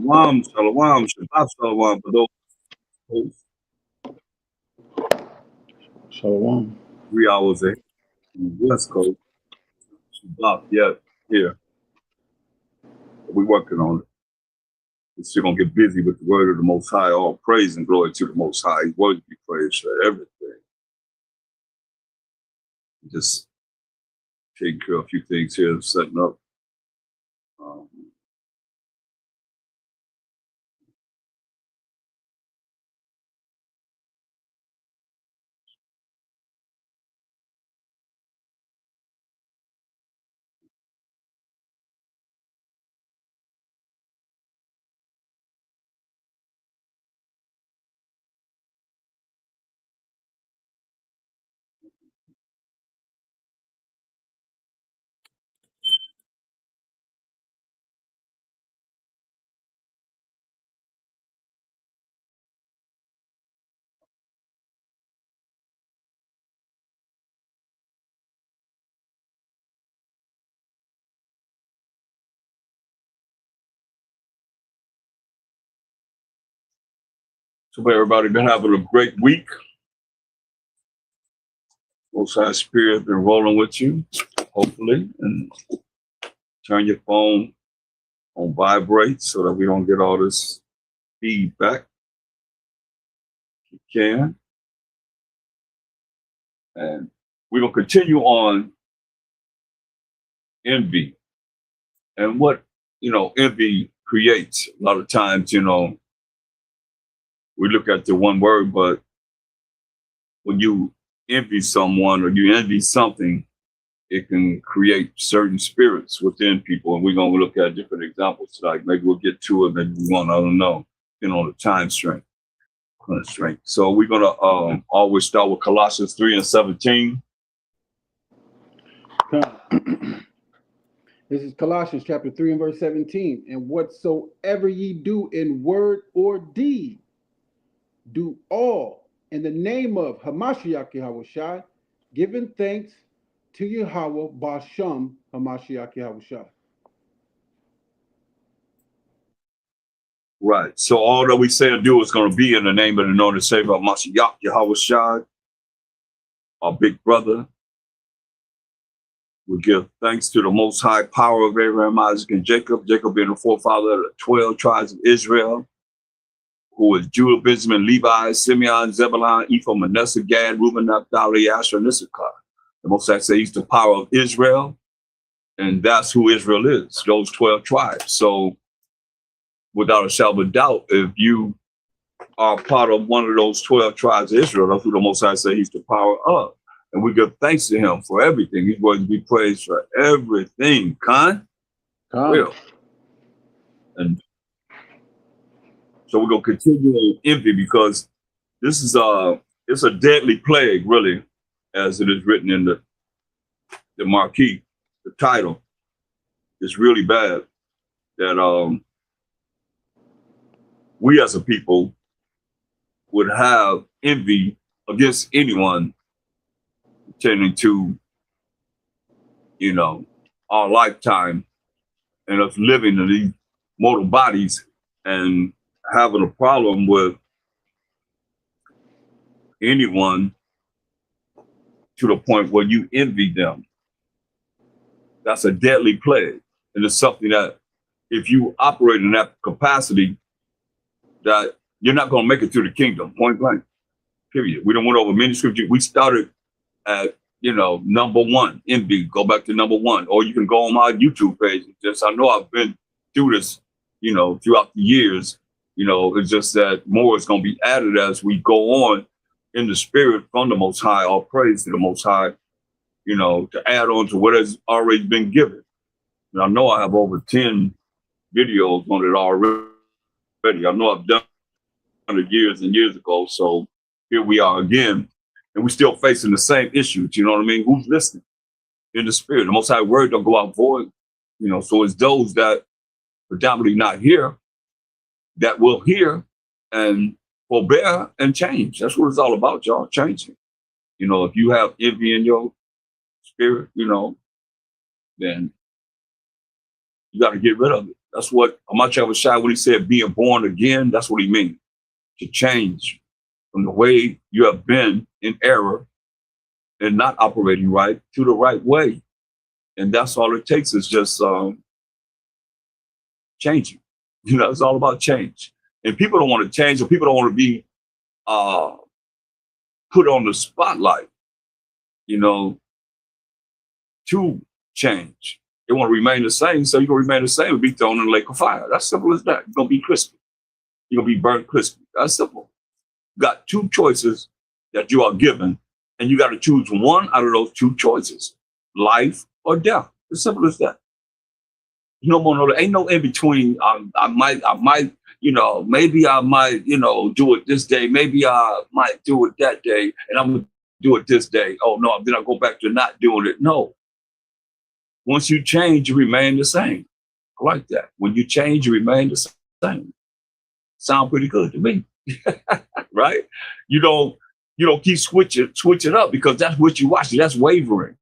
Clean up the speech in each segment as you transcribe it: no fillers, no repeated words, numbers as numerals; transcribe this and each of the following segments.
Shalom, shalom, Shabbat shalom for those hosts. Shalom. 3 hours ahead on the West Coast. Shabbat, yeah, here. We're working on it. We're still going to get busy with the word of the Most High. All praise and glory to the Most High. He's worthy to be praised for everything. Just taking care of a few things here, setting up. So everybody been having a great week. Most High Spirit been rolling with you, hopefully, and turn your phone on vibrate so that we don't get all this feedback. If you can. And we're going to continue on envy and what, envy creates. A lot of times, we look at the one word, but when you envy someone or you envy something, it can create certain spirits within people. And we're going to look at different examples tonight. Maybe we'll get to it. Maybe we won't. I don't know. The time constraint. So we're going to always start with Colossians 3:17. This is Colossians chapter 3 and verse 17. And whatsoever ye do in word or deed, do all in the name of Hamashiach Yahushua, giving thanks to Yahweh Bashem Hamashiach Yahushua. Right. So all that we say and do is going to be in the name of the Lord and Savior Hamashiach Yahushua, our big brother. We give thanks to the Most High power of Abraham, Isaac, and Jacob. Jacob being the forefather of the 12 tribes of Israel, who is Judah, Benjamin, Levi, Simeon, Zebulun, Ephraim, Manasseh, Gad, Reuben, Naphtali, Asher, and Issachar. The Most High says he's the power of Israel, and that's who Israel is, those 12 tribes. So without a shadow of a doubt, if you are part of one of those 12 tribes of Israel, that's who the Most High says he's the power of. And we give thanks to him for everything. He's worthy to be praised for everything. Real. And so we're going to continue on envy because this is it's a deadly plague, really, as it is written in the marquee, the title. It's really bad that we as a people would have envy against anyone pertaining to, our lifetime and us living in these mortal bodies and having a problem with anyone to the point where you envy them. That's a deadly plague. And it's something that if you operate in that capacity, that you're not going to make it to the kingdom, point blank, period. We don't went over many scriptures. We started at, number one, envy, go back to number one. Or you can go on my YouTube page. I know I've been through this, throughout the years. It's just that more is going to be added as we go on in the spirit from the Most High, all praise to the Most High, to add on to what has already been given. And I know I have over 10 videos on it already. I know I've done it years and years ago. So here we are again, and we're still facing the same issues. You know what I mean? Who's listening in the spirit? The Most High word don't go out void. So it's those that predominantly not here that will hear and forbear and change. That's what it's all about, y'all, changing. If you have envy in your spirit, then you got to get rid of it. That's what Amachar Shai, when he said being born again, that's what he means. To change from the way you have been in error and not operating right to the right way. And that's all it takes is just changing. You know, it's all about change. And people don't want to change, or people don't want to be put on the spotlight, you know, to change. They want to remain the same, so you can remain the same and be thrown in the lake of fire. That's simple as that. You're going to be crispy. You're going to be burnt crispy. That's simple. You got two choices that you are given, and you got to choose one out of those two choices, life or death. As simple as that. No more, no, there ain't no in between. I might, you know, maybe I might, you know, do it this day. Maybe I might do it that day, and I'm going to do it this day. Oh, no, then I go back to not doing it. No. Once you change, you remain the same. I like that. When you change, you remain the same. Sound pretty good to me, right? You don't keep switching up, because that's what you watch. That's wavering.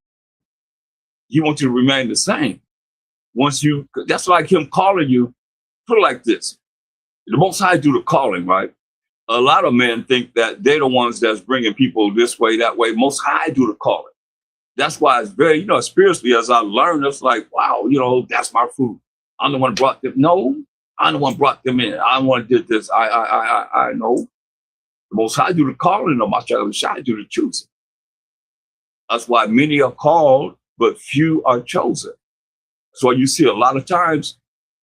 He wants you to remain the same. That's like him calling you. Put it like this: the Most High do the calling, right? A lot of men think that they're the ones that's bringing people this way, that way. Most High do the calling. That's why it's very, spiritually, as I learned, it's like, wow, that's my fruit. I'm the one who brought them. No, I'm the one who brought them in. I'm the one who did this. I know. The Most High do the calling, the Most High do the choosing. That's why many are called, but few are chosen. So you see a lot of times,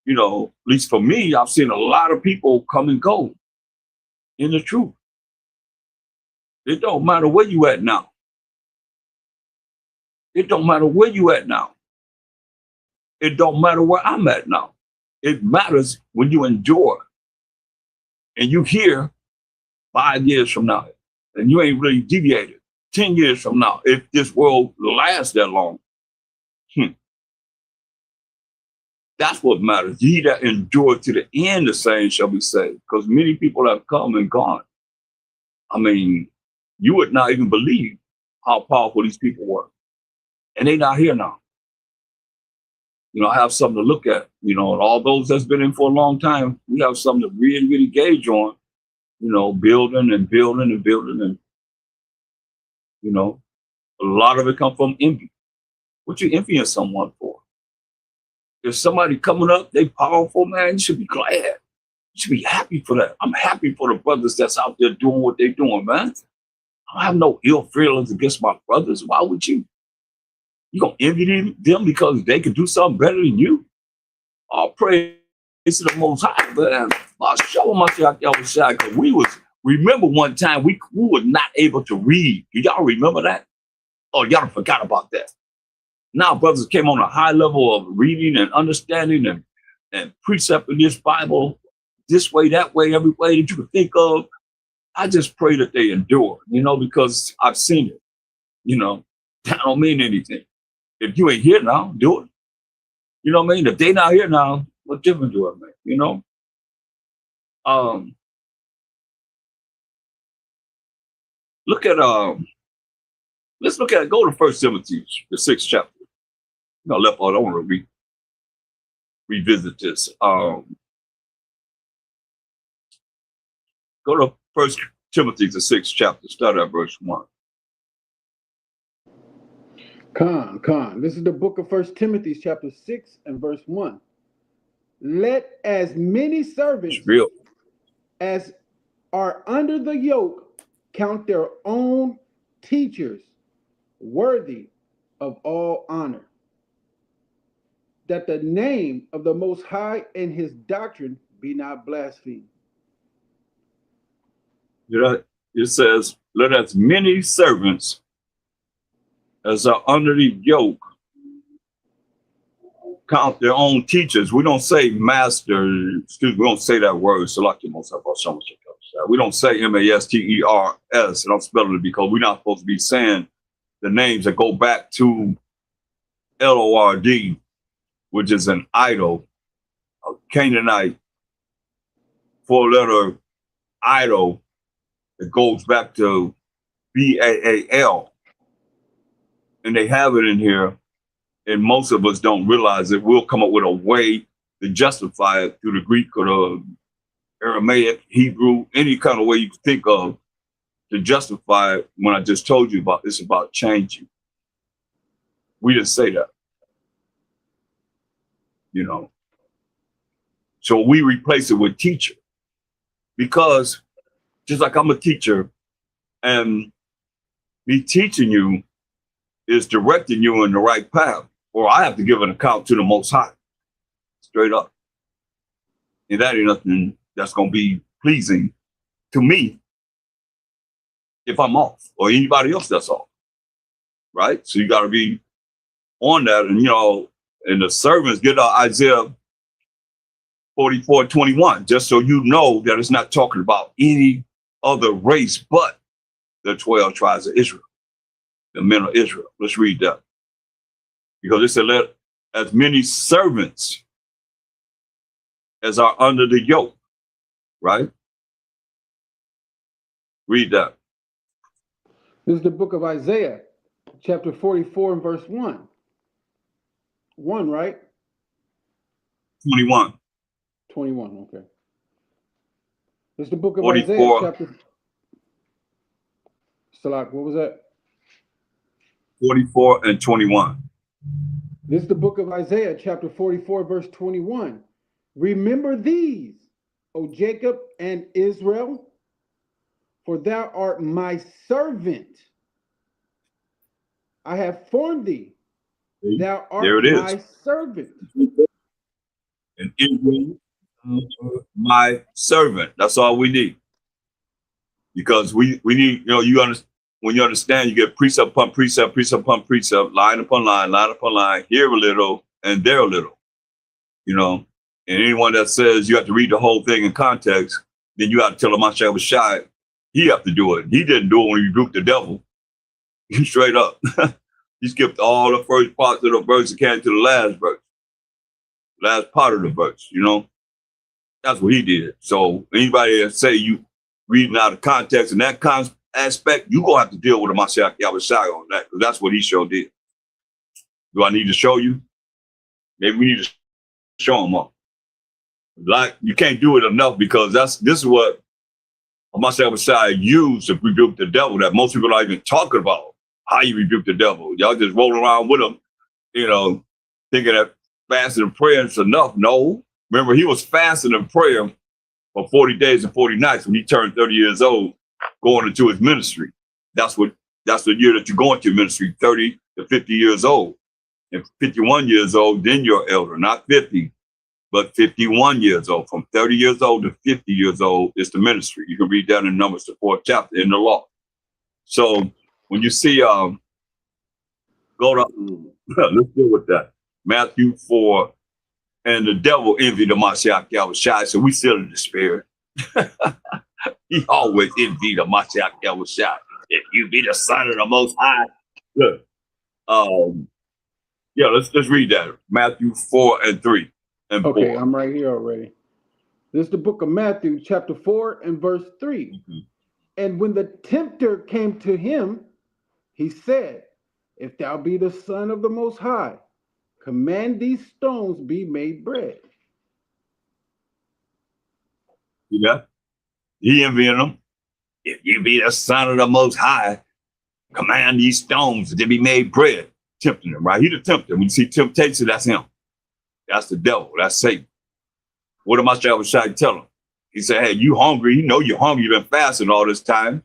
at least for me, I've seen a lot of people come and go in the truth. It don't matter where you at now. It don't matter where you at now. It don't matter where I'm at now. It matters when you endure and you hear 5 years from now and you ain't really deviated. 10 years from now, if this world lasts that long, that's what matters. He that endured to the end, the same shall be saved. Because many people have come and gone. I mean, you would not even believe how powerful these people were. And they're not here now. I have something to look at, and all those that's been in for a long time, we have something to really, really gauge on, building and building and building. And, a lot of it comes from envy. What you envying someone for? If somebody coming up, they powerful, man, you should be glad. You should be happy for that. I'm happy for the brothers that's out there doing what they're doing, man. I have no ill feelings against my brothers. Why would you? You gonna envy them because they can do something better than you? All praise to the Most High, man. I'll show them because remember one time we were not able to read. Do y'all remember that? Oh, y'all forgot about that. Now brothers came on a high level of reading and understanding and precepting this Bible this way, that way, every way that you can think of. I just pray that they endure, because I've seen it. That don't mean anything. If you ain't here now, do it. You know what I mean? If they not here now, what difference do it make? Let's look at it. Go to 1 Timothy, the 6th chapter. I don't want to revisit this. Go to 1 Timothy, the 6th chapter. Start at verse 1. Khan. This is the book of 1 Timothy, chapter 6 and verse 1. Let as many servants as are under the yoke count their own teachers worthy of all honor, that the name of the Most High and his doctrine be not blasphemed. It says, let as many servants as are under the yoke count their own teachers. We don't say master, we don't say that word. We don't say M-A-S-T-E-R-S, and I'm spelling it because we're not supposed to be saying the names that go back to L-O-R-D, which is an idol, a Canaanite, 4-letter idol that goes back to B-A-A-L. And they have it in here, and most of us don't realize it. We'll come up with a way to justify it through the Greek or the Aramaic, Hebrew, any kind of way you can think of to justify it when I just told you about it's about changing. We didn't say that, you know. So we replace it with teacher because just like I'm a teacher and me teaching you is directing you in the right path, or I have to give an account to the Most High, straight up. And that ain't nothing that's going to be pleasing to me if I'm off or anybody else that's off, right? So you got to be on that. And, you know, and the servants get Isaiah 44:21, just so you know that it's not talking about any other race but the 12 tribes of Israel, the men of Israel. Let's read that. Because it said, let as many servants as are under the yoke, right? Read that. This is the book of Isaiah, chapter 44 and verse 1. 1, right? 21. 21, okay. This is the book of 44. Isaiah, chapter... Salak, what was that? 44 and 21. This is the book of Isaiah, chapter 44, verse 21. Remember these, O Jacob and Israel, for thou art my servant. I have formed thee. Thou art there it my is. servant. And Israel, my servant. That's all we need. Because we need, you know, you understand. When you understand, you get precept upon precept, precept upon precept, line upon line upon line, here a little and there a little, you know. And anyone that says you have to read the whole thing in context, then you have to tell him Mashiach was shy. He have to do it. He didn't do it when he rebuked the devil. Straight up. He skipped all the first parts of the verse and came to the last verse, last part of the verse, you know. That's what he did. So anybody that say you reading out of context in that aspect, you're going to have to deal with the Mashiach Yahushua on that, because that's what he sure did. Do I need to show you? Maybe we need to show him up. Like, you can't do it enough, because this is what Mashiach Yahushua used to rebuke the devil that most people are even talking about, how you rebuke the devil. Y'all just rolling around with him, you know, thinking that fasting and prayer is enough. No. Remember, he was fasting and prayer for 40 days and 40 nights when he turned 30 years old, going into his ministry. That's the year that you go into ministry, 30 to 50 years old. And 51 years old, then you're elder, not 50, but 51 years old. From 30 years old to 50 years old is the ministry. You can read that in Numbers, the 4th chapter in the law. So when you see, go to, let's deal with that. Matthew 4, and the devil envied the Mashiach Yahushua, so we still in the spirit. He always envied the Mashiach Yahushua. If you be the son of the Most High. Look, yeah, let's read that. Matthew 4 and 3 and 4. Okay, I'm right here already. This is the book of Matthew, chapter 4 and verse 3. Mm-hmm. And when the tempter came to him, he said, if thou be the son of the Most High, command these stones be made bread. Yeah, he envied them. If you be the son of the Most High, command these stones to be made bread. Tempting him, right? He the tempter. When you see temptation, that's him. That's the devil. That's Satan. What am I trying to tell him? He said, hey, you hungry. You know you're hungry. You've been fasting all this time.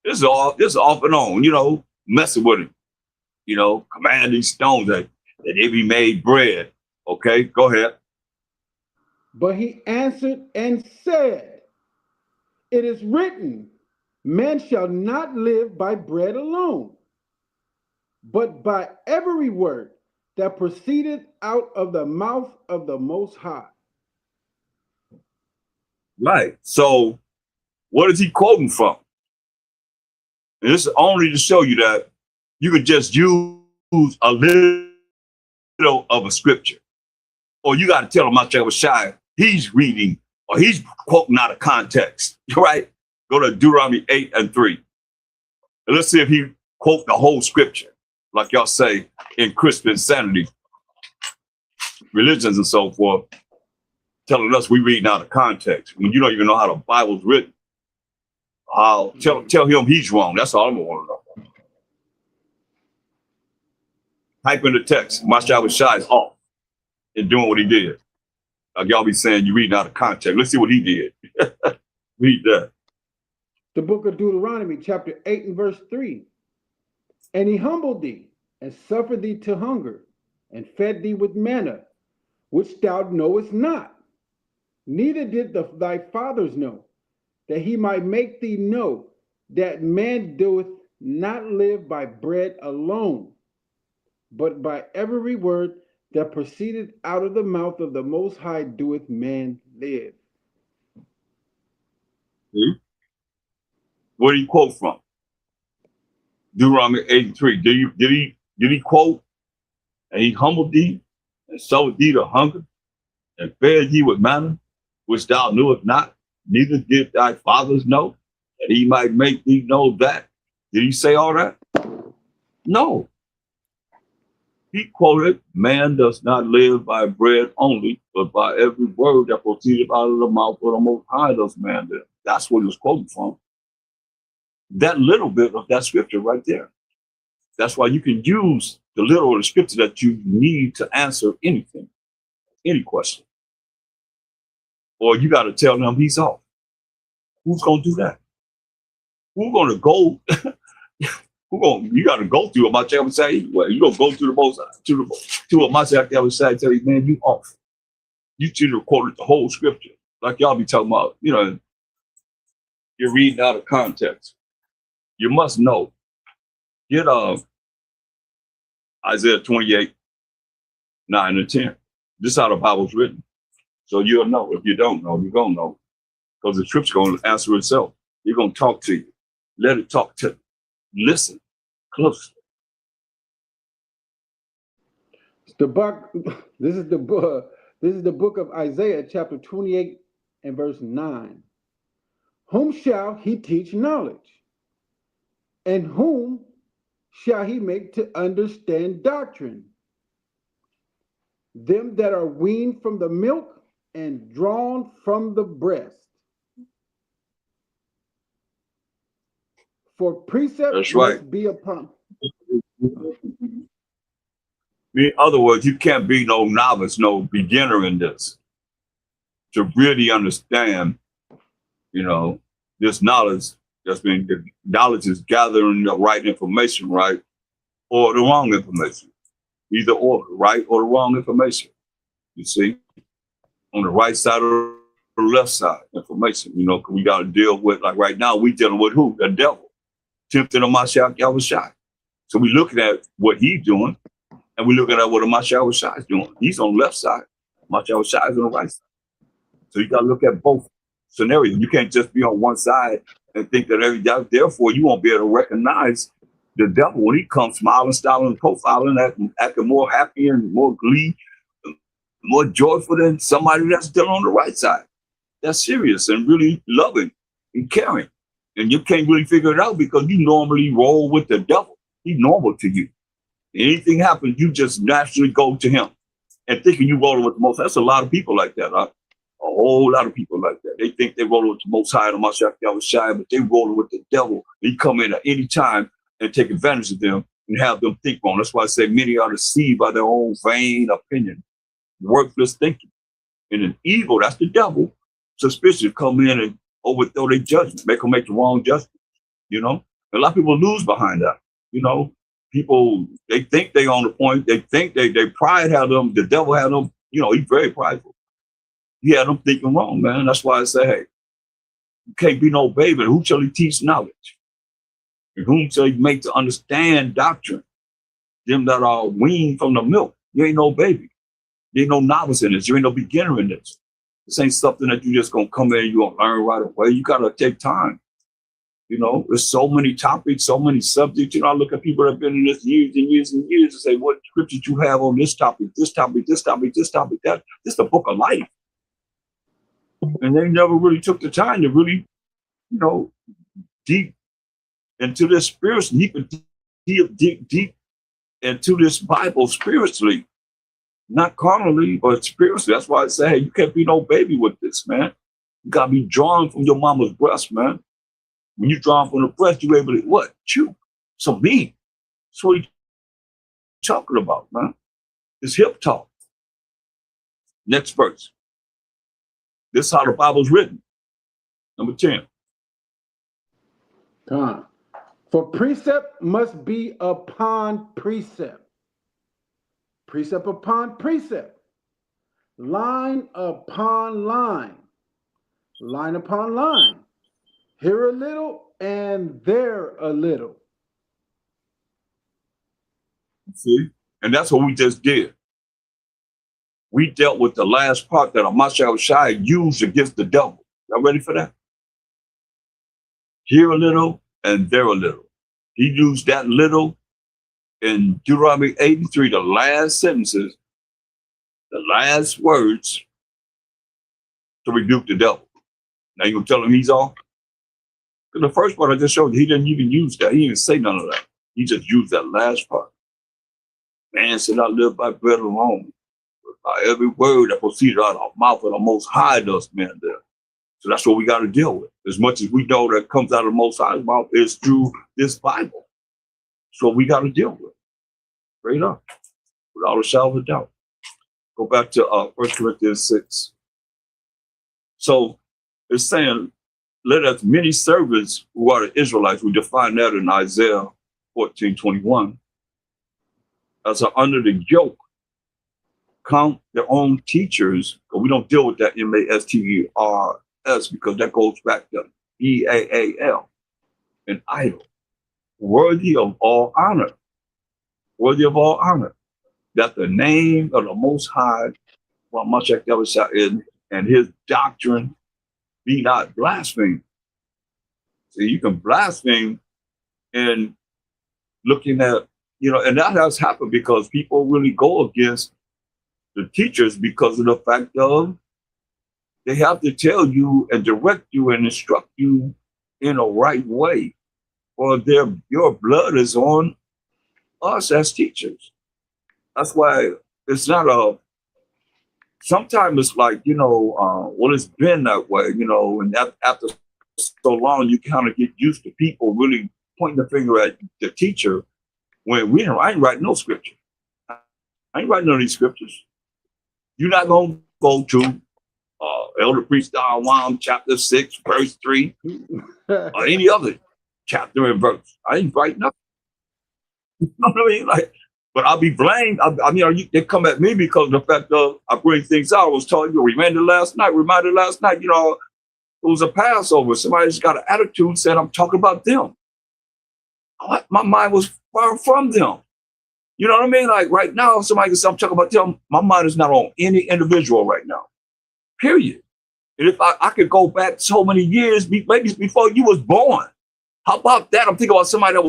This is off and on, you know, messing with him. You know, command these stones that they be made bread. Okay, go ahead. But he answered and said, it is written, man shall not live by bread alone, but by every word that proceeded out of the mouth of the Most High. Right. So what is he quoting from? And this is only to show you that you could just use a little of a scripture. Or you got to tell him Mashiach was shy. He's reading or he's quoting out of context, right? Go to Deuteronomy 8 and 3. And let's see if he quote the whole scripture, like y'all say in Christian insanity, religions and so forth. telling us we reading out of context when you don't even know how the Bible's written. Tell him he's wrong. That's all I'm gonna want to know. Type in the text. Masha Shai is off and doing what he did. Like y'all be saying you reading out of context. Let's see what he did. Read that. The book of Deuteronomy, chapter 8 and verse 3. And he humbled thee, and suffered thee to hunger, and fed thee with manna, which thou knowest not, neither did thy fathers know, that he might make thee know that man doeth not live by bread alone, but by every word that proceeded out of the mouth of the Most High doeth man live. See? Where did he quote from? Deuteronomy 83. Did he quote? And he humbled thee, and suffered thee to hunger, and fed thee with manna, which thou knewest not, neither did thy fathers know, that he might make thee know that. Did he say all that? No. He quoted, man does not live by bread only, but by every word that proceeded out of the mouth of the Most High does man live. That's what he was quoting from. That little bit of that scripture right there. That's why you can use the little of the scripture that you need to answer anything, any question. Or you got to tell them he's off. Who's going to do that? Who's going to go? You got to go through what my child would say. Well, you going to go through the most, to what my child would say, tell you, man, you off. You should have quoted the whole scripture. Like y'all be talking about, you're reading out of context. You must know. Get Isaiah 28, 9 and 10. This is how the Bible's written. So you'll know. If you don't know, you're going to know. Because the scripture's going to answer itself. You're going to talk to you. Let it talk to you. Listen closely. This is the book of Isaiah, chapter 28 and verse 9. Whom shall he teach knowledge? And whom shall he make to understand doctrine? Them that are weaned from the milk and drawn from the breast. For precept That's right. must be upon. In other words, you can't be no novice, no beginner in this. To really understand, this knowledge the knowledge is gathering the right information, right? Or the wrong information. Either or, the right or the wrong information. You see? On the right side or the left side information, we got to deal with, like right now, we dealing with who? The devil. Tempted on Mashiach Yahushua. So we looking at what he's doing, and we looking at what Mashiach Yahushua is doing. He's on the left side. Mashiach Yahushua is on the right side. So you got to look at both scenarios. You can't just be on one side and think that therefore you won't be able to recognize the devil when he comes smiling, styling, profiling, acting more happy and more glee, more joyful than somebody that's still on the right side. That's serious and really loving and caring. And you can't really figure it out because you normally roll with the devil. He's normal to you. Anything happens, you just naturally go to him and thinking you rolling with the most. That's a lot of people like that. Huh? A whole lot of people like that. They think they rolling with the Most High and Mashiach Yahushua, but they rolling with the devil. He come in at any time and take advantage of them and have them think wrong. That's why I say many are deceived by their own vain opinion, worthless thinking. And an evil, that's the devil, suspicious, come in and overthrow their judgment, make them make the wrong judgment. A lot of people lose behind that. People, they think they on the point. They think they pride had them. The devil had them. He's very prideful. He had them thinking wrong, man. That's why I say, hey, you can't be no baby. Who shall he teach knowledge? And whom shall he make to understand doctrine? Them that are weaned from the milk. You ain't no baby. You ain't no novice in this. You ain't no beginner in this. This ain't something that you just gonna come in and you gonna learn right away. You gotta take time. There's so many topics, so many subjects. I look at people that have been in this years and years and years and say, what scriptures you have on this topic, this topic, this topic, this topic, that. This is the book of life. And they never really took the time to really, deep into this spiritually, deep into this Bible spiritually. not carnally, but spiritually. That's why I say, hey, you can't be no baby with this, man. You gotta be drawn from your mama's breast, man. When you drawn from the breast, you're able to what? Chew some meat. That's what he's talking about, man. It's hip talk. Next verse. This is how the Bible's written. Number 10. Time. For precept must be upon precept. Precept upon precept. Line upon line. Line upon line. Here a little and there a little. See? And that's what we just did. We dealt with the last part that Amashah Shai used against the devil. Y'all ready for that? Here a little and there a little. He used that little in Deuteronomy 83, the last sentences, the last words to rebuke the devil. Now you gonna tell him he's off? Because the first part I just showed you, he didn't even use that. He didn't say none of that. He just used that last part. Man said, I live by bread alone. By every word that proceeded out of our mouth of the Most High does man there. So that's what we got to deal with. As much as we know that comes out of the Most High's mouth is through this Bible. So we got to deal with it. Straight up. Without a shadow of a doubt. Go back to 1 Corinthians 6. So it's saying, let us many servants who are the Israelites, we define that in Isaiah 14:21, as are under the yoke, count their own teachers, but we don't deal with that M-A-S-T-E-R-S because that goes back to E-A-A-L, an idol, worthy of all honor, that the name of the Most High, and his doctrine be not blasphemed. See, you can blaspheme in looking at, and that has happened because people really go against the teachers because of the fact of they have to tell you and direct you and instruct you in a right way, or your blood is on us as teachers. That's why it's not sometimes it's like, well, it's been that way, and after so long, you kind of get used to people really pointing the finger at the teacher when I ain't writing no scripture. I ain't writing none of these scriptures. You're not going to go to Elder Priest Don Juan, chapter 6, verse 3, or any other chapter and verse. I ain't writing nothing. You know what I mean? But I'll be blamed. They come at me because of the fact that I bring things out. I was telling you, reminded last night, it was a Passover. Somebody just got an attitude saying I'm talking about them. My mind was far from them. You know what I mean? Like right now, if somebody can say I'm talking about them, my mind is not on any individual right now. Period. And if I could go back so many years, maybe before you was born. How about that? I'm thinking about somebody that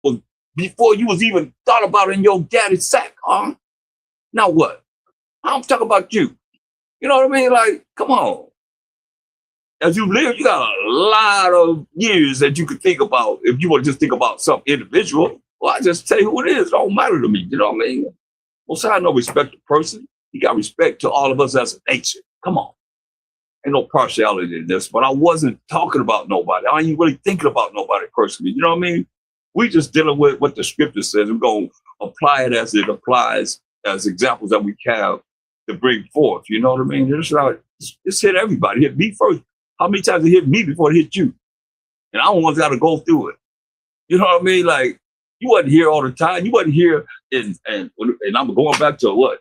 was before you was even thought about in your daddy's sack, huh? Now what? I'm talking about you. You know what I mean? Like, come on. As you live, you got a lot of years that you could think about. If you want to just think about some individual, well, I just tell you who it is. It don't matter to me. You know what I mean? Most I no respect to person. You got respect to all of us as a nation. Come on. Ain't no partiality in this, but I wasn't talking about nobody. I ain't really thinking about nobody personally. You know what I mean? We just dealing with what the scripture says. We're going to apply it as it applies as examples that we have to bring forth. You know what I mean? It's hit everybody. Hit me first. How many times it hit me before it hit you? And I don't want to go through it. You know what I mean? Like, you wasn't here all the time. You wasn't here and I'm going back to what?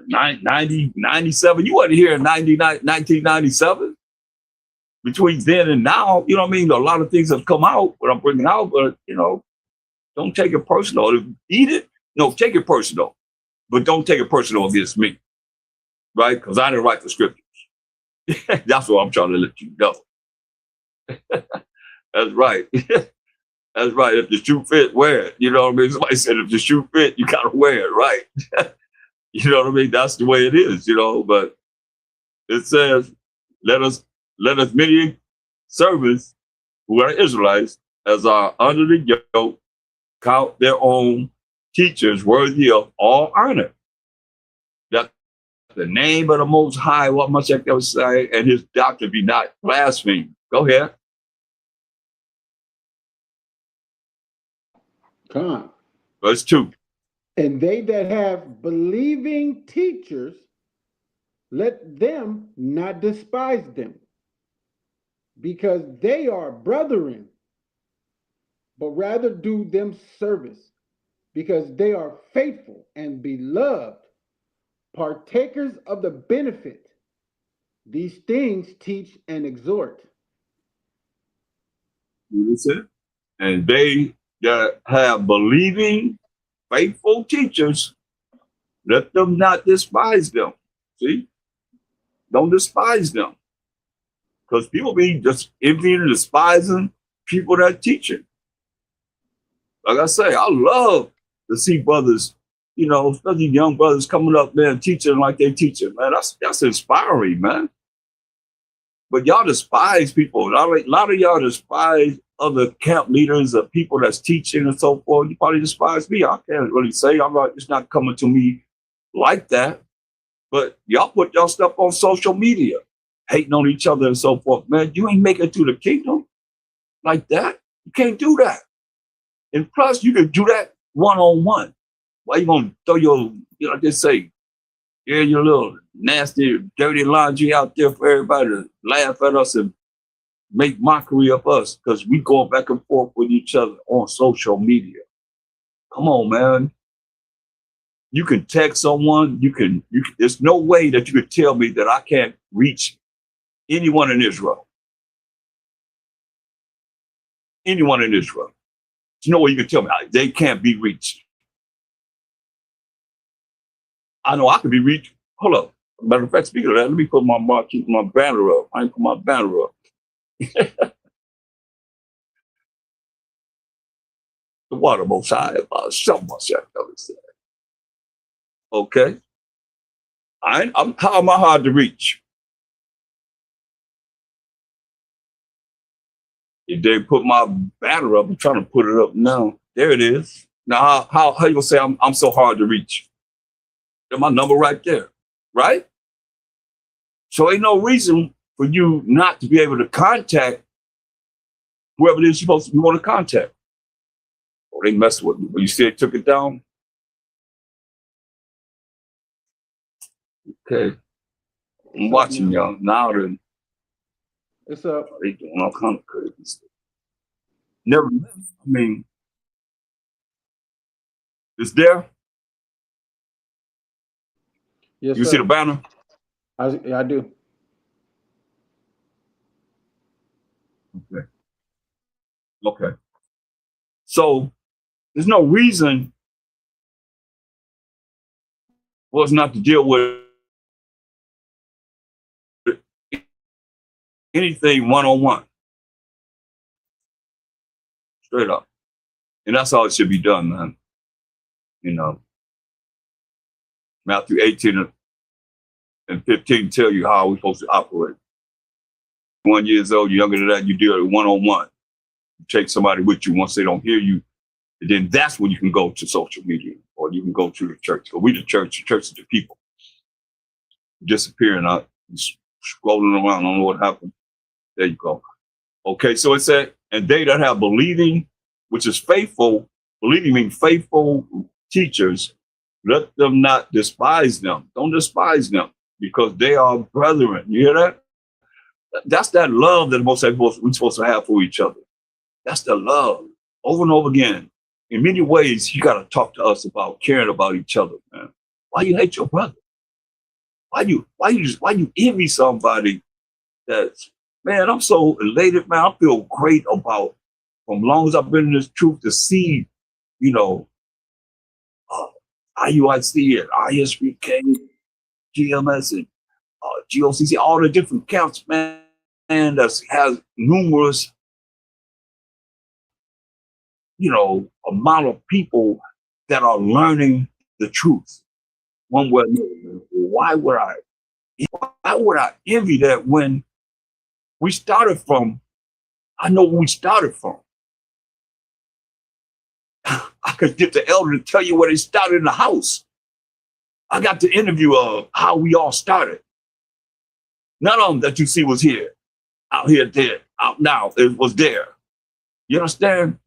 97. You wasn't here in 1997. Between then and now, you know what I mean? A lot of things have come out, what I'm bringing out, but, don't take it personal. If you eat it, no, take it personal. But don't take it personal against me, right? Because I didn't write the scriptures. That's what I'm trying to let you know. That's right. That's right. If the shoe fit, wear it. You know what I mean? Somebody said if the shoe fit, you got to wear it, right? You know what I mean? That's the way it is, but it says, let us many servants who are Israelites as are under the yoke count their own teachers worthy of all honor. That the name of the Most High, what must I say, and his doctrine be not blasphemed. Go ahead. Con. Verse 2. And they that have believing teachers, let them not despise them, because they are brethren, but rather do them service, because they are faithful and beloved, partakers of the benefit. These things teach and exhort. Listen. And they that have believing, faithful teachers, let them not despise them. See? Don't despise them. Because people be just envying and despising people that teaching. Like I say, I love to see brothers, you know, especially young brothers coming up there and teaching like they teaching, man. That's inspiring, man. But y'all despise people. A lot of y'all despise other camp leaders or people that's teaching and so forth. You probably despise me. I can't really say. It's not coming to me like that. But y'all put y'all stuff on social media, hating on each other and so forth. Man, you ain't making it to the kingdom like that. You can't do that. And plus, you can do that one-on-one. Why you gonna throw your, like they say, your little nasty, dirty laundry out there for everybody to laugh at us and make mockery of us because we going back and forth with each other on social media. Come on, man. You can text someone. You can. There's no way that you could tell me that I can't reach anyone in Israel. Anyone in Israel. There's no way you can tell me they can't be reached. I know I can be reached. Hold up. Matter of fact, speaking of that, let me put keep my banner up. I ain't put my banner up. The water most high about so much. Okay. How am I hard to reach? If they put my banner up, I'm trying to put it up now. There it is. Now, how you gonna say I'm so hard to reach? There's my number right there, right? So ain't no reason for you not to be able to contact whoever it is you want to contact. Oh, they messed with me. But you see they took it down? Okay. I'm watching y'all now. Then It's up. they doing all kind of crazy stuff. Nevertheless, I mean, it's there. Yes, You sir. see the banner? I do. Okay. So there's no reason for us not to deal with anything one-on-one. Straight up. And that's how it should be done, man. You know, Matthew 18 and 15 tell you how we're supposed to operate. 1 year old, you're younger than that, you deal it one-on-one. You take somebody with you once they don't hear you, and then that's when you can go to social media or you can go to the church. But we the church is the people. Disappearing out, scrolling around, I don't know what happened. There you go. Okay, so it said, and they that have believing, which is faithful, believing means faithful teachers, let them not despise them. Don't despise them because they are brethren. You hear that? That's that love that we're supposed to have for each other. That's the love over and over again. In many ways, you got to talk to us about caring about each other, man. Why you hate your brother? Why you envy somebody that's, man, I'm so elated, man. I feel great about, from long as I've been in this truth, to see, you know, IUIC and ISBK, GMS and GOCC, all the different camps, man, that has numerous, you know, amount of people that are learning the truth. One way or another. Why would I envy that when we started from, I know where we started from. I could get the elder to tell you where they started in the house. I got the interview of how we all started. None of them that you see was here, out here, there, out now. It was there. You understand?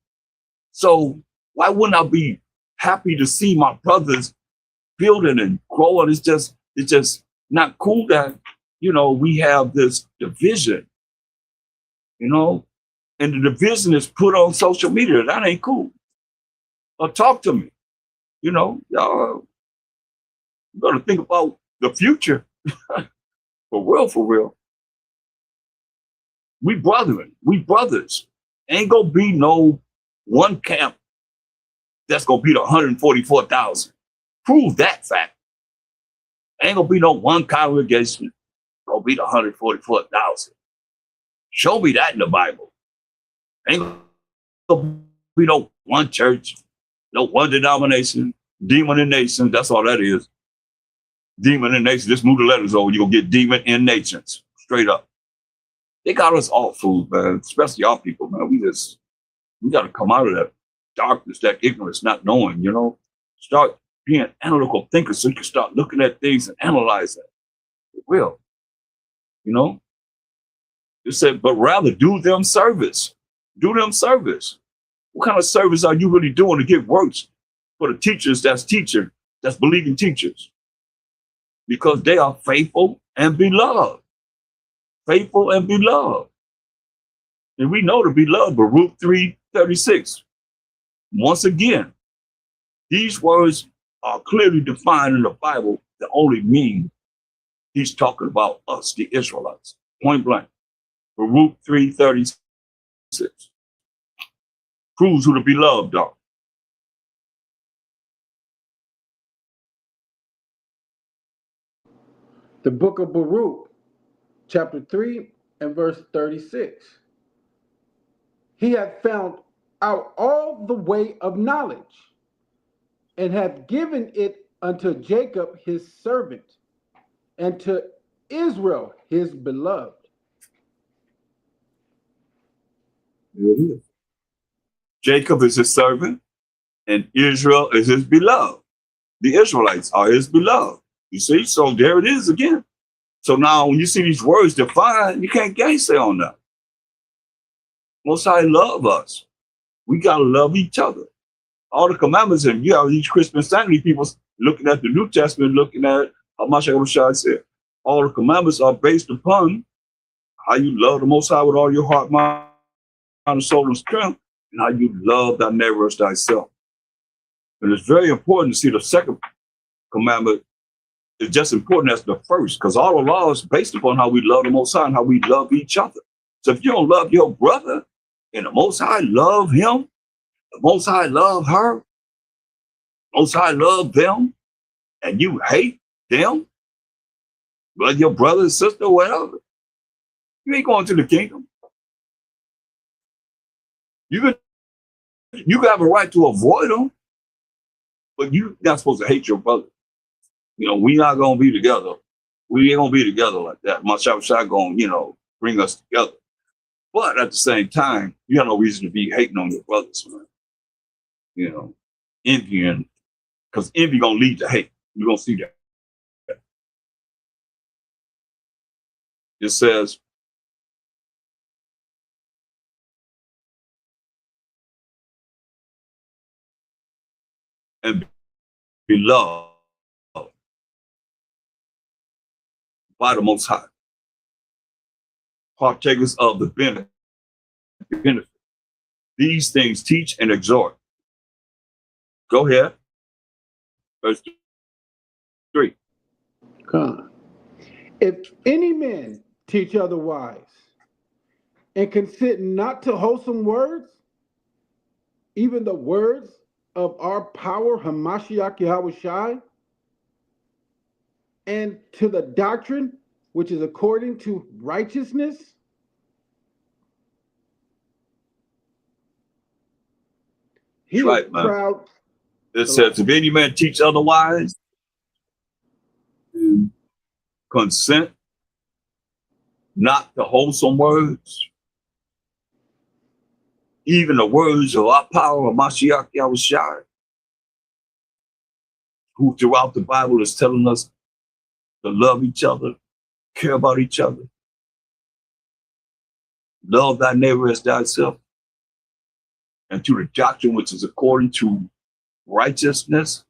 So why wouldn't I be happy to see my brothers building and growing? It's just not cool that, we have this division, and the division is put on social media. That ain't cool. Or talk to me. Y'all got to think about the future. For real. We brethren, we brothers. Ain't gonna be no one camp that's gonna beat 144,000. Prove that fact. Ain't gonna be no one congregation gonna beat 144,000. Show me that in the Bible. Ain't gonna be no one church, no one denomination, demon in nations. That's all that is. Demon in nations. Just move the letters over. You're gonna get demon in nations. Straight up. They got us all fooled, man. Especially our people, man. We gotta come out of that darkness, that ignorance, not knowing, Start being analytical thinkers so you can start looking at things and analyze that. It will. It said, but rather do them service. Do them service. What kind of service are you really doing to get works for the teachers that's believing teachers? Because they are faithful and beloved. Faithful and beloved. And we know the beloved, Baruch 3:36. Once again, these words are clearly defined in the Bible that only mean he's talking about us, the Israelites. Point blank. Baruch 3:36. Proves who the beloved are. The book of Baruch, chapter 3 and verse 36. He hath found out all the way of knowledge, and hath given it unto Jacob his servant, and to Israel his beloved. Jacob is his servant, and Israel is his beloved. The Israelites are his beloved. You see? So there it is again. So now when you see these words defined, you can't gainsay on that. Most High love us. We got to love each other. All the commandments, and you have these Christian Christianity people looking at the New Testament, looking at how much I said. All the commandments are based upon how you love the Most High with all your heart, mind, and soul, and strength, and how you love thy neighbor as thyself. And it's very important to see the second commandment is just important as the first, because all the law is based upon how we love the Most High and how we love each other. So if you don't love your brother, and the Most High love him, the Most High love her, the Most High love them, and you hate them, whether your brother, sister, whatever, you ain't going to the kingdom. You have a right to avoid them, but you're not supposed to hate your brother. We not going to be together. We ain't going to be together like that. My shot going to, bring us together. But at the same time, you have no reason to be hating on your brothers, man. Envying, because envy going to lead to hate. You're going to see that. It says, and be loved by the Most High, partakers of the benefit. These things teach and exhort. Go ahead. Verse 3. Come. If any man teach otherwise, and consent not to wholesome words, even the words of our power, Hamashiach Yahushai, and to the doctrine which is according to righteousness, he is right, man. proud. It says, if any man teach otherwise, consent not to wholesome words, even the words of our power of Mashiach Yahushai, who throughout the Bible is telling us to love each other, care about each other, love thy neighbor as thyself, and to the doctrine which is according to righteousness.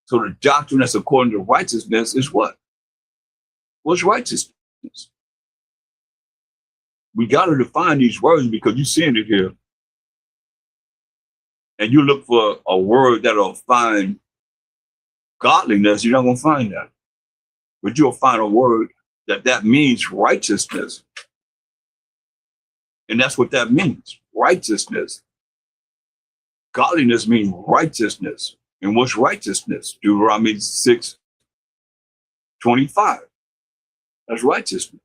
So the doctrine that's according to righteousness is what? What's righteousness? We got to define these words because you're seeing it here. And you look for a word that'll find godliness, you're not going to find that. But you'll find a word that means righteousness. And that's what that means, righteousness. Godliness means righteousness. And what's righteousness? Deuteronomy 6:25. That's righteousness.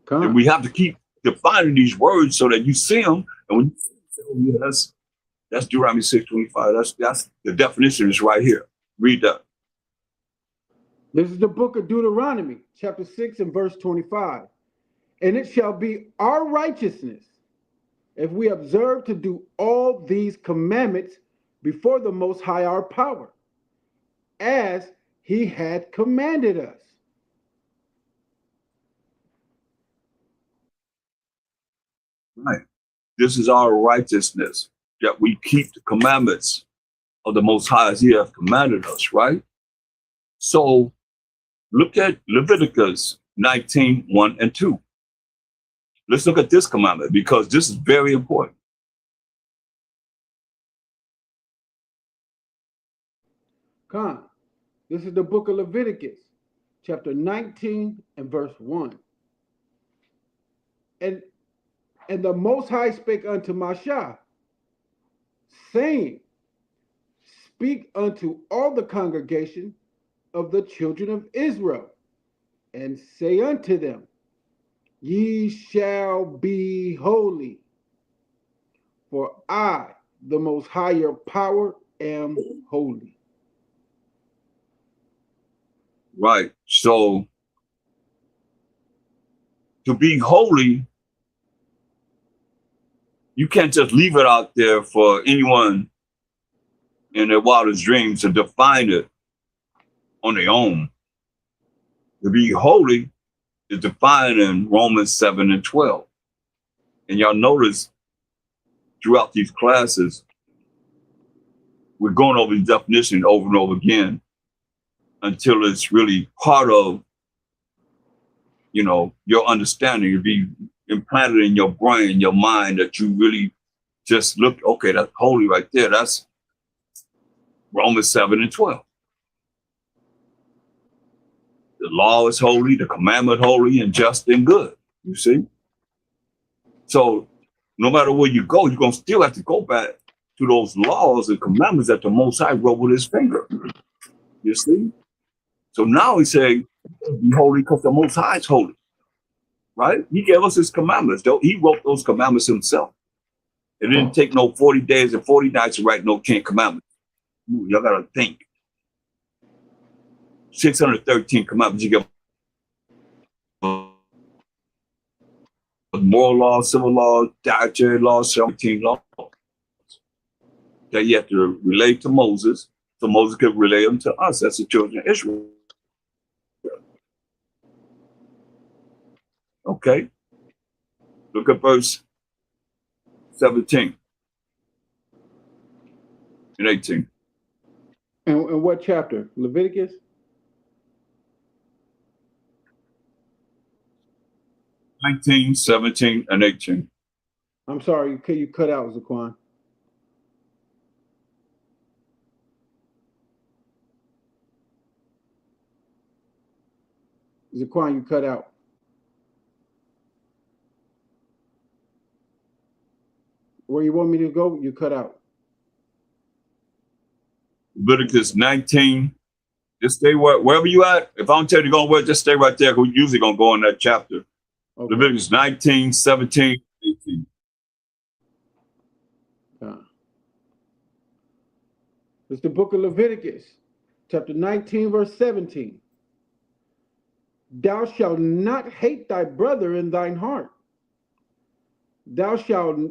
And we have to keep defining these words so that you see them. And when you see them, yeah, that's Deuteronomy 6:25. That's the definition is right here. Read that. This is the book of Deuteronomy, chapter 6 and verse 25. And it shall be our righteousness if we observe to do all these commandments before the Most High our power, as he had commanded us. Right. This is our righteousness, that we keep the commandments of the Most High as he has commanded us, right? So look at Leviticus 19:1 and 2. Let's look at this commandment because this is very important. This is the book of Leviticus, chapter 19 and verse 1. And the Most High spake unto Mashah, saying, speak unto all the congregation of the children of Israel, and say unto them, ye shall be holy, for I, the Most High your power, am holy. Right. So to be holy, you can't just leave it out there for anyone in their wildest dreams to define it on their own. To be holy is defined in Romans 7 and 12. And y'all notice throughout these classes, we're going over the definition over and over again until it's really part of, your understanding. It'll be implanted in your brain, your mind, that you really just look, okay, that's holy right there. That's Romans 7 and 12. The law is holy, the commandment holy, and just and good, you see? So no matter where you go, you're going to still have to go back to those laws and commandments that the Most High wrote with his finger, you see? So now he said, be holy because the Most High is holy, right? He gave us his commandments, though. He wrote those commandments himself. It didn't take no 40 days and 40 nights to write no 10 commandments. Y'all got to think. 613 commandments. You get moral laws, civil laws, dietary laws, 17 laws that you have to relate to Moses, so Moses could relay them to us as the children of Israel. Okay. Look at verse 17 and 18. And what chapter? Leviticus? 19, 17, and 18. I'm sorry, you cut out, Zaquan. Zaquan, you cut out. Where you want me to go, you cut out. Leviticus 19. Just stay wherever you at. If I don't tell you to go where, just stay right there. We're usually going to go in that chapter. Okay. Leviticus 19, 17, 18. It's the book of Leviticus, chapter 19, verse 17. Thou shalt not hate thy brother in thine heart. Thou shalt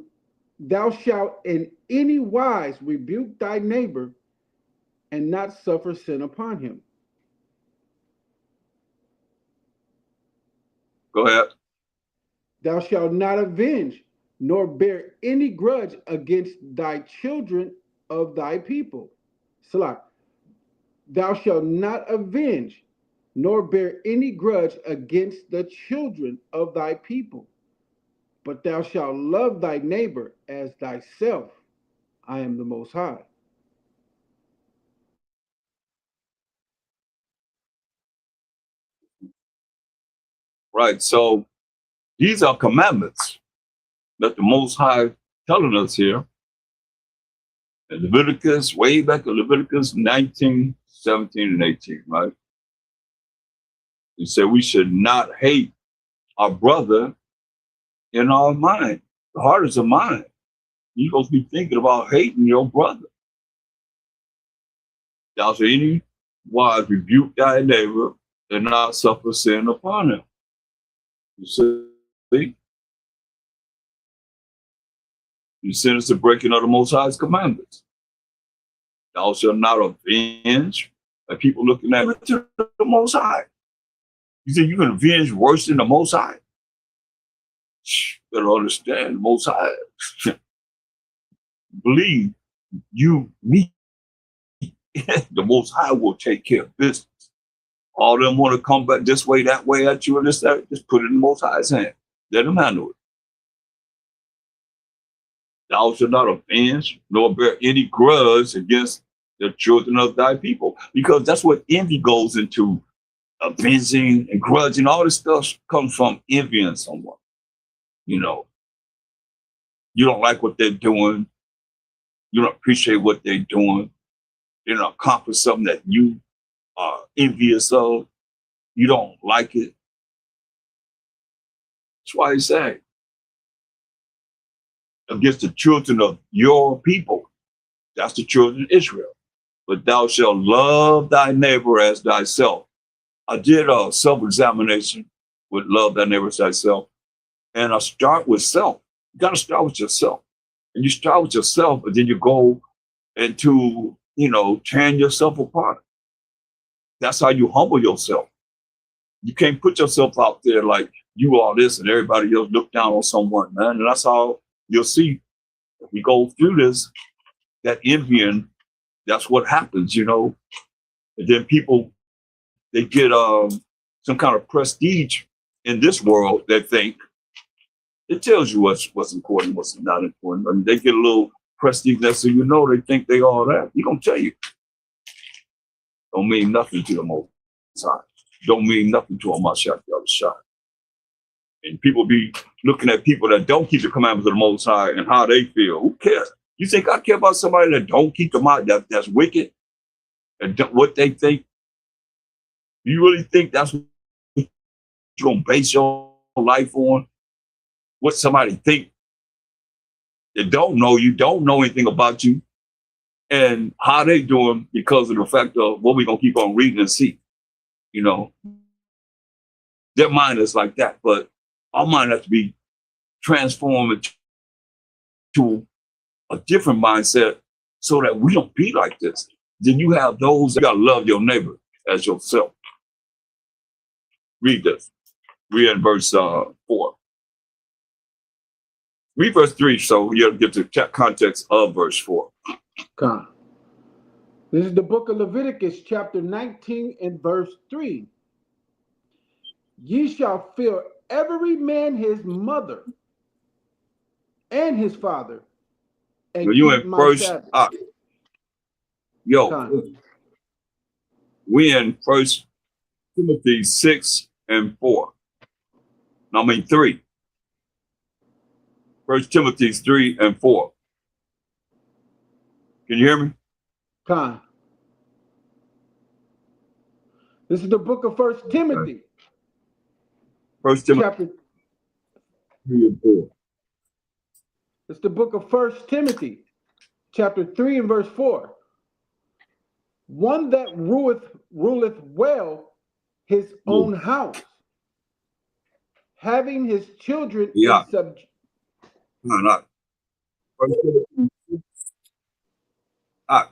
thou shalt in any wise rebuke thy neighbor and not suffer sin upon him. Go ahead. Thou shalt not avenge, nor bear any grudge against thy children of thy people. Salah. Thou shalt not avenge, nor bear any grudge against the children of thy people, but thou shalt love thy neighbor as thyself. I am the Most High. Right. So these are commandments that the Most High telling us here. In Leviticus, way back in Leviticus 19, 17, and 18, right? He said we should not hate our brother in our mind. The heart is a mind. You're supposed to be thinking about hating your brother. Thou shalt any wise rebuke thy neighbor and not suffer sin upon him. You see? You sin is the breaking of the Most High's commandments. Thou shalt not avenge. Like people looking at the Most High. You think you can avenge worse than the Most High? Better understand the Most High. Believe you, me, the Most High will take care of business. All them want to come back this way, that way at you, and this, that, just put it in the Most High's hand. Let him handle it. Thou shalt not avenge, nor bear any grudge against the children of thy people. Because that's what envy goes into. Avenging and grudging, all this stuff comes from envying someone. You know, you don't like what they're doing. You don't appreciate what they're doing. They don't accomplish something that you are envious of. You don't like it. That's why he said, against the children of your people. That's the children of Israel. But thou shalt love thy neighbor as thyself. I did a self-examination with love thy neighbor as thyself. And I start with self. You got to start with yourself. And you start with yourself, but then you go into, tearing yourself apart. That's how you humble yourself. You can't put yourself out there like you are this and everybody else look down on someone, man. And that's how you'll see if we go through this, that envying, that's what happens, And then people, they get some kind of prestige in this world. They think it tells you what's important, what's not important. I mean, they get a little prestige next thing you know, they think they all that. He gonna tell you. Don't mean nothing to the Most High. Don't mean nothing to a Mashiach the other side. And people be looking at people that don't keep the commandments of the Most High and how they feel. Who cares? You think I care about somebody that don't keep the mind that's wicked and what they think? You really think that's what you're gonna base your life on? What somebody think? They don't know you, don't know anything about you, and how they doing because of the fact of what we're gonna keep on reading and see. Their mind is like that, but our mind has to be transformed to a different mindset so that we don't be like this. Then you have those that gotta love your neighbor as yourself. Read this. Read in verse 4. Read verse 3, so you have to get the context of verse 4. Come. This is the book of Leviticus, chapter 19 and verse 3. Ye shall fear every man his mother and his father, and you keep in my first Sabbath. We in 1 Timothy 6 and 4. 3. 1 Timothy 3 and 4. Can you hear me? Con. This is the book of 1 Timothy. 1 Timothy chapter 3 and 4. It's the book of 1 Timothy, chapter 3 and verse 4. One that ruleth well his own house, having his children in subjection. First Timothy, all right.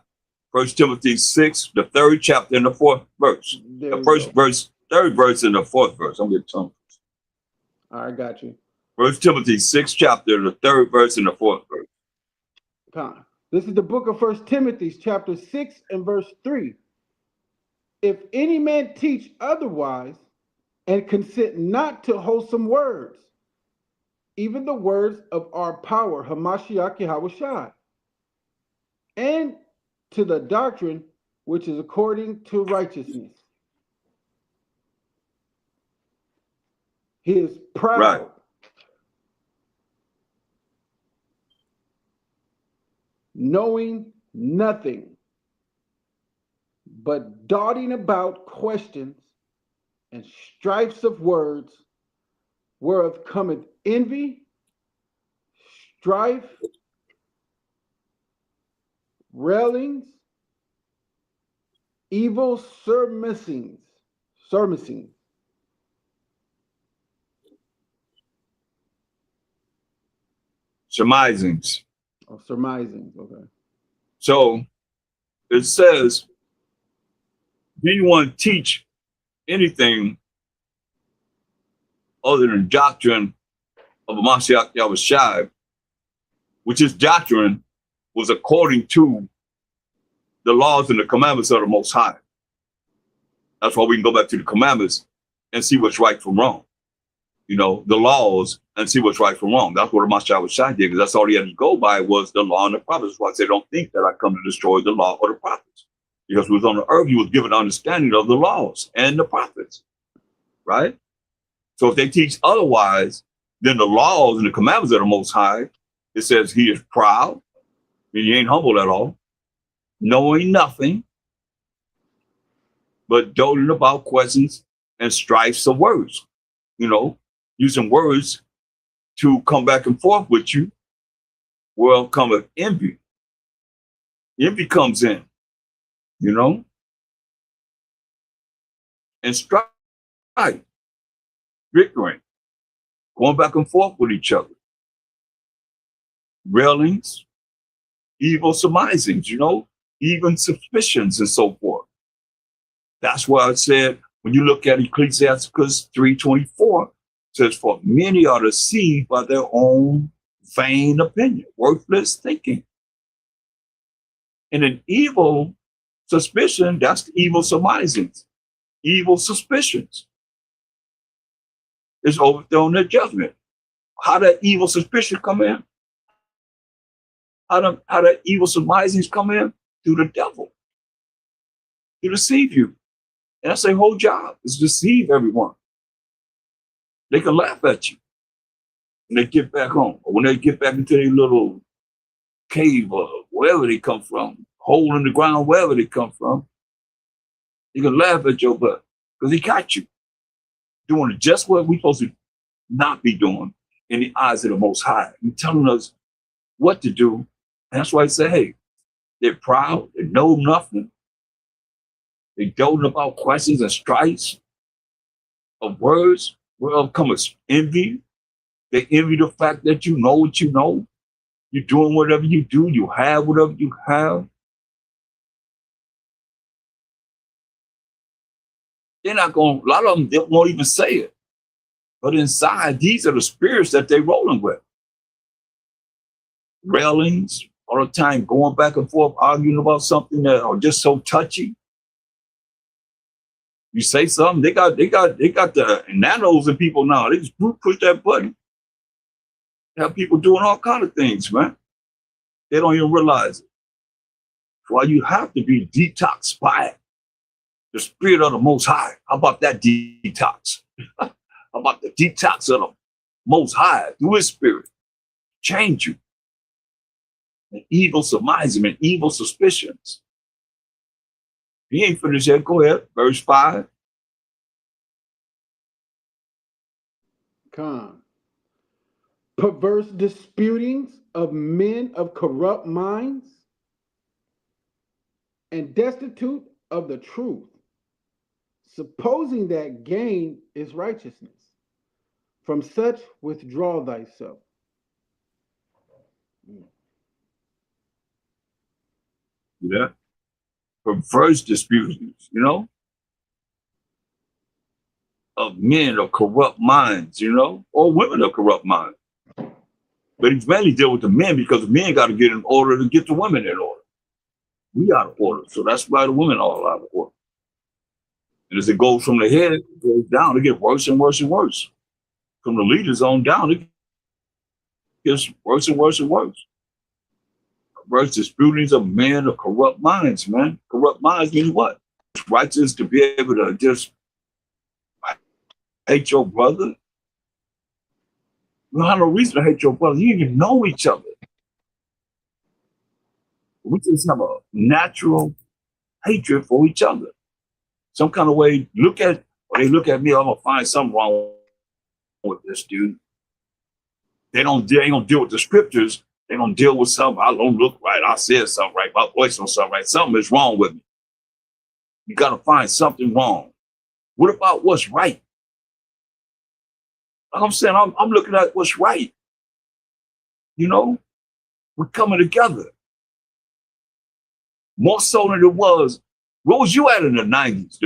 First Timothy 6, the third chapter and the fourth verse. There The we first go. verse, third verse and the fourth verse. I'm getting tongue. All right, got you. First Timothy 6 chapter, the third verse and the fourth verse. Con. This is the book of First Timothy, chapter 6 and verse 3. If any man teach otherwise and consent not to wholesome words, even the words of our power, Hamashiach Yahushua, and to the doctrine which is according to righteousness. He is proud, Right. knowing nothing, but dotting about questions and strifes of words, whereof cometh envy, strife, railings, evil surmisings, Surmisings. or surmisings. Okay. So it says, if you want to teach anything other than doctrine of Mashiach Yahushua, which is doctrine was according to the laws and the commandments of the Most High. That's why we can go back to the commandments and see what's right from wrong. You know, the laws and see what's right from wrong. That's what Mashiach Yahushua did, because that's all he had to go by was the law and the prophets. That's why I say, don't think that I come to destroy the law or the prophets. Because he was on the earth, he was given understanding of the laws and the prophets, right? So if they teach otherwise than the laws and the commandments of the Most High, it says he is proud, and he ain't humble at all, knowing nothing, but doting about questions and strifes of words, you know, using words to come back and forth with you. Well, cometh envy. Envy comes in, you know, and strife, bickering, going back and forth with each other, railings, evil surmisings, you know, even suspicions and so forth. That's why I said, when you look at Ecclesiasticus 3:24, it says, for many are deceived by their own vain opinion, worthless thinking. And an evil suspicion, that's evil surmisings, evil suspicions. It's overthrown their judgment. How that evil suspicion come in? How that evil surmisings come in? Through the devil, to deceive you. And that's their whole job, is to deceive everyone. They can laugh at you when they get back home, or when they get back into their little cave or wherever they come from, hole in the ground, wherever they come from. You can laugh at your butt because he got you doing just what we're supposed to not be doing in the eyes of the Most High. He's telling us what to do. And that's why I say, hey, they're proud, they know nothing. They doting about questions and strifes of words. Well, comes envy. They envy the fact that you know what you know. You're doing whatever you do. You have whatever you have. They're not going, a lot of them, they won't even say it. But inside, these are the spirits that they're rolling with. Railings, all the time, going back and forth, arguing about something that are just so touchy. You say something, they got the nanos in people now. They just push that button. They have people doing all kind of things, man. They don't even realize it. Why you have to be detoxed by it. The spirit of the Most High. How about that detox? How about the detox of the Most High through His Spirit? Change you. And evil surmising and evil suspicions. He ain't finished yet. Go ahead. Verse 5. Con. Perverse disputings of men of corrupt minds and destitute of the truth, supposing that gain is righteousness. From such withdraw thyself. Yeah. Perverse disputings, of men of corrupt minds, or women of corrupt minds. But he's mainly deal with the men because the men got to get in order to get the women in order. We out of order. So that's why the women are all out of order. And as it goes from the head, it goes down, it gets worse and worse and worse. From the leaders on down, it gets worse and worse and worse. Perverse disputings of men of corrupt minds, man. Corrupt minds mean what? It's righteous to be able to just hate your brother. You don't have no reason to hate your brother. You didn't even know each other. We just have a natural hatred for each other. Some kind of way, they look at me, I'm gonna find something wrong with this dude. They ain't gonna deal with the scriptures. They gonna deal with something. I don't look right. I said something right. My voice don't sound right. Something is wrong with me. You gotta find something wrong. What about what's right? Like I'm saying, I'm looking at what's right. We're coming together. More so than it was. Where was you at in the 90s?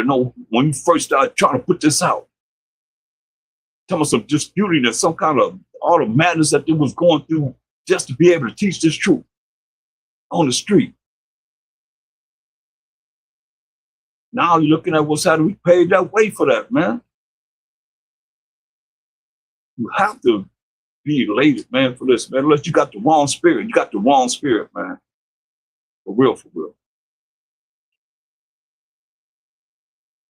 When you first started trying to put this out? Tell me some disputing and some kind of all the madness that they was going through just to be able to teach this truth on the street. Now you're looking at what's happening. We paid that way for that, man. You have to be elated, man, for this, man. Unless you got the wrong spirit. You got the wrong spirit, man. For real, for real.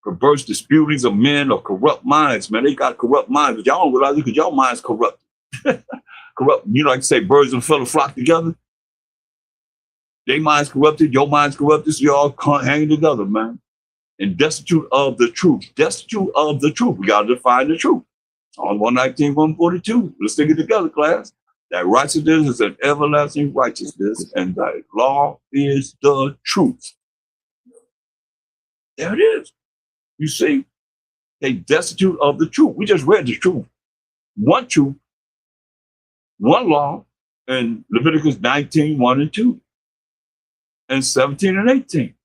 Perverse disputings of men of corrupt minds, man. They got corrupt minds, but y'all don't realize it because y'all minds corrupt. Corrupt, like to say birds and feathers flock together. Their minds corrupted, your mind's corrupted, so y'all hang together, man. And destitute of the truth. Destitute of the truth. We got to define the truth. Psalm 119, 142. Let's stick it together, class. That righteousness is an everlasting righteousness, and thy law is the truth. There it is. You see, they destitute of the truth. We just read the truth. One truth, one law, in Leviticus 19, 1 and 2, and 17 and 18.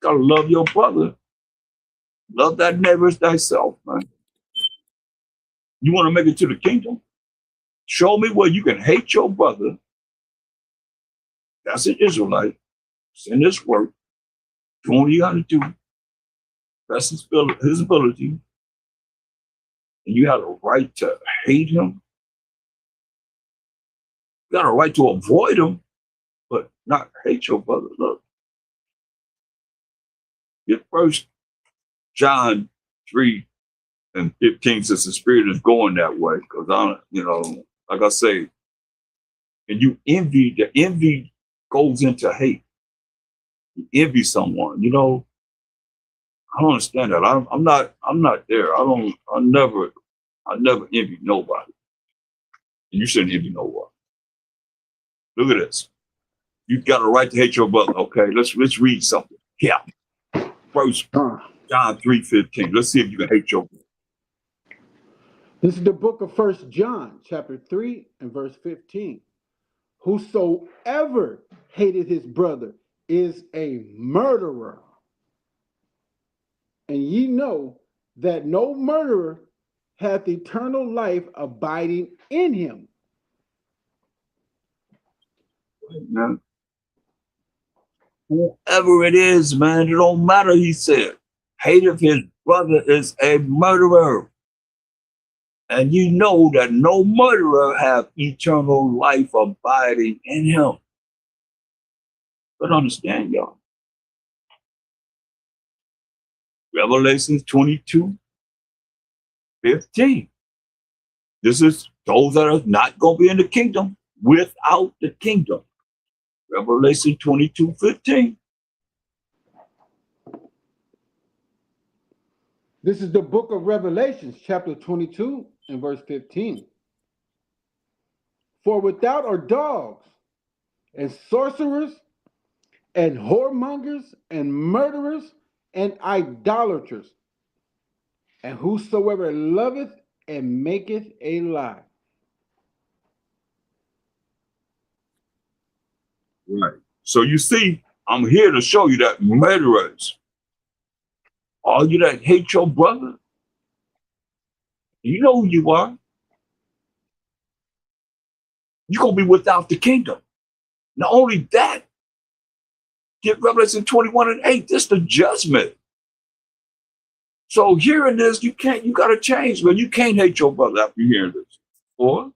Gotta love your brother. Love that neighbor as thyself, man. You want to make it to the kingdom? Show me where you can hate your brother. That's an Israelite. It's in this work. Do what you got to do. That's his ability. And you have a right to hate him. You got a right to avoid him, but not hate your brother. Look. Get 1 John 3 and 15 says the spirit is going that way. Because like I say, and the envy goes into hate. You envy someone, I don't understand that. I'm not there. I never envy nobody. And you shouldn't envy no one. Look at this. You got a right to hate your brother. Okay, let's read something. Yeah. 1 John 3:15. Let's see if you can hate your brother. This is the book of 1 John, chapter 3 and verse 15. Whosoever hated his brother is a murderer. And ye know that no murderer hath eternal life abiding in him. Man. Whoever it is, man, it don't matter, he said. Hate of his brother is a murderer. And you know that no murderer have eternal life abiding in him. But understand, y'all. Revelation 22:15. This is those that are not going to be in the kingdom without the kingdom. Revelation 22:15. This is the book of Revelations, chapter 22 and verse 15. For without are dogs and sorcerers and whoremongers and murderers and idolaters, and whosoever loveth and maketh a lie. Right. So you see, I'm here to show you that murderers, all you that hate your brother, you know who you are. You're going to be without the kingdom. Not only that, get Revelation 21:8. This the judgment. So hearing this, you got to change, man. You can't hate your brother after you hear this. Or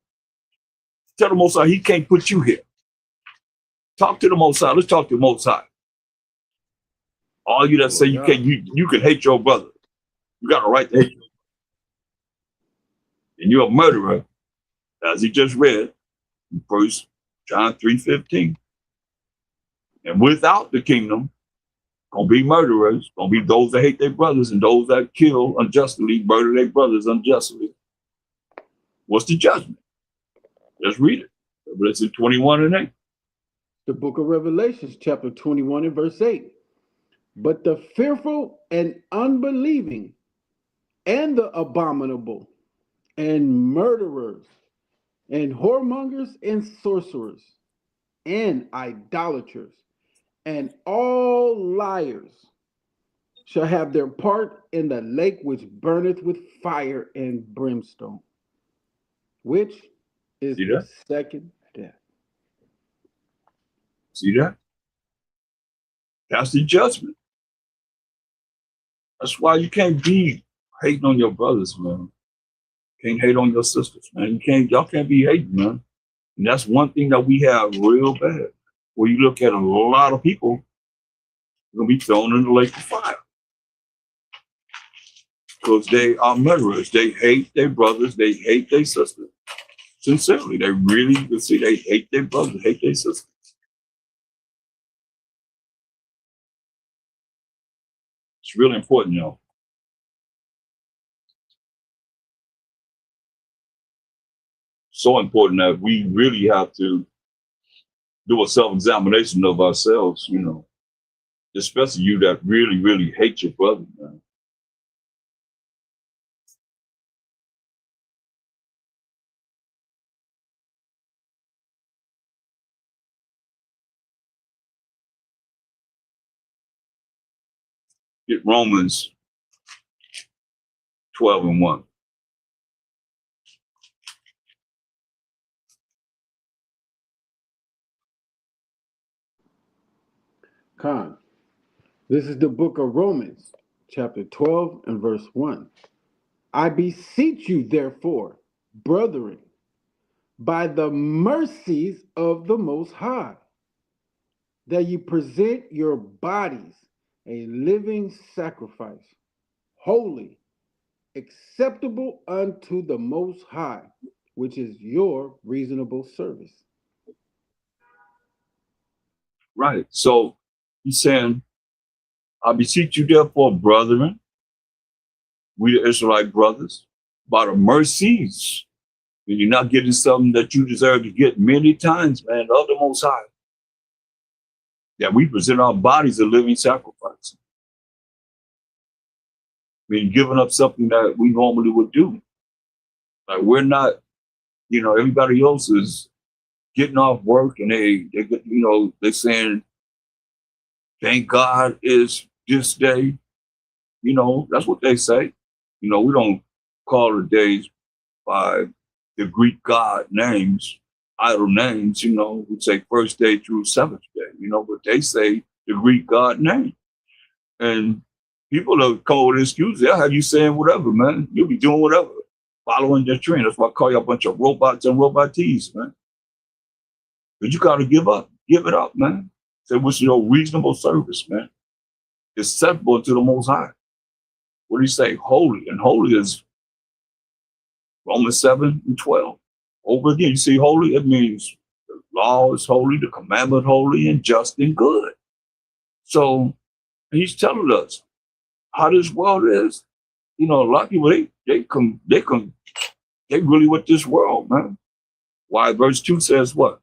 tell the Most High he can't put you here. Talk to the Most High. Let's talk to the Most High. All you that say you can't, you can hate your brother. You got a right to hate him. And you're a murderer, as he just read in 1 John 3:15. And without the kingdom, gonna be murderers, gonna be those that hate their brothers and those that kill unjustly, murder their brothers unjustly. What's the judgment? Let's read it. Revelation 21:8. The book of Revelations, chapter 21 and verse 8. But the fearful and unbelieving and the abominable and murderers and whoremongers and sorcerers and idolaters and all liars shall have their part in the lake which burneth with fire and brimstone, which is the second death. See that? That's the judgment. That's why you can't be hating on your brothers, man. Can't hate on your sisters, man. Y'all can't be hating, man. And that's one thing that we have real bad. Where you look at a lot of people, they're gonna be thrown in the lake of fire. Because they are murderers. They hate their brothers, they hate their sisters. Sincerely, they really, you can see they hate their brothers, hate their sisters. It's really important, y'all. So important that we really have to do a self-examination of ourselves, you know, especially you that really, really hate your brother, man. Get Romans 12:1. Khan. This is the book of Romans, chapter 12 and verse 1. I beseech you, therefore, brethren, by the mercies of the Most High, that you present your bodies a living sacrifice, holy, acceptable unto the Most High, which is your reasonable service. Right. So he's saying, I beseech you, therefore, brethren, we the Israelite brothers, by the mercies, and you're not getting something that you deserve to get many times, man, of the Most High, that we present our bodies a living sacrifice. I mean, giving up something that we normally would do. Like we're not, you know, everybody else is getting off work and they're saying, thank God is this day. You know, that's what they say. You know, we don't call the days by the Greek god names, idol names, you know, we say first day through seventh day, you know, but they say the Greek god name. And people have come with excuses. They'll have you saying whatever, man. You'll be doing whatever, following their trend. That's why I call you a bunch of robots and robotees, man. But you got to give it up, man. Say, what's your reasonable service, man? Acceptable to the Most High. What do you say? Holy. And holy is Romans 7:12. Over again, you see holy, it means the law is holy, the commandment holy, and just and good. So he's telling us how this world is. You know, a lot of people, they really with this world, man. Why verse 2 says what?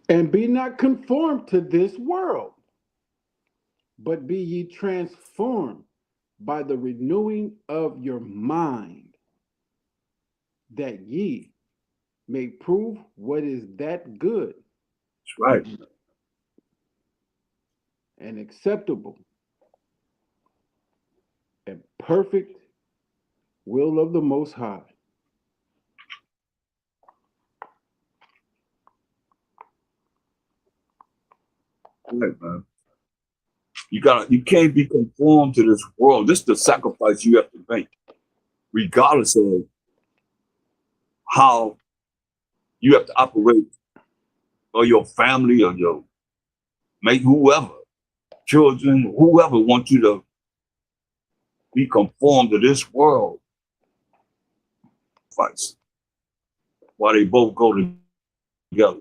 And be not conformed to this world, but be ye transformed by the renewing of your mind, that ye may prove what is that good right. and acceptable and perfect will of the Most High. Right, man. You can't be conformed to this world. This is the sacrifice you have to make, regardless of how you have to operate, or your family, or your mate, whoever, children, whoever wants you to be conformed to this world. Fights. While they both go together.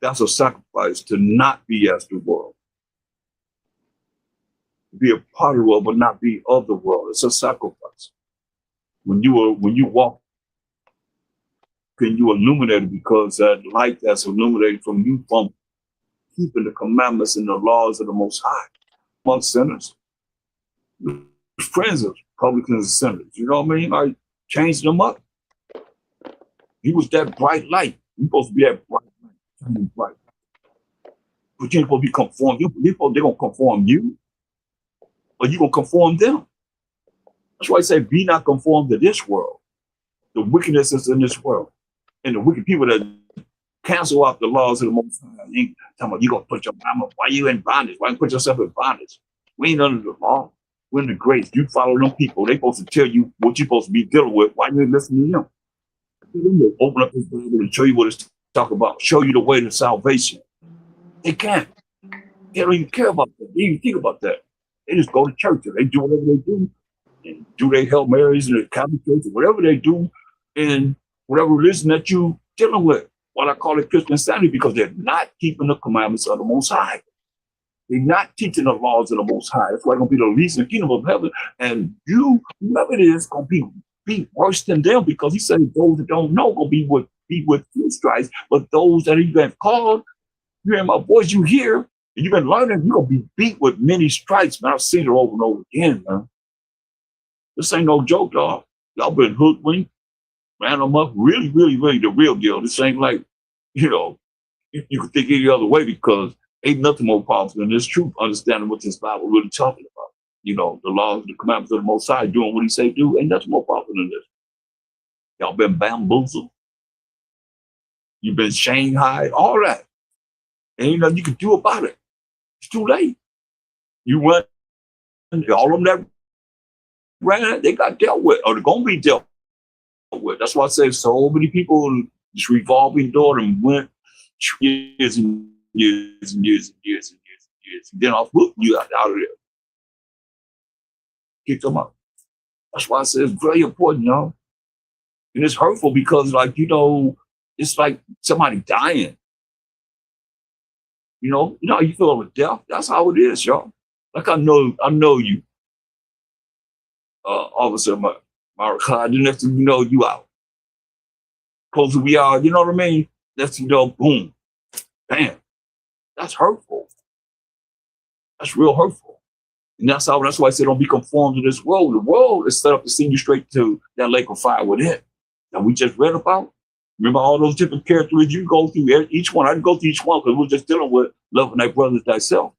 That's a sacrifice, to not be as the world. Be a part of the world, but not be of the world. It's a sacrifice. When you walk, can you illuminate it, because that light that's illuminated from you, from keeping the commandments and the laws of the Most High, among sinners, friends of publicans and sinners. You know what I mean? Like, change them up. He was that bright light. You're supposed to be that bright light, shining bright. But you ain't supposed to be conformed. They're gonna conform you, or you gonna conform them. That's why I say, be not conformed to this world. The wickedness is in this world. And the wicked people that cancel out the laws of the Most High. You ain't talking about you gonna put your mama, why you in bondage? Why you put yourself in bondage? We ain't under the law. We're in the grace. You follow them people. They supposed to tell you what you're supposed to be dealing with. Why you ain't listening to them? Open up this Bible and show you what it's talking about. Show you the way to salvation. They can't. They don't even care about that. They don't even think about that. They just go to church and they do whatever they do. And do they Hail Marys in the Catholic Church, or whatever they do in whatever religion that you dealing with. What I call it Christian insanity, because they're not keeping the commandments of the Most High. They're not teaching the laws of the Most High. That's why they're going to be the least in the kingdom of heaven. And you, whoever it is, going to be worse than them, because he said those that don't know going to be with few stripes. But those that you've been called, you hear my voice, you hear, and you've been learning, you're going to be beat with many stripes. Man, I've seen it over and over again, man. This ain't no joke, dog. Y'all been hoodwinked, ran them up. Really, really, really the real deal. This ain't like, you can think any other way, because ain't nothing more powerful than this truth, understanding what this Bible really talking about. The laws, the commandments of the Most High, doing what he say do, ain't nothing more powerful than this. Y'all been bamboozled. You've been shanghaied, all that. Ain't nothing you can do about it. It's too late. You went, all of them that ran, they got dealt with, or they're going to be dealt with. That's why I say so many people in this revolving door and went years and years and years and years and years and years. And then I'll put you out of there. Kick them out. That's why I say it's very important, y'all. And it's hurtful because, it's like somebody dying. You know how you feel with death? That's how it is, y'all. Like I know you. Officer Maricard, the next thing you know, you out. Closer we are, you know what I mean? Next thing you know, boom. Bam. That's hurtful. That's real hurtful. And that's why I say don't be conformed to this world. The world is set up to send you straight to that lake of fire with it. That we just read about. Remember all those different characters you go through each one. I'd go through each one because we're just dealing with loving thy brother as thyself.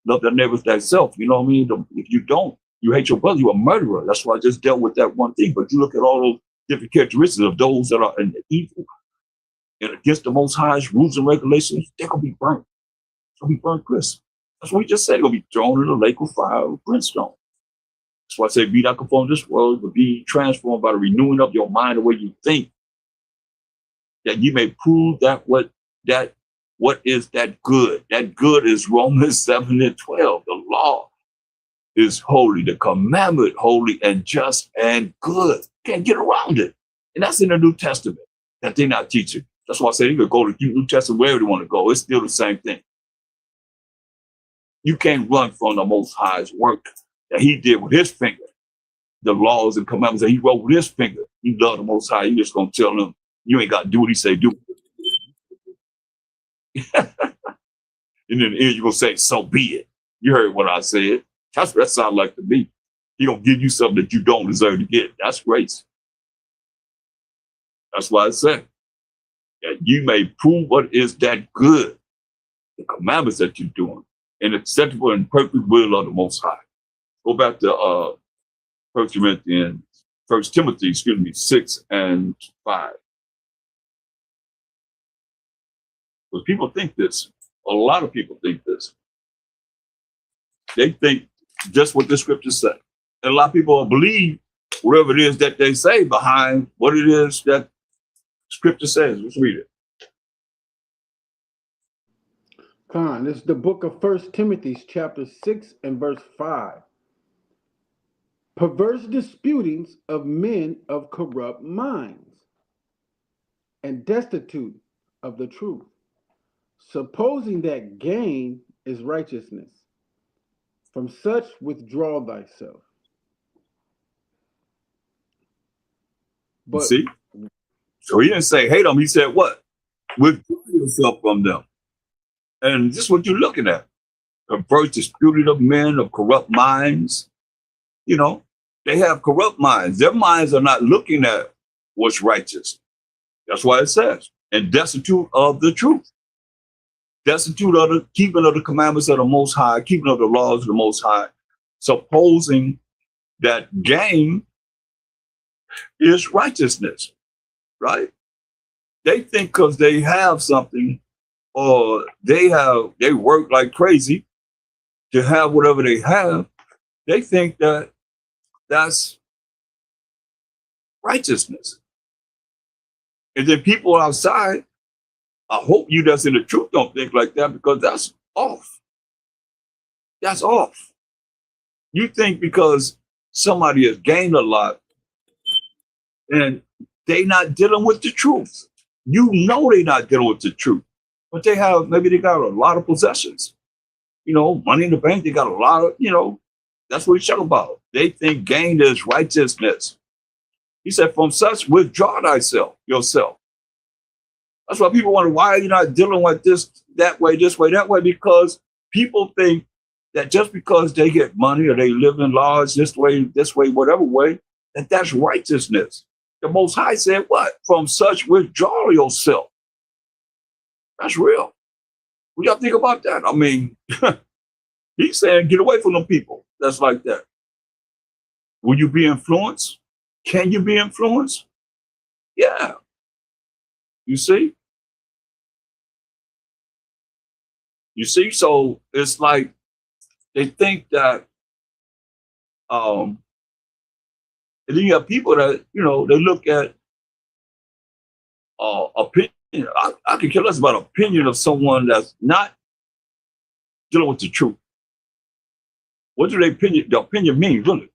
Love thy neighbor as thyself. You know what I mean? If you don't, you hate your brother, you're a murderer. That's why I just dealt with that one thing. But you look at all those different characteristics of those that are in the evil and against the Most High's rules and regulations, they're going to be burnt. They're going to be burnt crisp. That's what we just said. They're going to be thrown in the lake of fire with brimstone. That's why I say be not conformed to this world, but be transformed by the renewing of your mind, the way you think, that you may prove that what is that good. That good is Romans 7 and 12. The law is holy, the commandment holy and just and good. Can't get around it. And that's in the New Testament that they're not teaching. That's why I say you could go to the New Testament wherever you want to go. It's still the same thing. You can't run from the Most High's work that he did with his finger. The laws and commandments that he wrote with his finger. You love the Most High. You just going to tell him, you ain't got to do what he say do. And in the end, you're going to say, so be it. You heard what I said. That's what that sounds like to me. He going to give you something that you don't deserve to get. That's grace. That's why I say, that you may prove what is that good, the commandments that you're doing, and acceptable and perfect will of the Most High. Go back to First Timothy, 6:5. Because people think this. A lot of people think this. They think just what the scriptures say. And a lot of people believe whatever it is that they say behind what it is that scripture says. Let's read it. Khan, this is the book of First Timothy, chapter 6 and verse 5. Perverse disputings of men of corrupt minds and destitute of the truth, supposing that gain is righteousness. From such withdraw thyself. But see? So he didn't say hate them. He said what? Withdraw yourself from them. And this is what you're looking at. Perverse disputed of men of corrupt minds. You know, they have corrupt minds. Their minds are not looking at what's righteous. That's why it says, and destitute of the truth. Destitute of the keeping of the commandments of the Most High, keeping of the laws of the Most High, supposing that gain is righteousness, right? They think because they have something, or they work like crazy to have whatever they have, they think that that's righteousness. And then people outside, I hope you that's in the truth don't think like that, because that's off. That's off. You think because somebody has gained a lot and they not dealing with the truth. You know they're not dealing with the truth. But maybe they got a lot of possessions. You know, money in the bank, they got a lot of, that's what he's talking about. They think gain is righteousness. He said, from such withdraw yourself. That's why people wonder, why are you not dealing with this way, that way? Because people think that just because they get money or they live in large this way, whatever way, that's righteousness. The Most High said what? From such withdraw yourself. That's real. What y'all think about that? I mean, he's saying get away from them people that's like that. Will you be influenced? Can you be influenced? Yeah. You see? So it's like they think that, and then you have people that, they look at opinion. I could care less about opinion of someone that's not dealing with the truth. What do the opinion mean, really?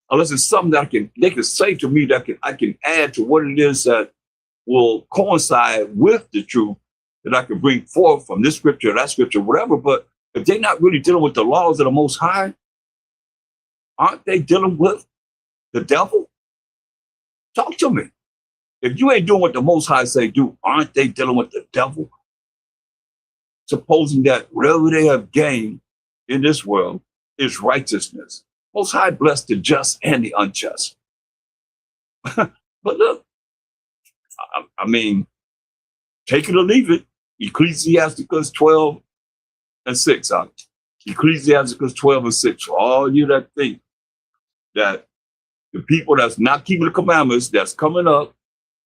Unless it's something that they can say to me that I can add to what it is that will coincide with the truth that I can bring forth from this scripture, that scripture, whatever. But if they're not really dealing with the laws of the Most High, aren't they dealing with the devil? Talk to me. If you ain't doing what the Most High say do, aren't they dealing with the devil? Supposing that whatever they have gained in this world is righteousness. Most High bless the just and the unjust. But look, I mean, take it or leave it. Ecclesiasticus 12:6. Ecclesiasticus 12:6. For all you that think that the people that's not keeping the commandments that's coming up,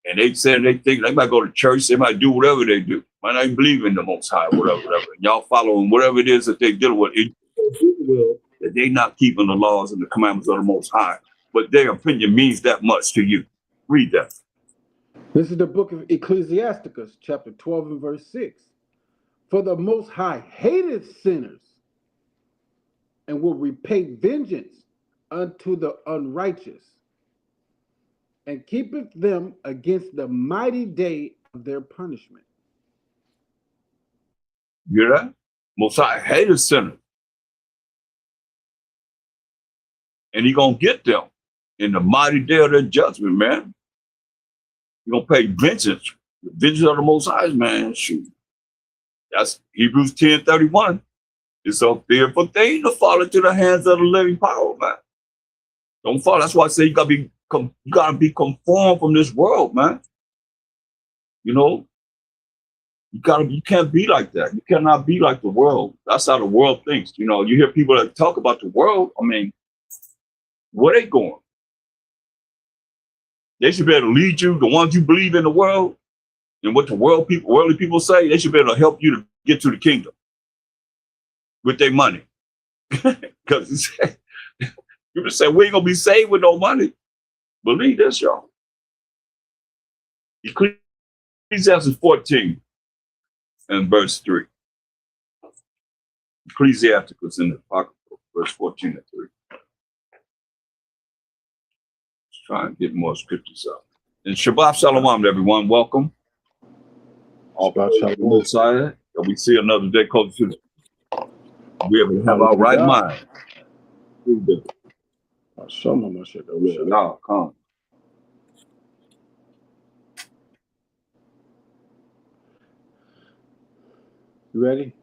and they think they might go to church, they might do whatever they do, might not even believe in the Most High, whatever. And y'all following whatever it is that they deal with. That they not keeping the laws and the commandments of the Most High, but their opinion means that much to you. Read that. This is the book of Ecclesiasticus, chapter 12 and verse 6. For the Most High hateth sinners and will repay vengeance unto the unrighteous, and keepeth them against the mighty day of their punishment. You hear that? Most High hateth sinners. And He gonna get them in the mighty day of their judgment, man. He gonna pay vengeance. The vengeance of the Most High, man. Shoot. That's Hebrews 10:31. It's a fearful thing to fall into the hands of the living power, man. Don't fall. That's why I say you gotta be conformed from this world, man. You can't be like that. You cannot be like the world. That's how the world thinks. You know, you hear people that talk about the world. I mean, where they going? They should be able to lead you, the ones you believe in the world, and what the worldly people say, they should be able to help you to get to the kingdom with their money. Because people say, we ain't going to be saved with no money. Believe this, y'all. Ecclesiastes 14 and verse 3. Ecclesiasticus in the Apocrypha, verse 14 and 3. Let's try and get more scriptures out. And Shabbat Shalom, everyone. Welcome. Shabbat Shalom. Messiah. We see another day closer to the we able to have our right mind. Now, come. You ready?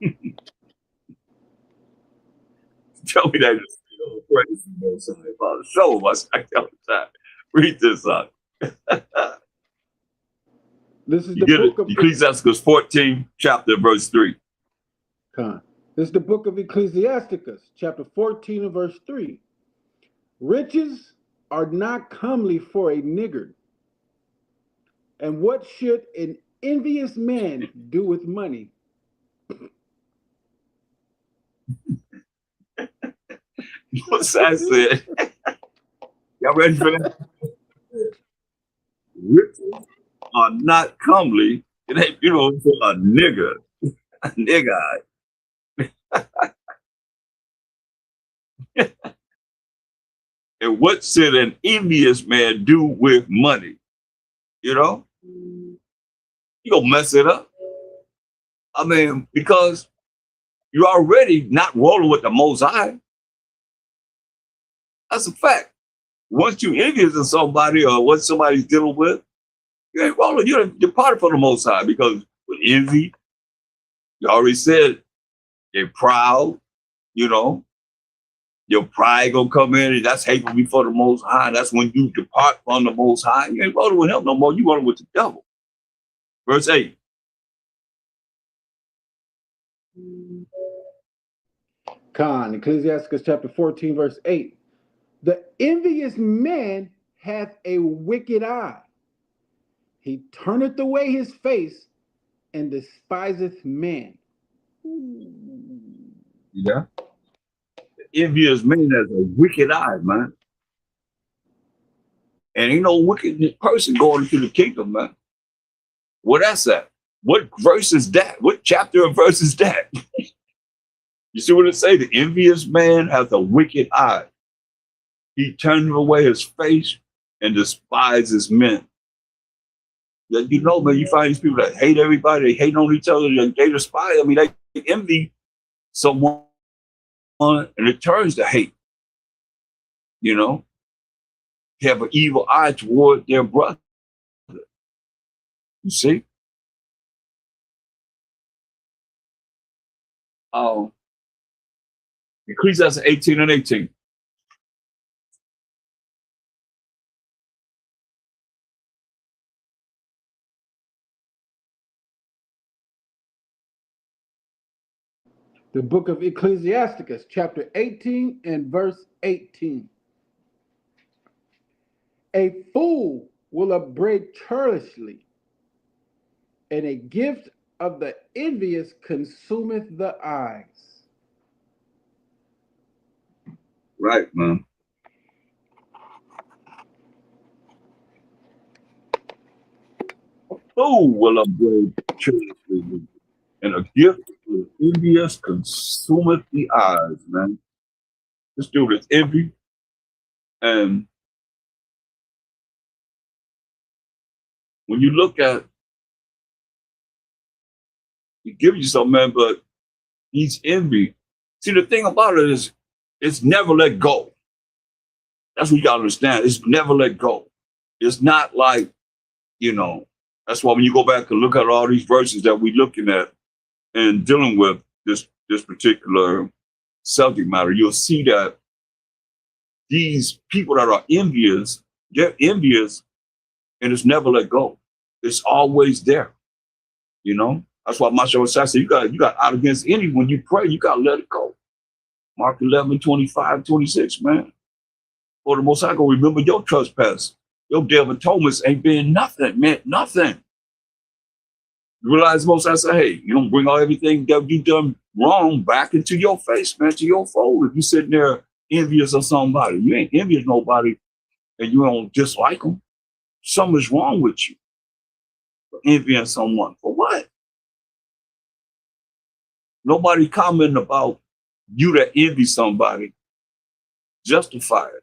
Tell me that. Show us. I tell you that. Read this out. This is the book of Ecclesiasticus 14, chapter verse 3. This is the book of Ecclesiasticus, chapter 14 and verse 3. Riches are not comely for a niggard. And what should an envious man do with money? What's that said? Y'all ready for that? Riches are not comely. It ain't, for a nigger. A nigger. And what should an envious man do with money? You gonna mess it up. I mean, because you're already not rolling with the Most High. That's a fact. Once you envious of somebody or what somebody's dealing with, you ain't rolling. You're departed from the Most High, because with envy, you already said they're proud. Your pride gonna come in, and that's hateful before the Most High. That's when you depart from the Most High. You ain't rolling with him no more. You rolling with the devil. Verse 8. Ecclesiasticus chapter 14, verse 8. The envious man hath a wicked eye. He turneth away his face and despiseth man. Yeah. Envious man has a wicked eye, man. And ain't no wicked person going into the kingdom, man. What that's at? What verse is that? What chapter and verse is that? You see what it say? The envious man has a wicked eye. He turned away his face and despises men. That man, you find these people that hate everybody, they hate on each other, they despise. I mean, they envy someone and it turns to hate. They have an evil eye toward their brother. You see? Ecclesiastes 18 and 18. The book of Ecclesiasticus, chapter 18 and verse 18. A fool will upbraid churlishly, and a gift of the envious consumeth the eyes. Right, man. A fool will upbraid churlishly, and a gift of the envious consumeth the eyes, man. This dude is envy. And when you look at, he gives you something, man, but he's envy. See, the thing about it is, it's never let go. That's what you gotta understand. It's never let go. It's not like, that's why when you go back and look at all these verses that we're looking at and dealing with this particular subject matter, you'll see that these people that are envious, they're envious, and it's never let go. It's always there, That's why my show says you got out against any when you pray, you gotta let it go. Mark 11, 25, 26, man. For the Most High gonna remember your trespass. Your day of atonement ain't been nothing, man, nothing. You realize the Most High say, hey, you don't bring all everything that you done wrong back into your face, man, to your fold. If you sitting there envious of somebody, you ain't envious of nobody and you don't dislike them. Something's wrong with you for envying someone. For what? Nobody commenting about you that envy somebody. Justify it.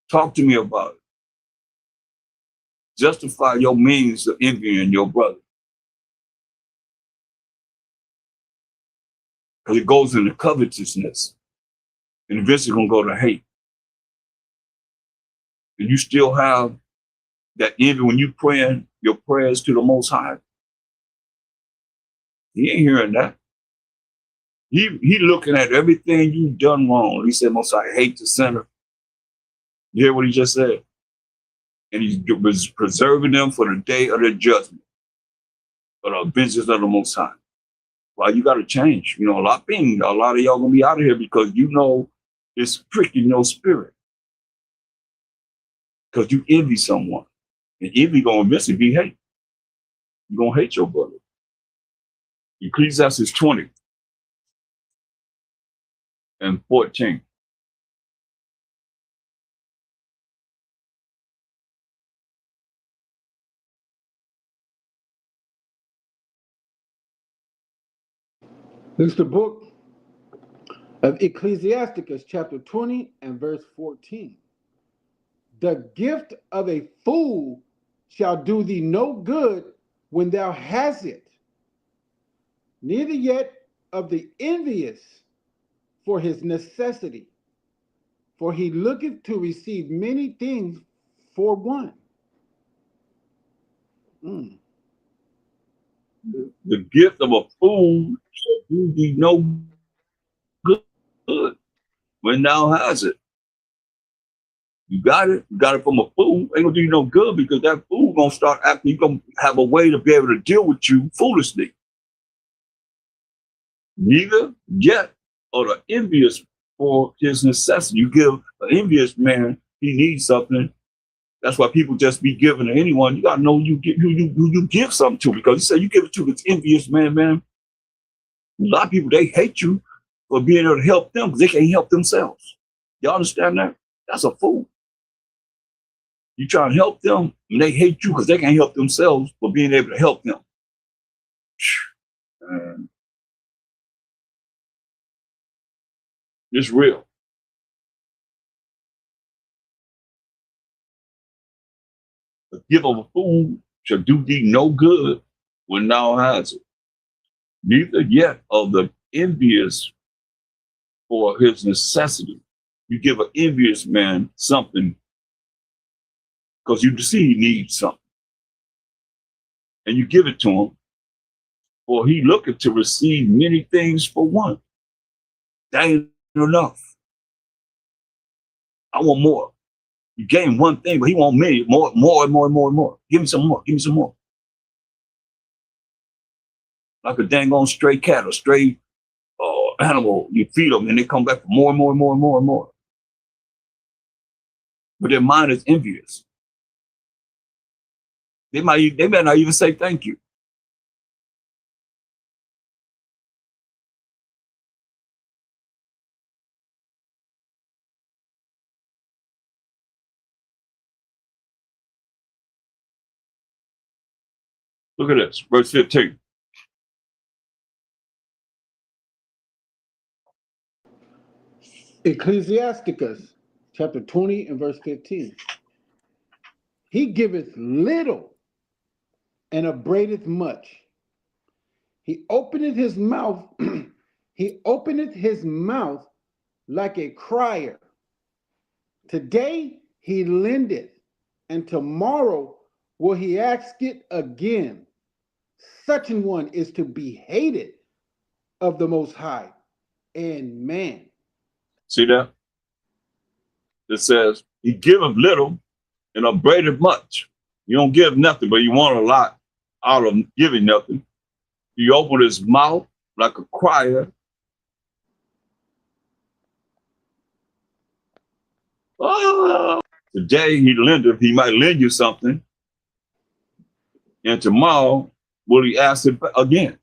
Talk to me about it. Justify your means of envying your brother. Because it goes into covetousness. And eventually gonna go to hate. And you still have that envy when you praying your prayers to the Most High. He ain't hearing that. He looking at everything you've done wrong. He said, Most High hate the sinner. You hear what he just said? And he was preserving them for the day of their judgment, for the vengeance of the Most High. Well, you got to change. You know, a lot of y'all gonna be out of here because you know it's pricking your spirit. Because you envy someone. And envy gonna eventually be hate. You're gonna hate your brother. Ecclesiastes 20 and 14. This is the book of Ecclesiasticus, chapter 20 and verse 14. The gift of a fool shall do thee no good when thou hast it, neither yet of the envious for his necessity, for he looketh to receive many things for one. The gift of a fool shall do thee no good when thou hast it. You got it from a fool. Ain't gonna do you no good because that fool gonna start acting. You gonna have a way to be able to deal with you foolishly. Neither yet or the envious for his necessity. You give an envious man, he needs something. That's why people just be giving to anyone. You gotta know who you give something to, because he said you give it to this envious man. A lot of people, they hate you for being able to help them because they can't help themselves. Y'all understand that? That's a fool. You try to help them and they hate you because they can't help themselves for being able to help them. And it's real. The gift of a fool shall do thee no good when thou hast it. Neither yet of the envious for his necessity. You give an envious man something because you see he needs something. And you give it to him, for he looketh to receive many things for one. That ain't enough. I want more. You gave him one thing, but he want many, more. Give me some more. Give me some more. Like a dang on stray cat or stray animal, you feed them and they come back for more. But their mind is envious. They might not even say thank you. Look at this, verse 15. Ecclesiasticus, chapter 20 and verse 15. He giveth little and upbraideth much. He openeth his mouth, like a crier. Today he lendeth, and tomorrow will he ask it again. Such an one is to be hated of the Most High and man. See that? It says, he giveth little and upbraideth much. You don't give nothing, but you want a lot out of giving nothing. He opened his mouth like a crier. Oh, today he lendeth, he might lend you something. And tomorrow, will he ask it again?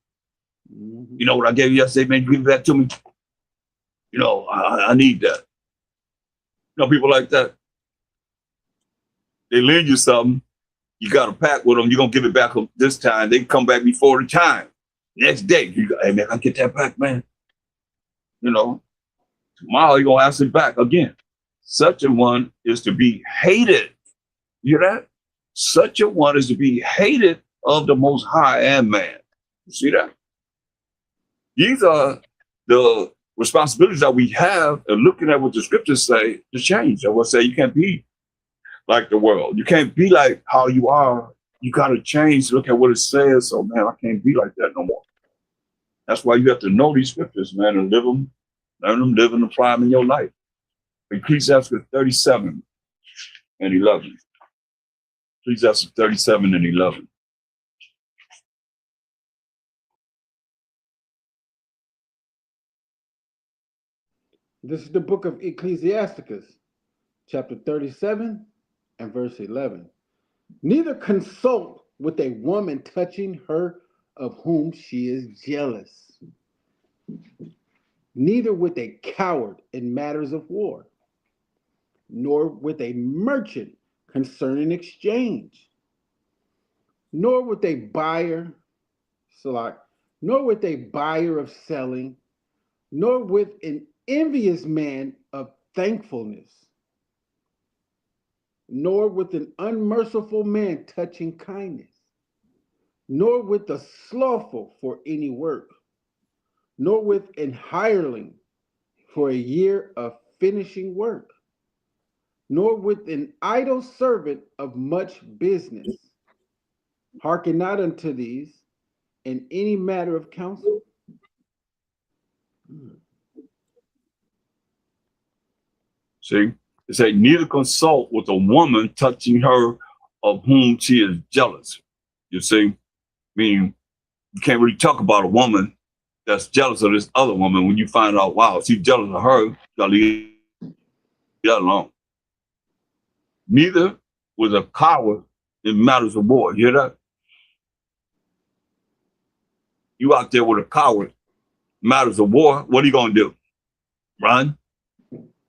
You know what I gave you yesterday, man? You give that to me. You know, I need that. You know, people like that. They lend you something. You got a pack with them. You're going to give it back this time. They come back before the time. Next day, you go, hey, man, I get that back, man. You know, tomorrow you're going to ask it back again. Such a one is to be hated. You hear that? Such a one is to be hated of the Most High and man. You see that? These are the responsibilities that we have, and looking at what the scriptures say to change. I will say you can't be like the world. You can't be like how you are. You got to change. Look at what it says. So, man, I can't be like that no more. That's why you have to know these scriptures, man, and live them, learn them, live and apply them in your life. Ecclesiastes 37 and 11. Ecclesiastes 37 and 11. This is the book of Ecclesiasticus, chapter 37 and verse 11. Neither consult with a woman touching her of whom she is jealous, neither with a coward in matters of war, nor with a merchant concerning exchange, nor with a buyer, nor with a buyer of selling, nor with an envious man of thankfulness, nor with an unmerciful man touching kindness, nor with the slothful for any work, nor with an hireling for a year of finishing work, nor with an idle servant of much business. Hearken not unto these in any matter of counsel. See, it say neither consult with a woman touching her of whom she is jealous. You see, meaning you can't really talk about a woman that's jealous of this other woman when you find out, wow, she's jealous of her, you gotta leave that alone. Neither was a coward in matters of war. You hear that? You out there with a coward, matters of war, what are you gonna do? Run?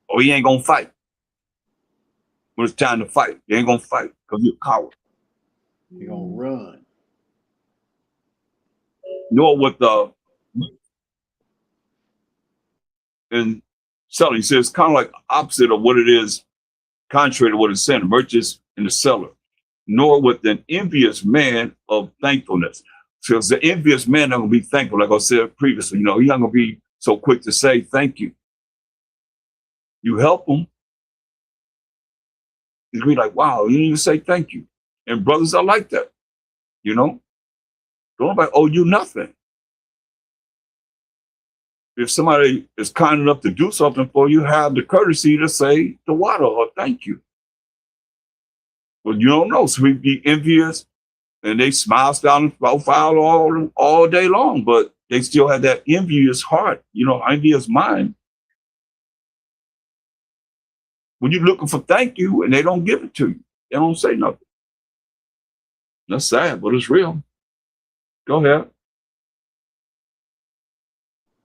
Or he ain't gonna fight. When it's time to fight, you ain't gonna fight because you're a coward. You're gonna run. Nor with the and selling. He says it's kind of like opposite of what it is, contrary to what it's saying, the merchants and the seller. Nor with an envious man of thankfulness. Because the envious man not gonna be thankful, like I said previously. You know, he's not gonna be so quick to say thank you. You help him, he's gonna be like, wow, you didn't even say thank you. And brothers are like that, you know. Don't nobody owe you nothing. If somebody is kind enough to do something for you, have the courtesy to say the water or thank you. But you don't know. So we be envious and they smile down and profile all day long, but they still have that envious heart, you know, envious mind. When you're looking for thank you and they don't give it to you, they don't say nothing. That's sad, but it's real. Go ahead.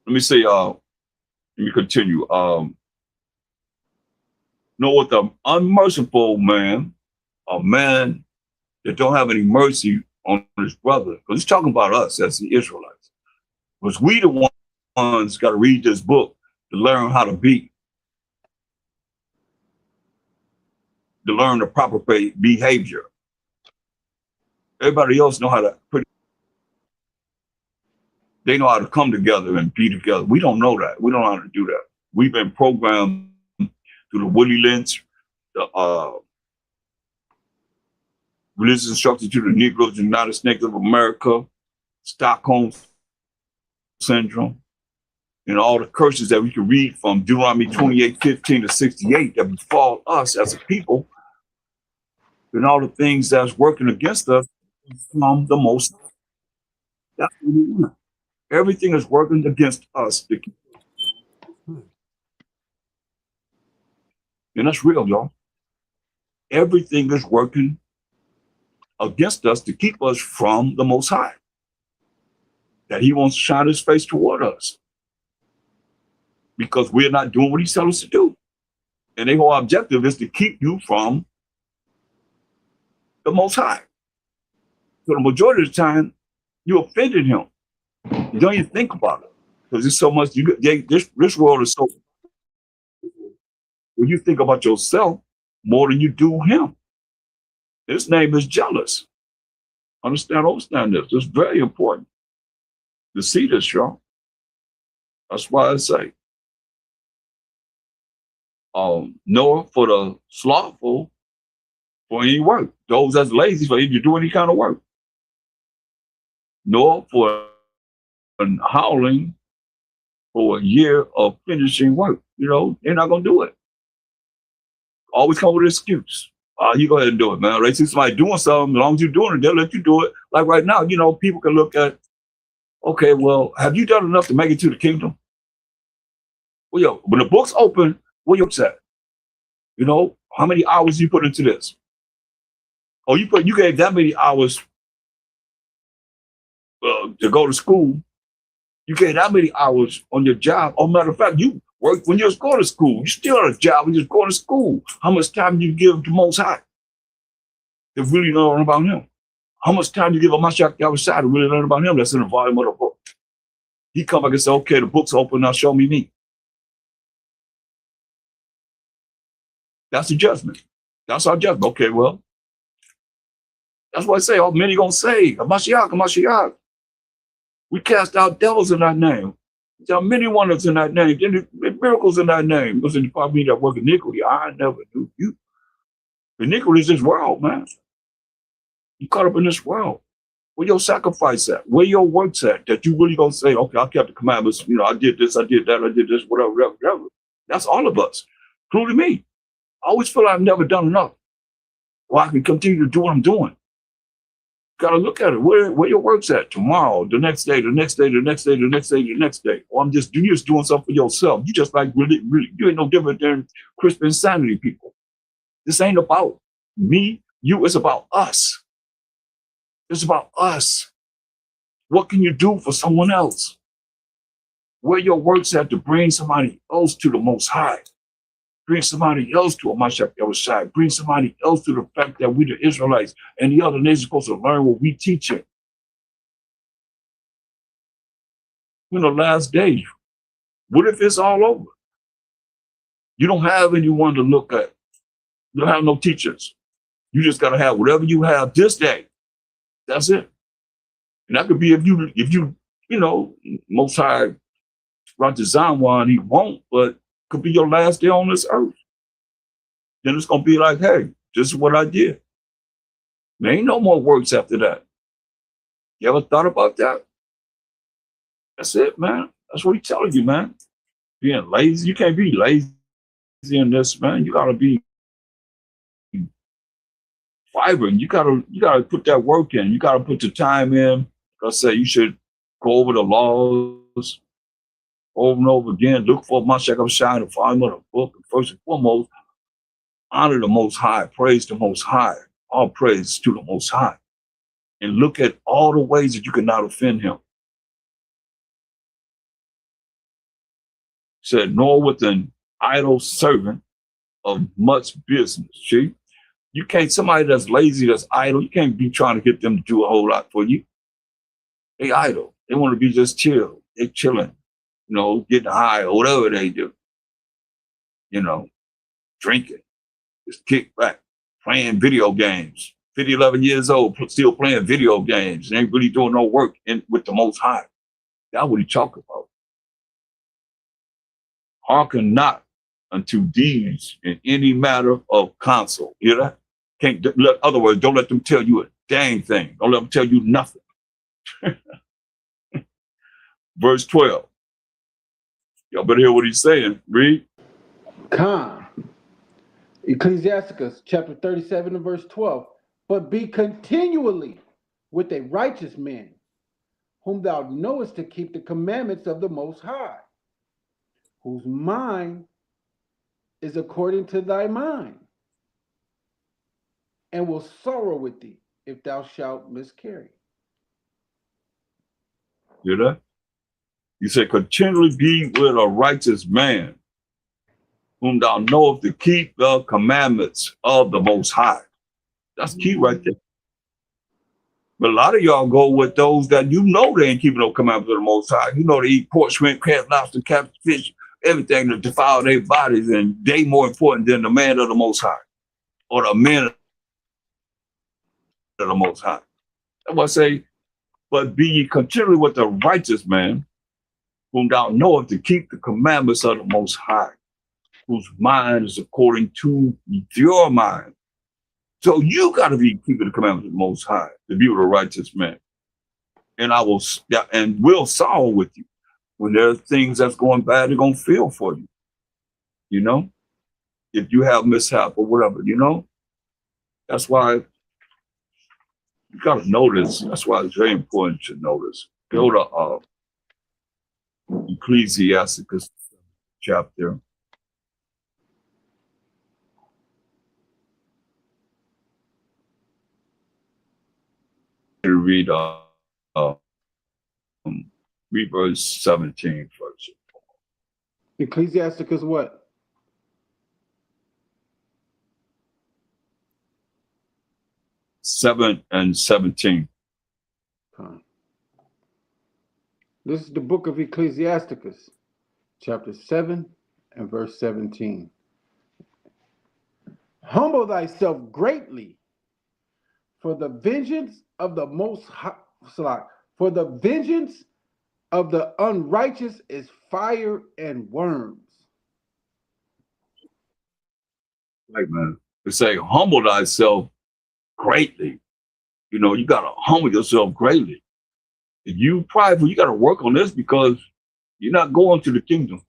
Let me see, let me continue. No, with the unmerciful man, a man that don't have any mercy on his brother, because he's talking about us as the Israelites. Because we the ones got to read this book to learn how to be, to learn the proper behavior. Everybody else know how to they know how to come together and be together. We don't know that. We don't know how to do that. We've been programmed through the Willie Lynch, the religious instruction to the Negroes, United States of America, Stockholm Syndrome, and all the curses that we can read from Deuteronomy 28:15 to 68 that befall us as a people, and all the things that's working against us from the Most. That's what we want. Everything is working against us. And that's real, y'all. Everything is working against us to keep us from the Most High. That He wants to shine His face toward us because we're not doing what He tells us to do. And their whole objective is to keep you from the Most High. So the majority of the time, you offended Him. You don't even think about it because there's so much. This world is so. When you think about yourself more than you do Him, His name is jealous. Understand this. It's very important to see this, y'all. That's why I say, Noah for the slothful for any work. Those that's lazy for you to do any kind of work. Noah for howling for a year of finishing work. You know, they're not gonna do it. Always come with an excuse. You go ahead and do it, man. They see somebody doing something, as long as you're doing it, they'll let you do it. Like right now, you know, people can look at, okay, well, have you done enough to make it to the kingdom? Well, yo, when the book's open, where you at? You know, how many hours you put into this? Oh, you gave that many hours to go to school. You gave that many hours on your job. Oh, matter of fact, you work when you was going to school. You still had a job when you was going to school. How much time do you give to Most High to really learn about Him? How much time do you give a Mashiach Yahushua to really learn about Him? That's in the volume of the book. He come back and say, okay, the book's open, now show me. That's the judgment. That's our judgment. Okay, well, that's what I say. Oh, many gonna say, Mashiach. We cast out devils in that name. There are many wonders in that name. Miracles in that name. Listen, if I mean that work iniquity, I never knew you. Iniquity is this world, man. You caught up in this world. Where your sacrifice at? Where your works at? That you really gonna say, okay, I kept the commandments. You know, I did this, I did that, I did this, whatever. That's all of us, including me. I always feel I've never done enough. Well, I can continue to do what I'm doing. Got to look at it. Where your work's at tomorrow, the next day, the next day, the next day, the next day, the next day. Or you're just doing something for yourself. You just like really, you ain't no different than Christian insanity people. This ain't about me, you. It's about us. It's about us. What can you do for someone else? Where your work's at to bring somebody else to the Most High. Bring somebody else to a Mashiach Yahushua. Bring somebody else to the fact that we, the Israelites, and the other nations, are supposed to learn what we teaching. In the last days, what if it's all over? You don't have anyone to look at. You don't have no teachers. You just got to have whatever you have this day. That's it. And that could be if you know, Most High brought to Zion, He won't, but could be your last day on this earth. Then it's gonna be like, hey, this is what I did. There ain't no more works after that. You ever thought about that? That's it, man. That's what He's telling you, man. Being lazy, you can't be lazy in this, man. You gotta be vibrant. You gotta put that work in. You gotta put the time in. I say you should go over the laws over and over again. Look for Mashiach Yahushua, the volume of the book. And first and foremost, honor the Most High, praise the Most High, all praise to the Most High. And look at all the ways that you cannot offend Him. Said, nor with an idle servant of much business. See, you can't, somebody that's lazy, that's idle, you can't be trying to get them to do a whole lot for you. They idle. They want to be just chill. They chilling, you know, getting high or whatever they do. You know, drinking, just kick back, playing video games. 50, 11 years old, still playing video games. They ain't really doing no work with the Most High. That's what He talking about. Hearken not unto these in any matter of counsel. You know that? Other words, don't let them tell you a dang thing. Don't let them tell you nothing. Verse 12. Y'all better hear what he's saying. Read. Khan. Ecclesiasticus chapter 37 and verse 12. But be continually with a righteous man whom thou knowest to keep the commandments of the Most High, whose mind is according to thy mind, and will sorrow with thee if thou shalt miscarry. You know? He said, continually be with a righteous man, whom thou knowest to keep the commandments of the Most High. That's key right there. But a lot of y'all go with those that you know they ain't keeping no commandments of the Most High. You know they eat pork, shrimp, crab, lobster, catfish, everything to defile their bodies, and they more important than the man of the Most High or the men of the Most High. That's what I say, but be ye continually with the righteous man, whom thou knowest to keep the commandments of the Most High, whose mind is according to your mind. So you got to be keeping the commandments of the Most High to be with a righteous man. And I will, and will sorrow with you. When there's things that's going bad, they're going to feel for you. You know, if you have mishap or whatever, you know, that's why you got to know this. That's why it's very important to know this. Go to Ecclesiasticus chapter. Read read verse 17 first. Ecclesiasticus what? 7 and 17. This is the book of Ecclesiasticus, chapter 7 and verse 17. Humble thyself greatly, for the vengeance of the Most High, for the vengeance of the unrighteous is fire and worms. Right, man. It say, humble thyself greatly. You know, you got to humble yourself greatly. If you prideful, you got to work on this because you're not going to the kingdom.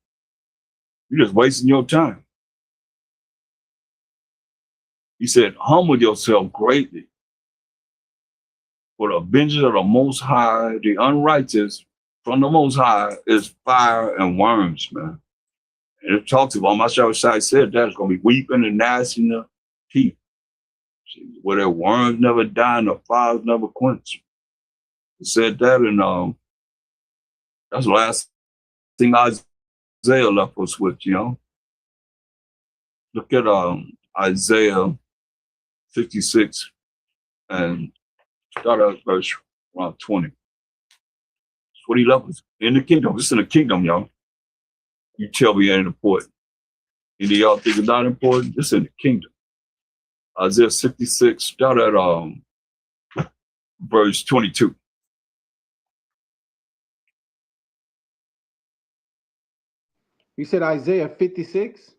You're just wasting your time. He said, humble yourself greatly. For the vengeance of the Most High, the unrighteous from the Most High is fire and worms, man. And it talks about, my Shai said that it's going to be weeping and gnashing of teeth. Where their worms never die and the fires never quench. He said that, and that's the last thing Isaiah left us with, you know. Look at Isaiah 56 and start at verse around 20. That's what he left us in the kingdom. It's in the kingdom, y'all. You tell me it ain't important. Any of y'all think it's not important? It's in the kingdom. Isaiah 66, start at verse 22. You said Isaiah 56?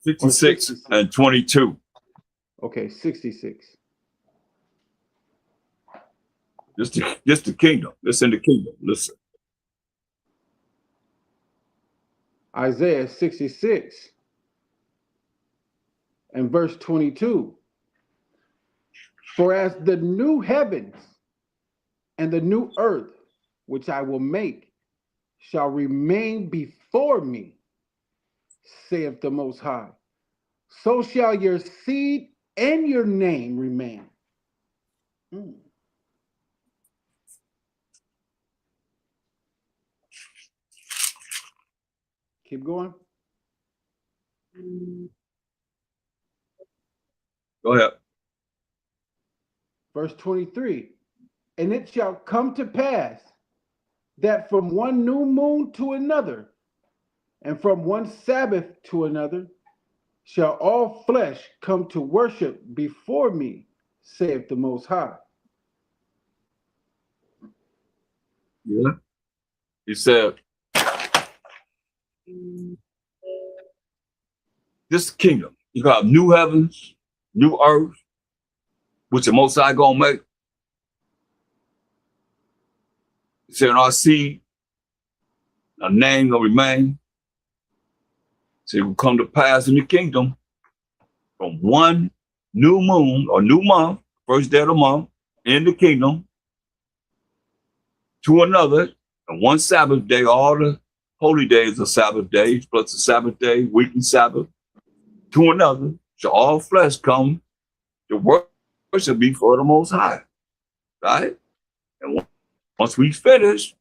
56 and 22. Okay, 66. Just the kingdom. It's in the kingdom. Listen. Isaiah 66 and verse 22. For as the new heavens and the new earth, which I will make, shall remain before me, saith the Most High, so shall your seed and your name remain. Keep going. Go ahead. Verse 23. And it shall come to pass that from one new moon to another, and from one Sabbath to another, shall all flesh come to worship before me, saith the Most High. Yeah. He said, this kingdom, you got new heavens, new earth, which the Most High gonna make. He said, our seed, our name gonna remain. So it will come to pass in the kingdom from one new moon or new month, first day of the month, in the kingdom to another, and one Sabbath day, all the holy days are Sabbath days, plus the Sabbath day, weekly Sabbath, to another, shall all flesh come to worship before the Most High, right? And once we finish,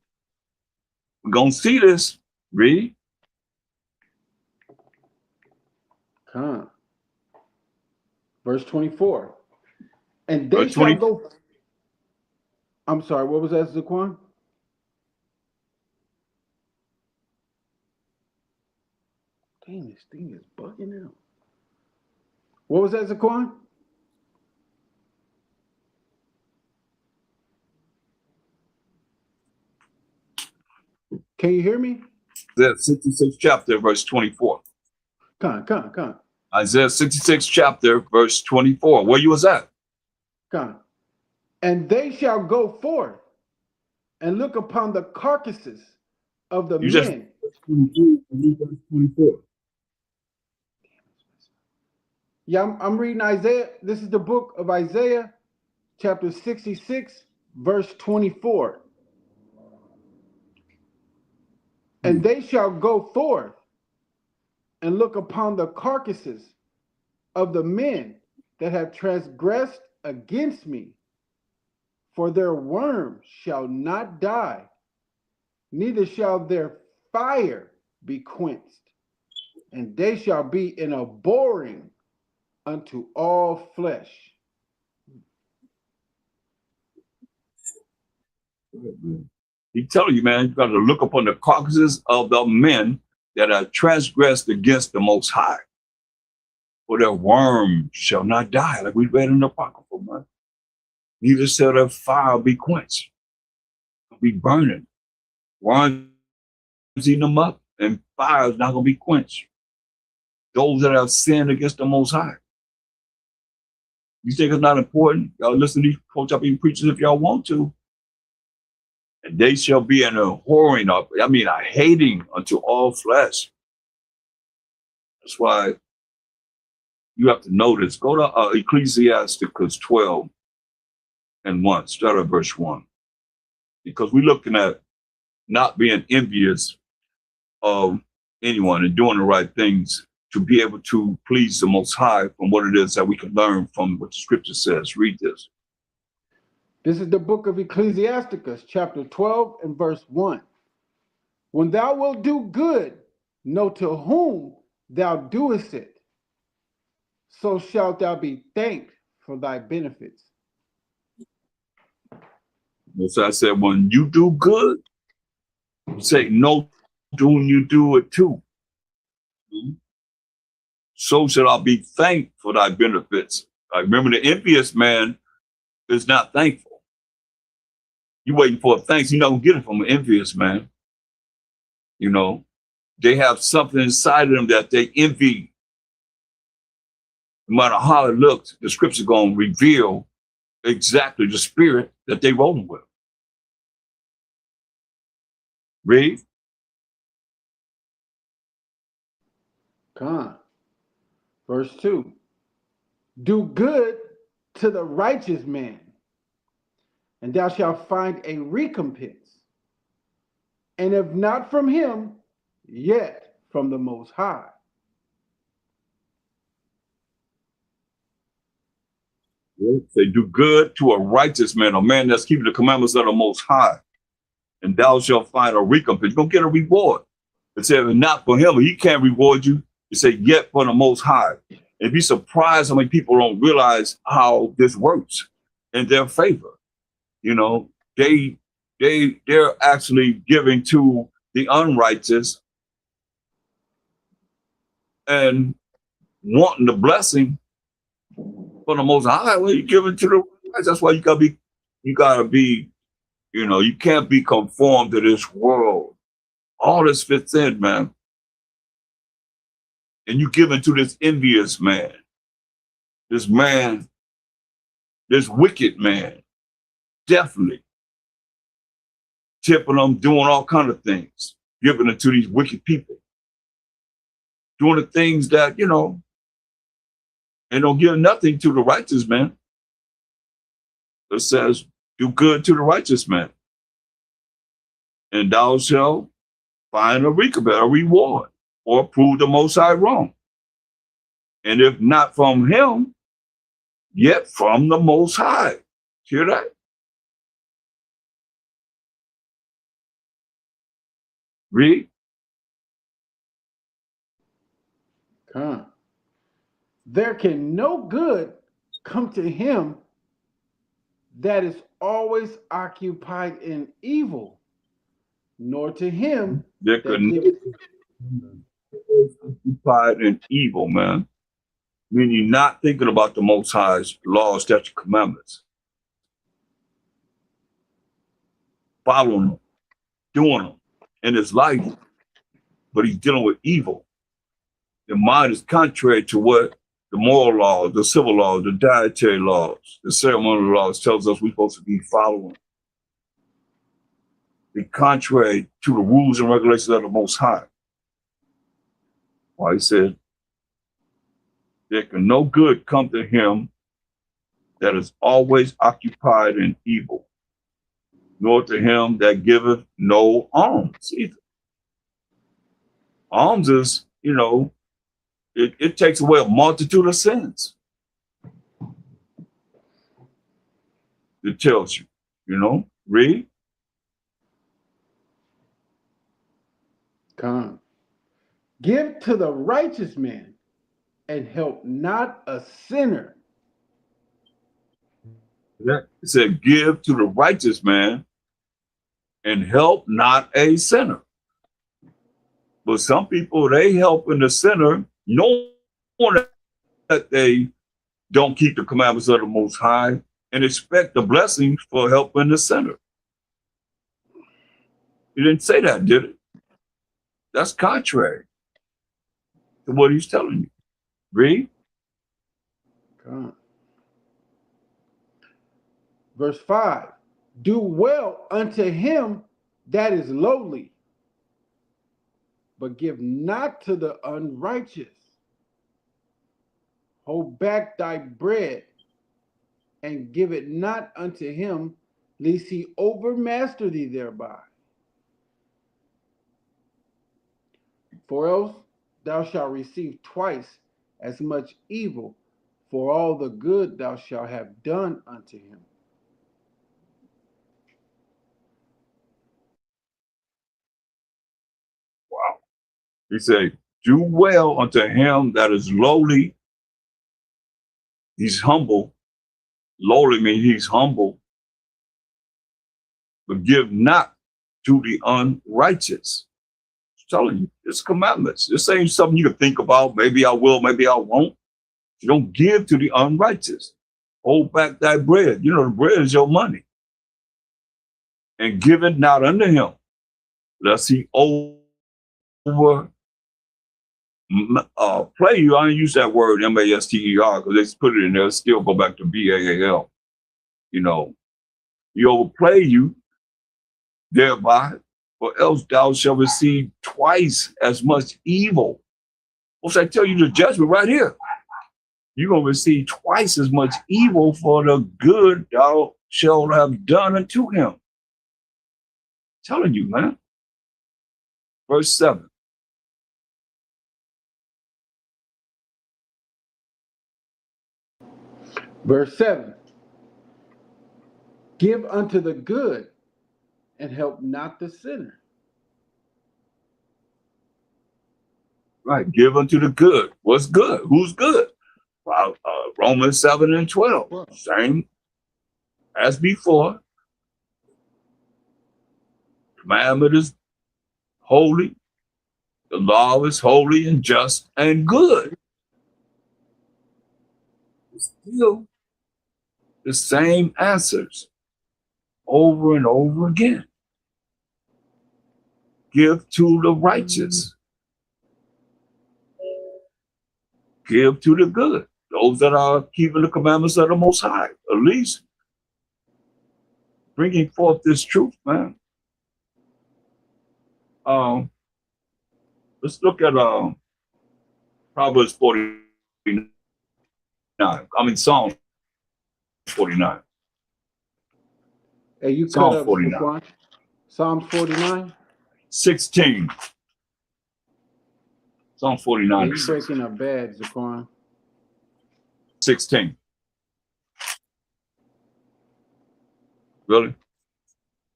we're going to see this. Read. Verse 24. And they Verse shall 20. go. I'm sorry, what was that, Zaquan? Dang, this thing is bugging out. What was that, Zaquan? Can you hear me? The 66th chapter, verse 24. Come. Isaiah 66th chapter, verse 24. Where you was at? And they shall go forth and look upon the carcasses of the You just men. 24. Yeah, I'm reading Isaiah. This is the book of Isaiah, chapter 66, verse 24. And they shall go forth and look upon the carcasses of the men that have transgressed against me, for their worm shall not die, neither shall their fire be quenched, and they shall be in abhorring unto all flesh. He telling you, man, you got to look upon the carcasses of the men that are transgressed against the Most High. For their worm shall not die, like we read in the Apocrypha, man. Neither shall their fire be quenched, be burning. Worms eating them up, and fire is not going to be quenched. Those that have sinned against the Most High. You think it's not important? Y'all listen to these folks up being preachers if y'all want to. And they shall be in a whoring up, a hating unto all flesh. That's why you have to notice. Go to Ecclesiasticus 12 and 1, start at verse 1. Because we're looking at not being envious of anyone and doing the right things to be able to please the Most High from what it is that we can learn from what the scripture says. Read this. This is the book of Ecclesiasticus, chapter 12 and verse 1. When thou wilt do good, know to whom thou doest it, so shalt thou be thanked for thy benefits. So I said, when you do good, say no to whom you do it to. So shall I be thanked for thy benefits. I remember the envious man is not thankful. You waiting for a thanks, you're not gonna get it from an envious man. You know, they have something inside of them that they envy. No matter how it looks, the scripture gonna reveal exactly the spirit that they rolling with. Read. Verse 2. Do good to the righteous man, and thou shalt find a recompense. And if not from him, yet from the Most High. They do good to a righteous man, a man that's keeping the commandments of the Most High, and thou shalt find a recompense. You're gonna get a reward. It said, if not for him, he can't reward you. You say, yet for the Most High. And be surprised how many people don't realize how this works in their favor. You know, they're actually giving to the unrighteous and wanting the blessing for the Most High. Well, you give it to the righteous. That's why you gotta be, you can't be conformed to this world. All this fits in, man. And you give it to this envious man, this wicked man, definitely tipping them, doing all kind of things, giving it to these wicked people, doing the things that, and don't give nothing to the righteous man. It says, do good to the righteous man, and thou shalt find a recompense, a reward, or prove the Most High wrong. And if not from him, yet from the Most High. Hear that? Read. Come. There can no good come to him that is always occupied in evil, nor to him There that could giveth. occupied in evil, man. Meaning not thinking about the Most High's laws, statutes, commandments. Following them, doing them in his life, but he's dealing with evil. The mind is contrary to what the moral laws, the civil laws, the dietary laws, the ceremonial laws tells us we're supposed to be following. Be contrary to the rules and regulations of the Most High. Why he said, there can no good come to him that is always occupied in evil, nor to him that giveth no alms either. Alms is, it takes away a multitude of sins. It tells you, read. Come. Give to the righteous man and help not a sinner. It said, give to the righteous man and help not a sinner. But some people, they helping the sinner, knowing that they don't keep the commandments of the Most High and expect the blessings for helping the sinner. He didn't say that, did it? That's contrary to what he's telling you. Read. Come. Verse 5. Do well unto him that is lowly, but give not to the unrighteous. Hold back thy bread and give it not unto him, lest he overmaster thee thereby. For else thou shalt receive twice as much evil for all the good thou shalt have done unto him. Wow. He said, do well unto him that is lowly. He's humble. Lowly means he's humble. But give not to the unrighteous. I'm telling you, it's commandments. This ain't something you can think about. Maybe I will, maybe I won't. You don't give to the unrighteous. Hold back thy bread. The bread is your money. And give it not unto him, lest he over play you. I don't use that word master because they put it in there. Still go back to baal. He overplay you thereby, or else thou shalt receive twice as much evil. What's I tell you the judgment right here? You're gonna receive twice as much evil for the good thou shalt have done unto him. I'm telling you, man. Verse 7. Verse 7. Give unto the good and help not the sinner. Right, give unto the good. What's good? Who's good? Well, Romans 7 and 12. Same as before. Commandment is holy. The law is holy and just and good. It's still the same answers over and over again. Give to the righteous. Give to the good. Those that are keeping the commandments of the Most High. At least bringing forth this truth, man. Let's look at Proverbs 49. Psalms 49. Hey, you cut Psalm up, 49. Zaquan. Psalms 49. 16. Psalm 49 Yeah, and you 16. breaking up bad, Zaquan. 16. Really?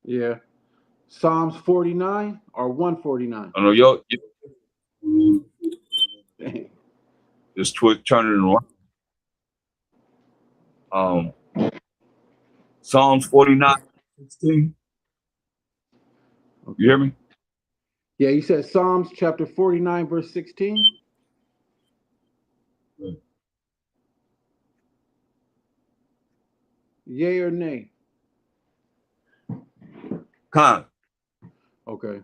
Yeah. Psalms 49 or 149? I know yo Dang. just turning around. Psalms 49, 16. You hear me? Yeah, you said Psalms chapter 49, verse 16. Yeah. Yay or nay? Con. Okay.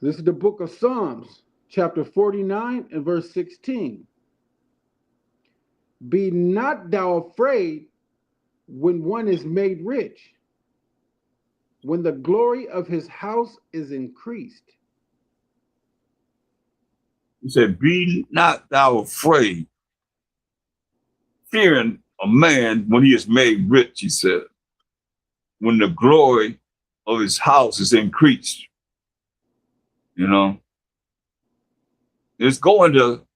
This is the book of Psalms, chapter 49 and verse 16. Be not thou afraid when one is made rich, when the glory of his house is increased. He said, be not thou afraid, fearing a man when he is made rich, he said, when the glory of his house is increased. You know, it's going to,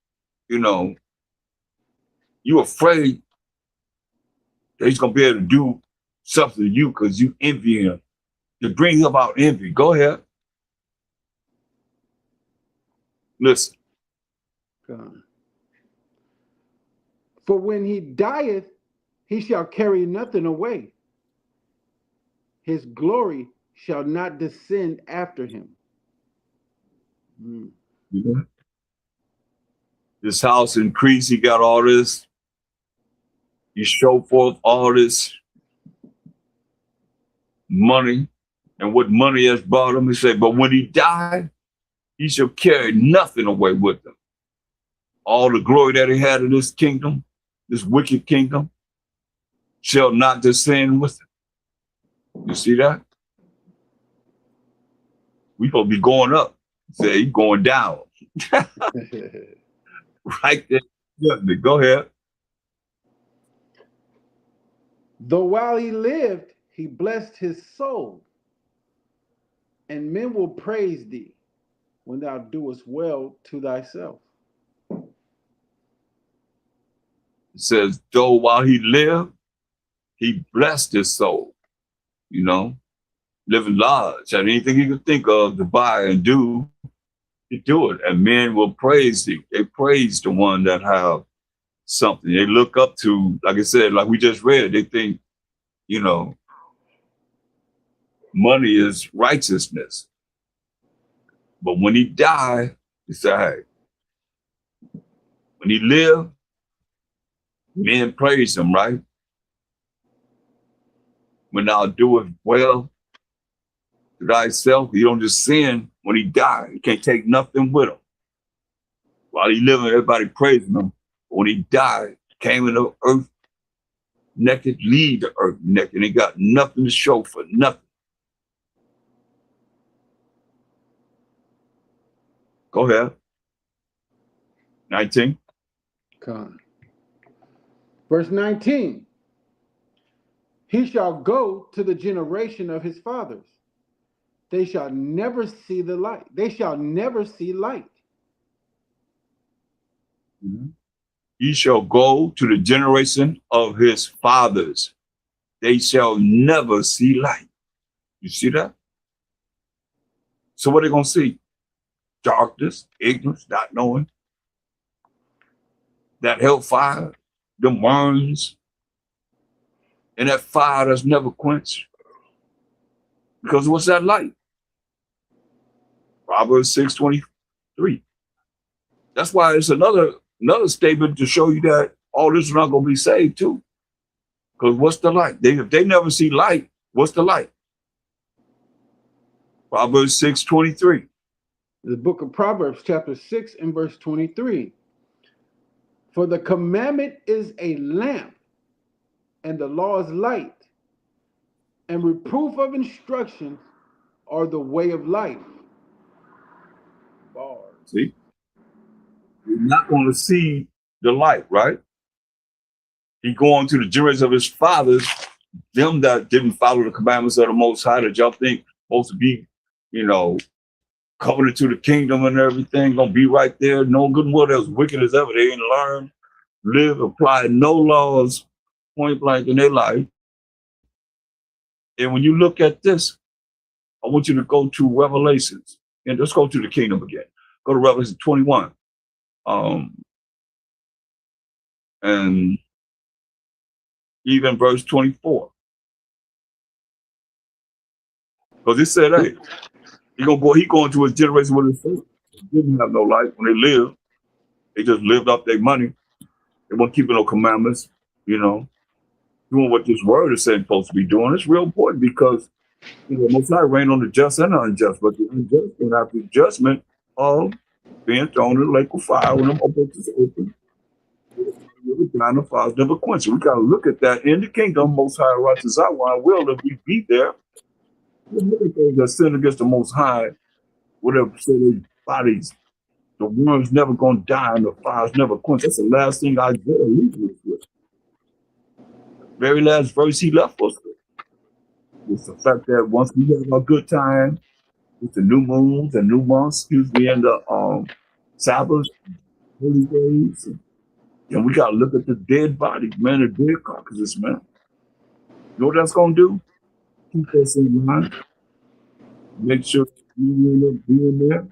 you know, you afraid that he's going to be able to do something to you because you envy him. To bring about envy. Go ahead. Listen. God. For when he dieth, he shall carry nothing away. His glory shall not descend after him. Mm-hmm. This house increased. He got all this. He showed forth all this money and what money has brought him. He said, but when he died, he shall carry nothing away with him. All the glory that he had in this kingdom, this wicked kingdom, shall not descend with him. You see that? We supposed to be going up. Say he's going down. Right there. Go ahead. Though while he lived, he blessed his soul, and men will praise thee when thou doest well to thyself. It says, though while he lived, he blessed his soul, you know, living large. Had anything he could think of to buy and do, he do it. And men will praise thee. They praise the one that have something. They look up to, like I said, like we just read, they think, you know, money is righteousness. But when he died, he said, hey, when he lived, men praised him, right? When thou doest well to thyself, you don't just sin when he died. You can't take nothing with him. While he living, everybody praising him. When he died, came in the earth naked, leave the earth naked. He got nothing to show for nothing. Go ahead. 19. Con. Verse 19. He shall go to the generation of his fathers. They shall never see the light. They shall never see light. Mm-hmm. He shall go to the generation of his fathers. They shall never see light. You see that? So what are they going to see? Darkness, ignorance, not knowing. That hellfire, the worms, and that fire that's never quenched. Because what's that light? Proverbs 6:23. That's why it's another statement to show you that all this is not going to be saved too. Because what's the light? If they never see light, what's the light? Proverbs 6:23. The book of Proverbs, chapter 6 and verse 23. For the commandment is a lamp, and the law is light, and reproof of instruction are the way of life. Bars. See? You're not going to see the light, right? He going to the generation of his fathers. them that didn't follow the commandments of the Most High that y'all think supposed to be, covenant to the kingdom and everything, gonna be right there. No good and well, as wicked as ever. They ain't learn, live, apply no laws, point blank in their life. And when you look at this, I want you to go to Revelations, and let's go to the kingdom again. Go to Revelation 21, and even verse 24, because it said, "Hey, he going to his generation with his faith. They didn't have no life when they lived. They just lived up their money. They weren't keeping no commandments, doing what this word is saying supposed to be doing. It's real important because Most High reign on the just and the unjust, but the unjust can have the judgment of being thrown in the lake of fire when them books is open. The fire's never quenched. We got to look at that in the kingdom. Most High righteous I will if we be there. Look at those that sin against the Most High, whatever say their bodies. The worm's never gonna die and the fire's never quenched. That's the last thing I did leave us with. Very last verse he left us with. It's the fact that once we have a good time with the new moons and new months, and the Sabbath, holy days, and we gotta look at the dead bodies, man, the dead carcasses, man. You know what that's gonna do? Keep us in mind. Make sure you end up being there.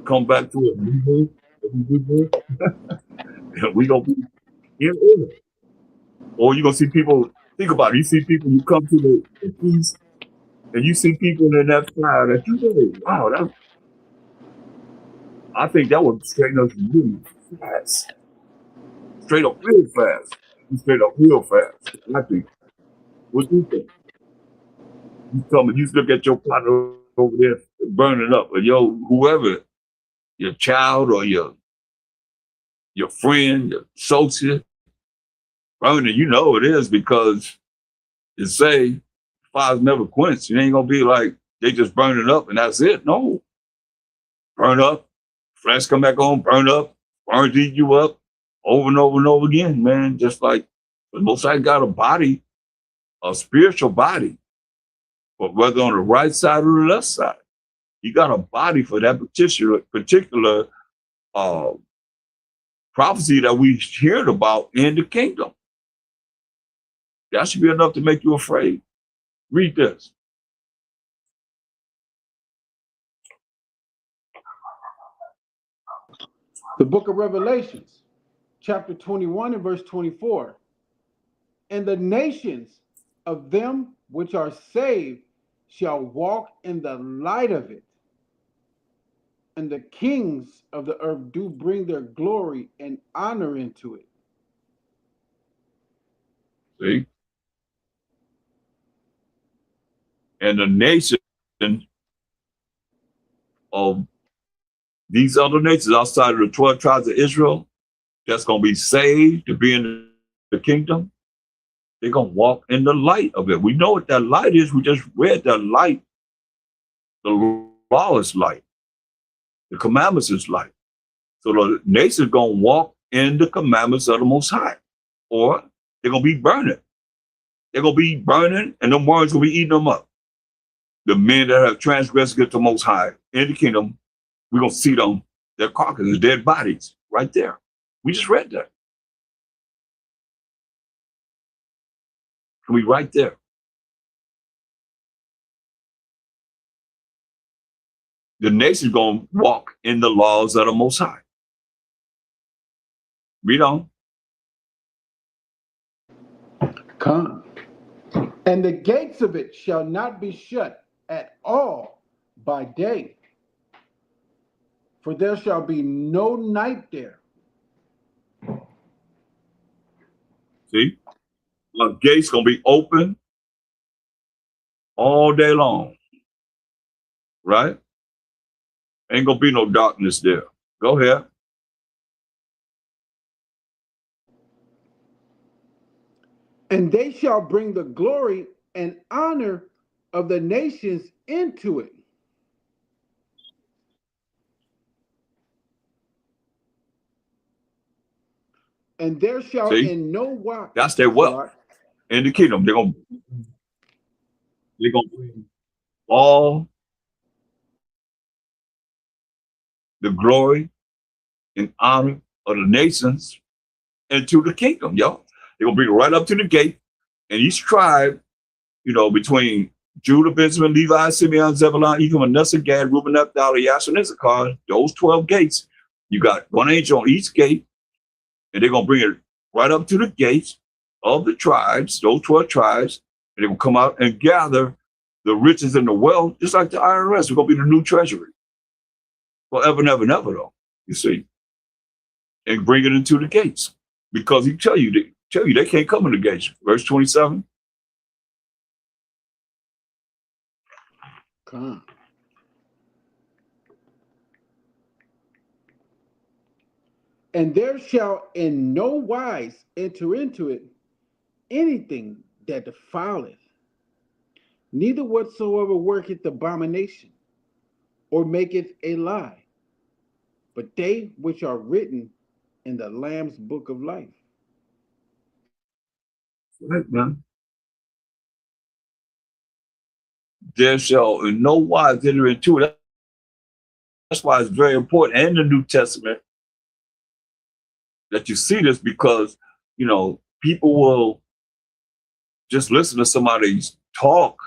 Come back to a new moon, and we gonna be in order. Or you're gonna see people, think about it, you see people who come to the feast, and you see people in that fire that you know, wow, I think that would straighten us really fast. Straight up real fast. Straight up real fast. I think. What do you think? You tell me, you look at your partner over there burning up, or whoever, your child or your friend, your associate, burning, it is because it say fire's never quenched. It ain't gonna be like they just burn it up and that's it. No. Burn up, flesh come back on, burn up, eat you up over and over and over again, man. Just like the Most High got a body, a spiritual body, but whether on the right side or the left side, you got a body for that particular prophecy that we heard about in the kingdom. That should be enough to make you afraid. Read this. The book of Revelations, chapter 21 and verse 24. And the nations of them which are saved shall walk in the light of it. And the kings of the earth do bring their glory and honor into it. See? And the nation of these other nations outside of the 12 tribes of Israel that's going to be saved to be in the kingdom, they're going to walk in the light of it. We know what that light is. We just read that light. The law is light. The commandments is light. So the nation's going to walk in the commandments of the Most High, or they're going to be burning. They're going to be burning, and them worms going to be eating them up. The men that have transgressed against the Most High in the kingdom, we're going to see them, their carcasses, dead bodies, right there. We just read that. We right there. The nation's going to walk in the laws of the Most High. Read on. Come. And the gates of it shall not be shut at all by day, for there shall be no night there. See? The gates going to be open all day long. Right? Ain't going to be no darkness there. Go ahead. And they shall bring the glory and honor of the nations into it. And there shall See? in no wise. That's their wealth. in the kingdom. They're gonna bring all the glory and honor of the nations into the kingdom, y'all. They're gonna bring it right up to the gate, and each tribe, between Judah, Benjamin, Levi, Simeon, Zebulun, Ephraim, Manasseh, Gad, Reuben, Naphtali, Asher, and Issachar, those 12 gates, you got one angel on each gate, and they're gonna bring it right up to the gates of the tribes, those 12 tribes, and they will come out and gather the riches and the wealth, just like the IRS. We're gonna be the new treasury forever and ever and ever, though. You see, and bring it into the gates because he tell you they can't come in the gates. Verse 27. Come. And there shall in no wise enter into it anything that defileth, neither whatsoever worketh abomination, or maketh a lie, but they which are written in the Lamb's book of life. Right, man. There shall in no wise enter into it. That's why it's very important in the New Testament that you see this because, people will just listen to somebody talk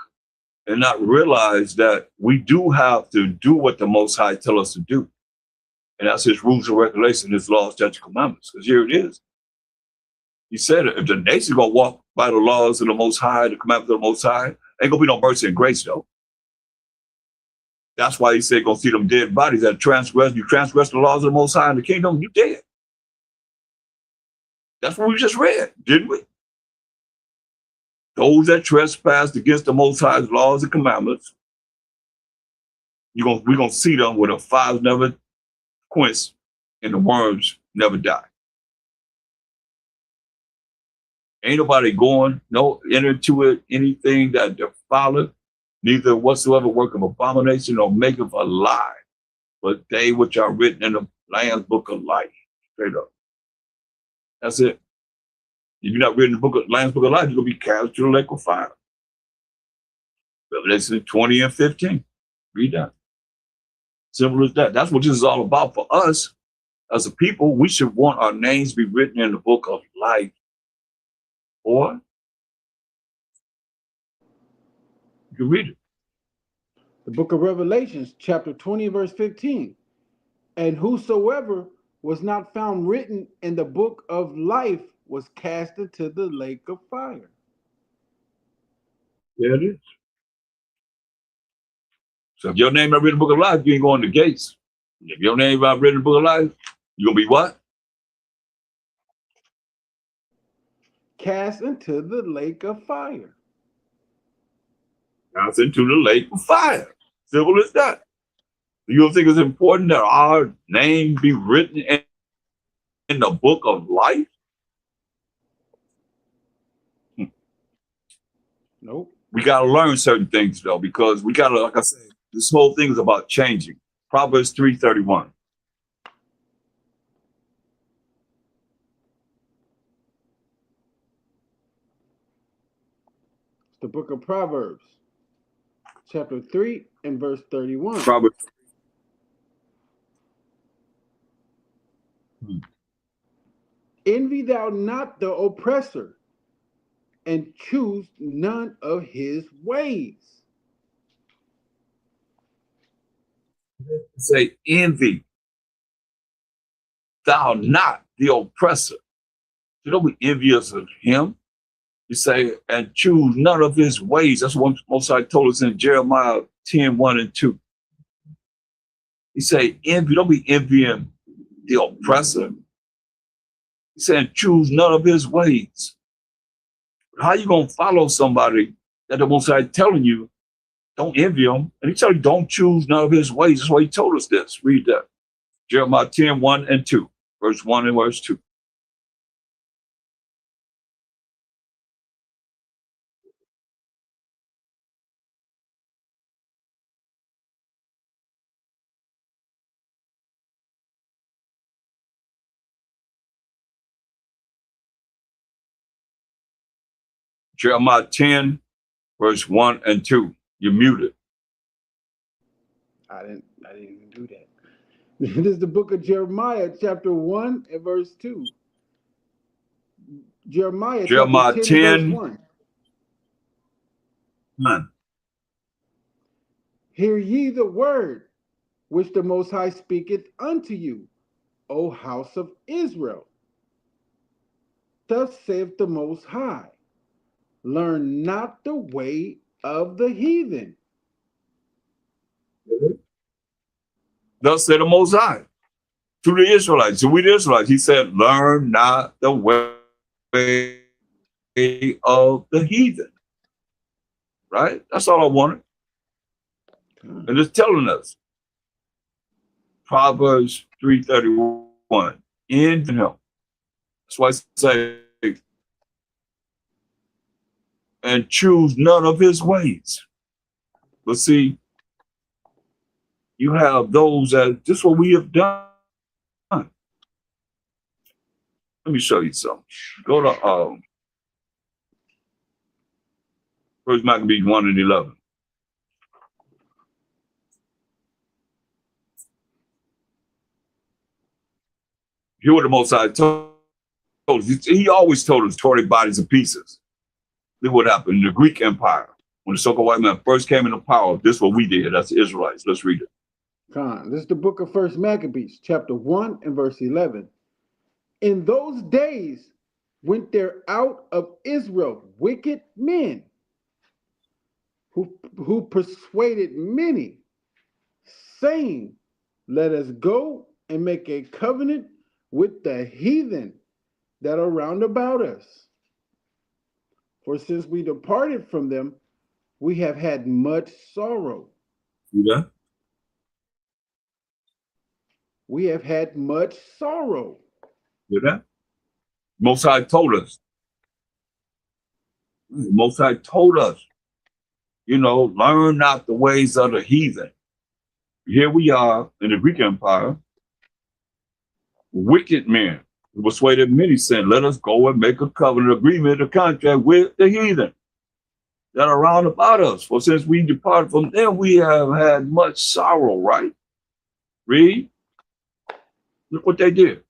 and not realize that we do have to do what the Most High tell us to do. And that's his rules and regulations, his laws, statutes, commandments. Because here it is. He said, if the nation's going to walk by the laws of the Most High, the commandments of the Most High, ain't going to be no mercy and grace, though. That's why he said, going to see them dead bodies that transgress. You transgress the laws of the Most High in the kingdom, you dead. That's what we just read, didn't we? Those that trespass against the Most High's laws and commandments, we're going to see them where the fires never quench and the worms never die. Ain't nobody enter into it anything that defileth, neither whatsoever work of abomination or maketh a lie, but they which are written in the Lamb's book of life. Straight up. That's it. If you're not written in the Lamb's book of life, you're going to be cast to the lake of fire. Revelation 20 and 15. Read that. Simple as that. That's what this is all about for us. As a people, we should want our names to be written in the book of life. Or you can read it. The book of Revelations, chapter 20, verse 15. And whosoever was not found written in the book of life was cast into the lake of fire. There it is. So if your name not written in the book of life, you ain't going to the gates. If your name not written in the book of life, you're going to be what? Cast into the lake of fire. Cast into the lake of fire. Simple as that. You don't think it's important that our name be written in the book of life? Nope. We got to learn certain things, though, because we got to, like I said, this whole thing is about changing. Proverbs 3:31. The book of Proverbs, chapter 3 and verse 31. Proverbs. Envy thou not the oppressor, and choose none of his ways. Say, envy thou not the oppressor. You don't be envious of him. You say, and choose none of his ways. That's what Most High told us in Jeremiah 10:1 and 2. He say, envy, don't be envying the oppressor. He said, choose none of his ways. How you going to follow somebody that the Most High telling you, don't envy him? And he tell you, don't choose none of his ways. That's why he told us this. Read that. Jeremiah 10:1 and 2. Verse 1 and verse 2. Jeremiah 10, verse 1 and 2. You're muted. I didn't even do that. This is the book of Jeremiah, chapter 1 and verse 2. Jeremiah chapter 10 and verse 1. 1. Hear ye the word which the Most High speaketh unto you, O house of Israel. Thus saith the Most High, learn not the way of the heathen. Thus said the Most High to the Israelites, to we the Israelites. He said, learn not the way of the heathen. Right? That's all I wanted. And it's telling us. Proverbs 3:31. In him. That's why I say, and choose none of his ways. But see, you have those that just what we have done. Let me show you something. Go to First Maccabees 1 and 11. Hear what the Most High told us. He always told us tore their bodies to pieces. Look what happened in the Greek Empire. When the so-called white man first came into power, this is what we did. That's the Israelites. Let's read it. This is the book of First Maccabees, chapter 1 and verse 11. In those days went there out of Israel wicked men who persuaded many, saying, let us go and make a covenant with the heathen that are round about us. For since we departed from them, we have had much sorrow. See that? We have had much sorrow. Hear that? Most High told us. Most High told us, learn not the ways of the heathen. Here we are in the Greek Empire, wicked men who persuaded many, saying, let us go and make a covenant agreement, a contract with the heathen that are round about us. For since we departed from them, we have had much sorrow, right? Read. Look what they did.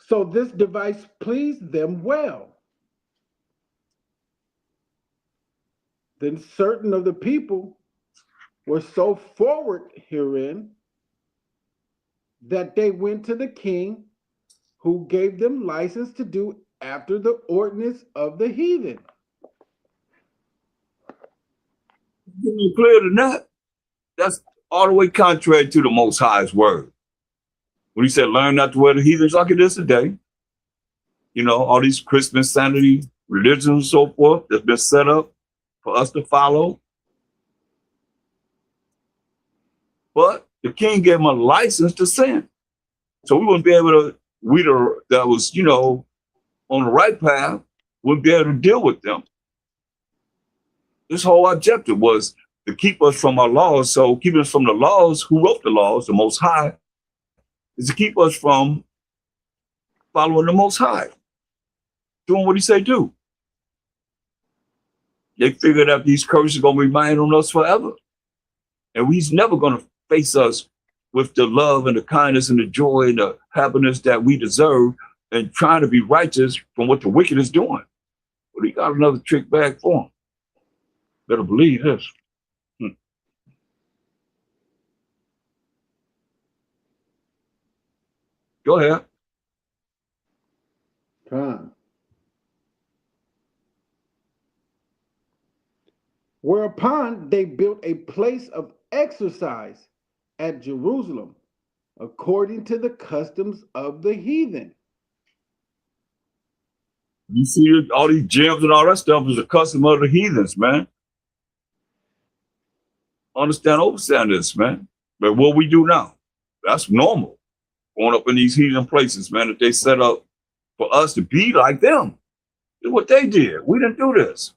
So this device pleased them well. Then certain of the people were so forward herein that they went to the king, who gave them license to do after the ordinance of the heathen. Clearer than that. That's all the way contrary to the Most High's word. When he said, learn not to wear the heathens like it is today. All these Christmas sanity religions and so forth that's been set up for us to follow. But the king gave them a license to sin. So we wouldn't be able to, that was, on the right path, wouldn't be able to deal with them. This whole objective was to keep us from our laws. So keeping us from the laws, who wrote the laws, the Most High, is to keep us from following the Most High, doing what he say do. They figured out these curses are going to remain on us forever. And he's never going to face us with the love and the kindness and the joy and the happiness that we deserve and trying to be righteous from what the wicked is doing. But he got another trick bag for him. Better believe this. Go ahead. Whereupon they built a place of exercise at Jerusalem, according to the customs of the heathen. You see all these gems and all that stuff is a custom of the heathens, man. Understand this, man. But what we do now, that's normal. Going up in these heathen places, man, that they set up for us to be like them. Look what they did. We didn't do this.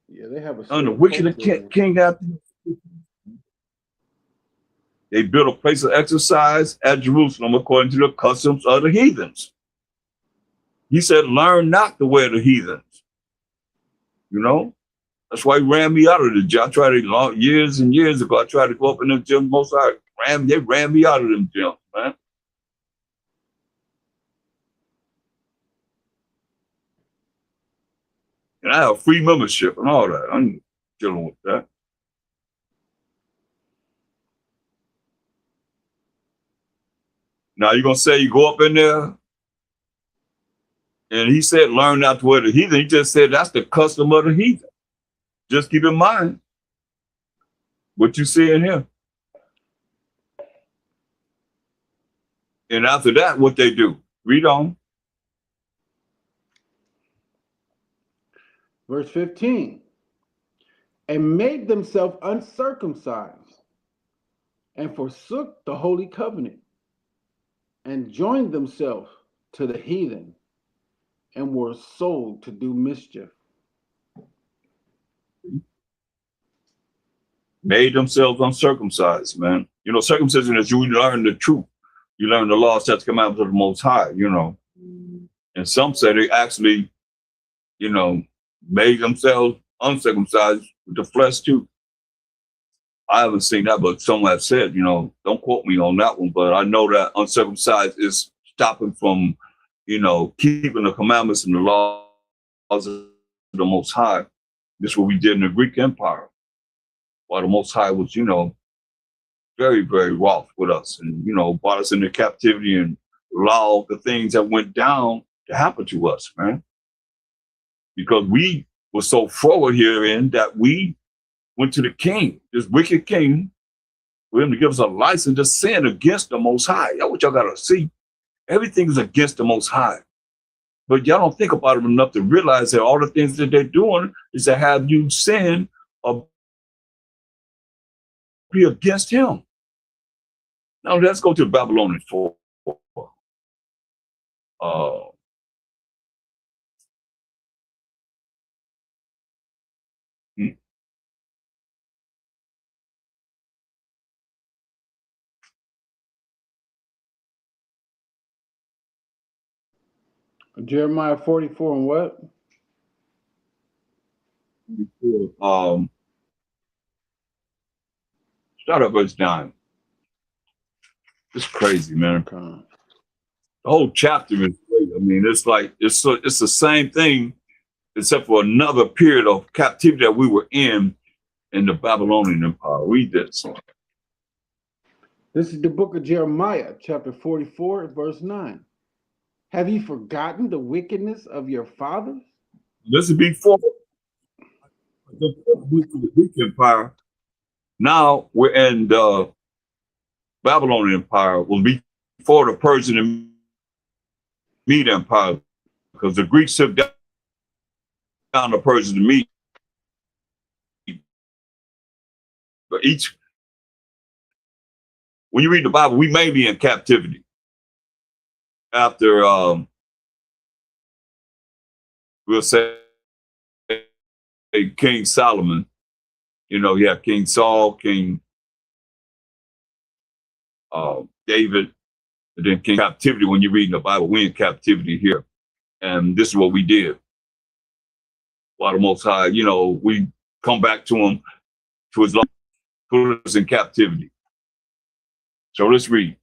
Yeah, they have a under wicked king after. They built a place of exercise at Jerusalem according to the customs of the heathens. He said, learn not the way of the heathens. You know? That's why he ran me out of the gym. I tried it years and years ago. I tried to go up in the gym. Most they ran me out of them gyms, man. And I have free membership and all that. I'm dealing with that. Now you're gonna say you go up in there, and he said, learn not the way of the heathen. He just said that's the custom of the heathen. Just keep in mind what you see in here. And after that, what they do. Read on. Verse 15. And made themselves uncircumcised, and forsook the holy covenant, and joined themselves to the heathen, and were sold to do mischief. Made themselves uncircumcised, man. You know, circumcision is you learn the truth. You learn the law, statutes, commandments of the Most High, you know. And some say they actually, you know, made themselves uncircumcised with the flesh too. I haven't seen that, but some have said, you know, don't quote me on that one, but I know that uncircumcised is stopping from, you know, keeping the commandments and the laws of the Most High. This is what we did in the Greek Empire, while the Most High was, you know, very, very wroth with us and, you know, brought us into captivity and allowed the things that went down to happen to us, man. Because we were so forward herein that we went to the king, this wicked king, for him to give us a license to sin against the Most High. That's what y'all got to see. Everything is against the Most High. But y'all don't think about it enough to realize that all the things that they're doing is to have you sin or be against him. Now let's go to Babylonian 4. Jeremiah 44 and what? Start at verse 9. It's crazy, man. Okay. The whole chapter is crazy. I mean, it's like it's the same thing, except for another period of captivity that we were in the Babylonian Empire. Read this. This is the book of Jeremiah, chapter 44, verse 9. Have you forgotten the wickedness of your fathers? This is before the Greek Empire. Now we're in the Babylonian Empire. Will be before the Persian and Mede Empire, because the Greeks took down the Persian and Mede. But when you read the Bible, we may be in captivity after we'll say King Solomon. You know, you have King Saul, King David, and then King captivity. When you're reading the Bible, we're in captivity here. And this is what we did. While the Most High, you know, we come back to him, to his law, put us in captivity. So let's read.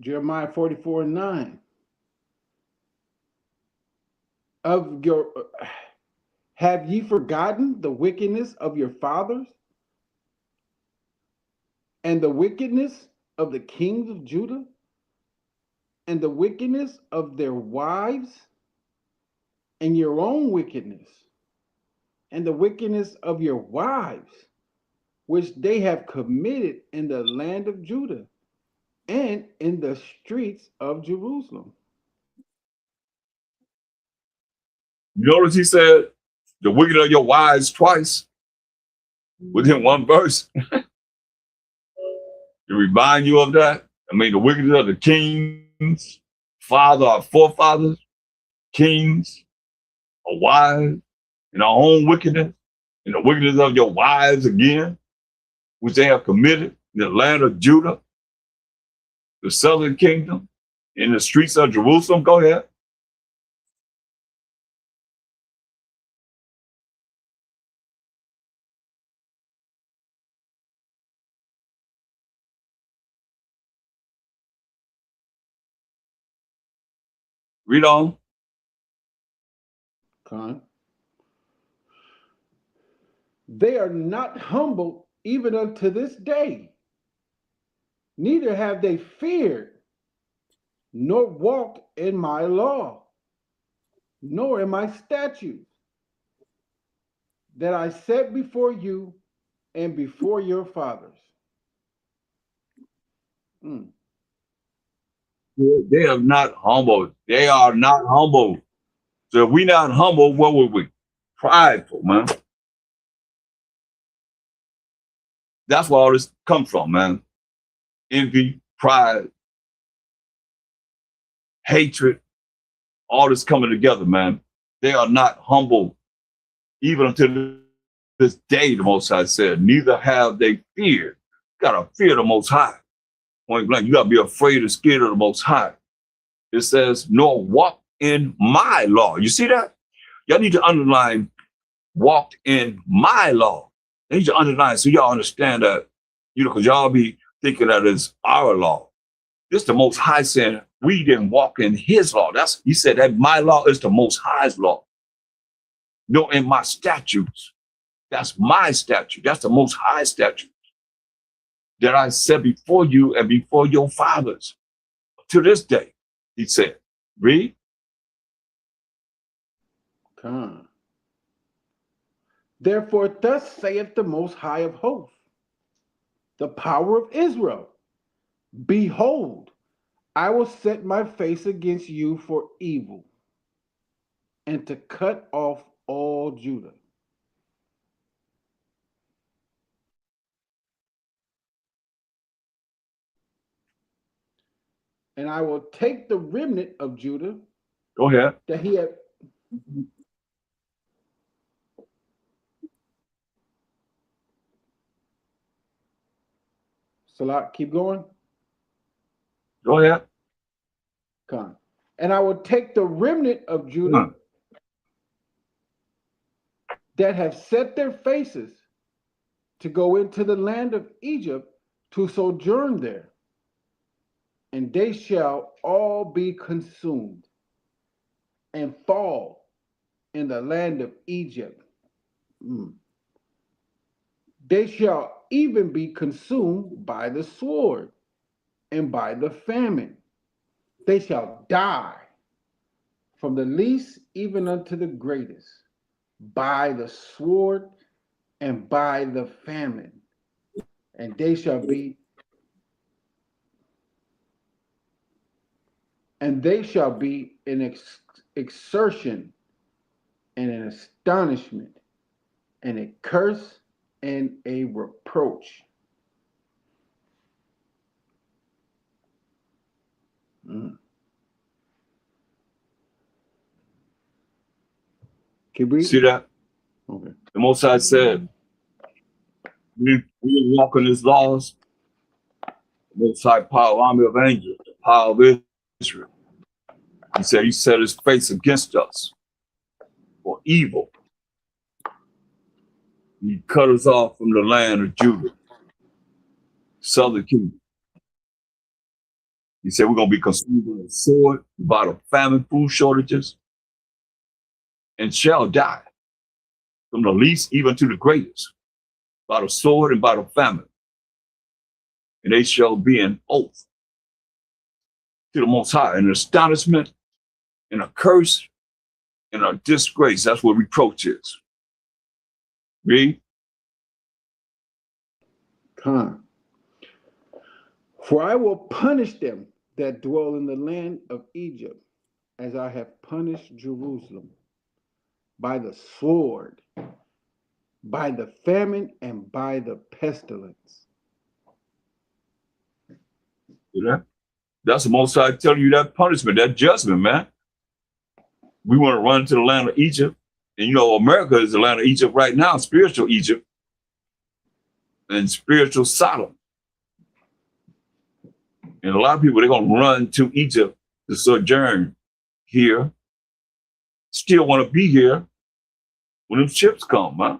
Jeremiah 44 and 9. Have ye forgotten the wickedness of your fathers, and the wickedness of the kings of Judah, and the wickedness of their wives, and your own wickedness, and the wickedness of your wives, which they have committed in the land of Judah and in the streets of Jerusalem? You notice he said, the wicked of your wives twice within one verse. To remind you of that. I mean, the wickedness of the kings, our forefathers, kings, our wives, and our own wickedness, and the wickedness of your wives again, which they have committed in the land of Judah, the southern kingdom, in the streets of Jerusalem. Go ahead. Read on. Con. They are not humble even unto this day, neither have they feared, nor walked in my law, nor in my statutes, that I set before you and before your fathers. Mm. They are not humble. They are not humble. So if we not humble, what were we? Prideful, man. That's where all this comes from, man. Envy, pride, hatred, all this coming together, man. They are not humble, even until this day, the Most High said, neither have they feared. You gotta fear the Most High. Point blank, you gotta be afraid and scared of the Most High. It says, nor walk in my law. You see that? Y'all need to underline walked in my law. They need to underline so y'all understand that, because y'all be thinking that it's our law. This is the Most High saying we didn't walk in his law. He said that my law is the Most High's law. No, in my statutes. That's my statute. That's the Most High statute that I set before you and before your fathers. To this day, he said. Read. Con. Therefore, thus saith the Most High of hosts, the power of Israel, behold, I will set my face against you for evil, and to cut off all Judah. And I will take the remnant of Judah Go ahead. that he had. Salat, keep going. Go ahead. Con. And I will take the remnant of Judah that have set their faces to go into the land of Egypt to sojourn there, and they shall all be consumed and fall in the land of Egypt. They shall even be consumed by the sword and by the famine. They shall die from the least even unto the greatest, by the sword and by the famine. And they shall be an exertion and an astonishment and a curse and a reproach. Keep reading. See that? Okay. The Most High said, we walk in his laws. The Most High power army of angels, the power of Israel. He said he set his face against us for evil. He cut us off from the land of Judah, southern kingdom. He said we're going to be consumed by the sword, by the famine, food shortages, and shall die, from the least even to the greatest, by the sword and by the famine. And they shall be an oath to the Most High, an astonishment, and a curse, and a disgrace. That's what reproach is. Read. Con. For I will punish them that dwell in the land of Egypt, as I have punished Jerusalem, by the sword, by the famine, and by the pestilence. See that? That's the Most High telling you that punishment, that judgment, man. We want to run to the land of Egypt. And America is the land of Egypt right now, spiritual Egypt and spiritual Sodom. And a lot of people, they're going to run to Egypt to sojourn here, still want to be here when them ships come, huh?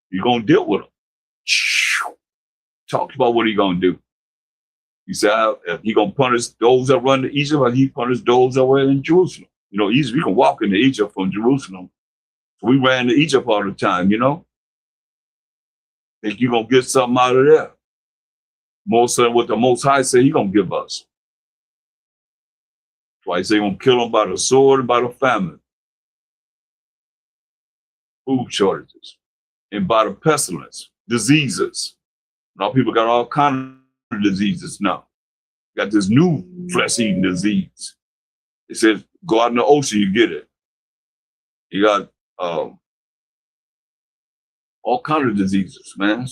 You're going to deal with them. Talk about what he going to do. He said he going to punish those that run to Egypt, or he punish those that were in Jerusalem. You know, Egypt, we can walk into Egypt from Jerusalem. So we ran to Egypt all the time, you know? Think you're going to get something out of there. Most of what the Most High said he going to give us. That's why he said he's going to kill them by the sword and by the famine, food shortages, and by the pestilence, diseases. Now people got all kinds of diseases now. Got this new flesh-eating disease. It says, go out in the ocean, you get it. You got all kinds of diseases, man.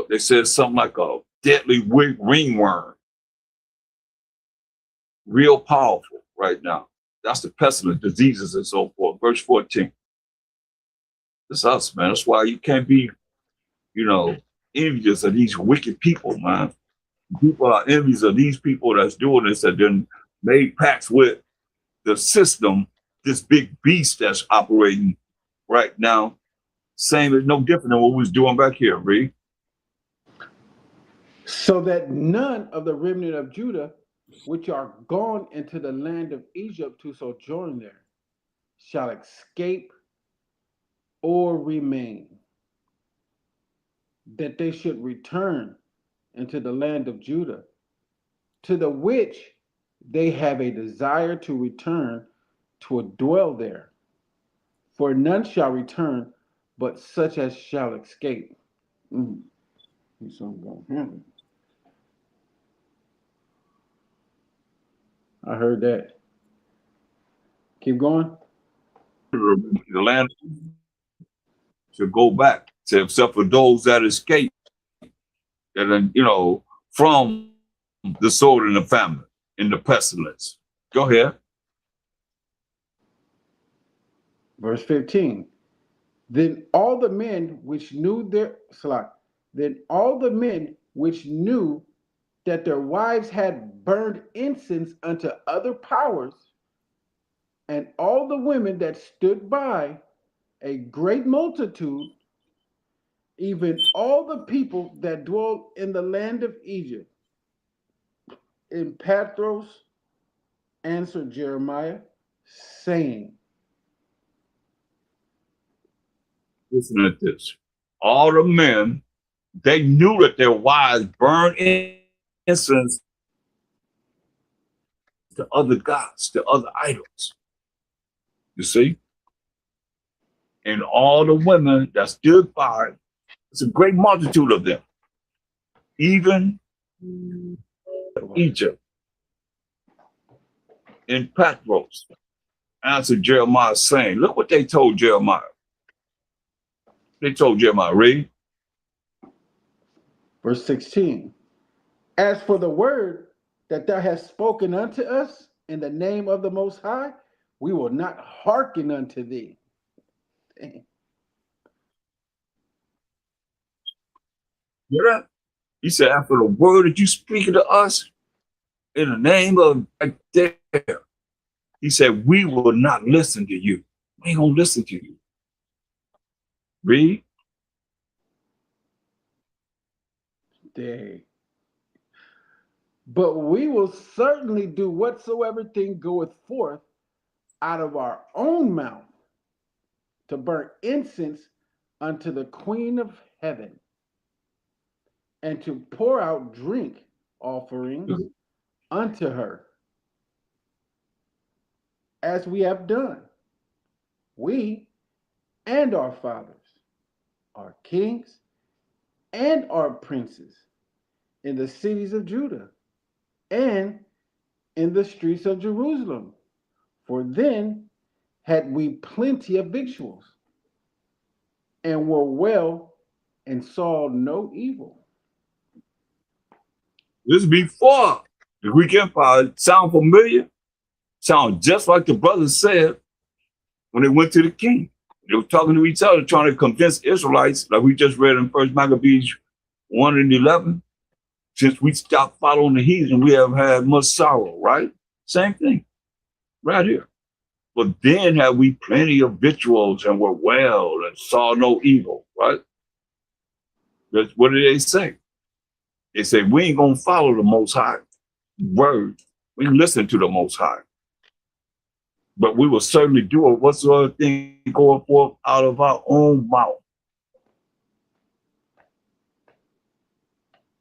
They said something like a deadly ringworm. Real powerful right now. That's the pestilence, diseases, and so forth. Verse 14. It's us, man. That's why you can't be, envious of these wicked people, man. People are envious of these people that's doing this, that then made pacts with the system, this big beast that's operating right now. Same is no different than what we was doing back here, Reed. So that none of the remnant of Judah, which are gone into the land of Egypt to sojourn there, shall escape or remain, that they should return into the land of Judah, to the which they have a desire to return to dwell there. For none shall return, but such as shall escape. So I'm going to happen. I heard that. Keep going. The land should go back, except for those that escape, that from the sword and the famine and the pestilence. Go ahead. Verse 15. Then all the men which knew that their wives had burned incense unto other powers, and all the women that stood by, a great multitude, even all the people that dwelt in the land of Egypt, in Pathros, answered Jeremiah, saying, listen at this. All the men, they knew that their wives burned incense to other gods, to other idols. You see? And all the women that stood by, it's a great multitude of them. Even Egypt, in Pathros, answered Jeremiah, saying, look what they told Jeremiah. They told Jeremiah, read. Verse 16. As for the word that thou hast spoken unto us in the name of the Most High, we will not hearken unto thee. Dang. Hear that? He said, after the word that you speaking to us in the name of right there, he said, we will not listen to you. We ain't gonna listen to you. Read. Dang. But we will certainly do whatsoever thing goeth forth out of our own mouth to burn incense unto the Queen of Heaven, and to pour out drink offerings unto her, as we have done, we and our fathers, our kings and our princes, in the cities of Judah and in the streets of Jerusalem. For then had we plenty of victuals, and were well, and saw no evil. This is before the Greek Empire. Sound familiar? Sound just like the brothers said when they went to the king. They were talking to each other, trying to convince Israelites, like we just read in 1 Maccabees 1 and 11. Since we stopped following the heathen, we have had much sorrow, right? Same thing, right here. But then have we plenty of victuals and were well and saw no evil, right? That's what did they say? They say we ain't gonna follow the Most High word. We listen to the Most High, but we will certainly do it whatsoever thing going forth out of our own mouth.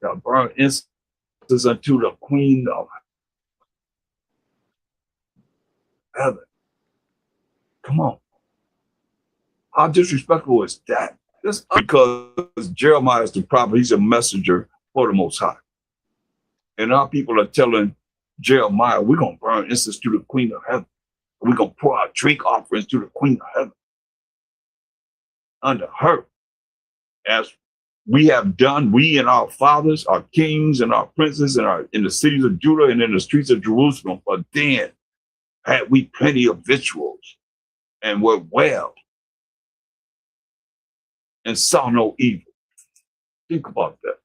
Shall burn incense unto the Queen of Heaven. Come on, how disrespectful is that? Just because Jeremiah is the prophet, he's a messenger for the Most High. And our people are telling Jeremiah, we're going to burn incense to the Queen of Heaven. We're going to pour out drink offerings to the Queen of Heaven under her. As we have done, we and our fathers, our kings and our princes in the cities of Judah and in the streets of Jerusalem. But then had we plenty of victuals and were well and saw no evil. Think about that.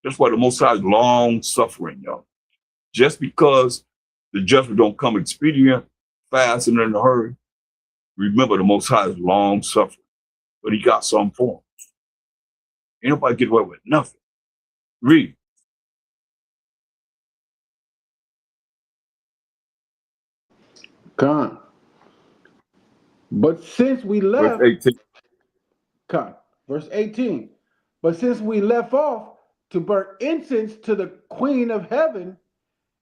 That's why the Most High is long suffering, y'all. Just because the judgment don't come expedient, fast, and in a hurry, remember the Most High is long suffering, but he got something for him. Ain't nobody get away with nothing. Read. Con. But since we Verse left, 18. Con, verse 18. But since we left off to burn incense to the Queen of Heaven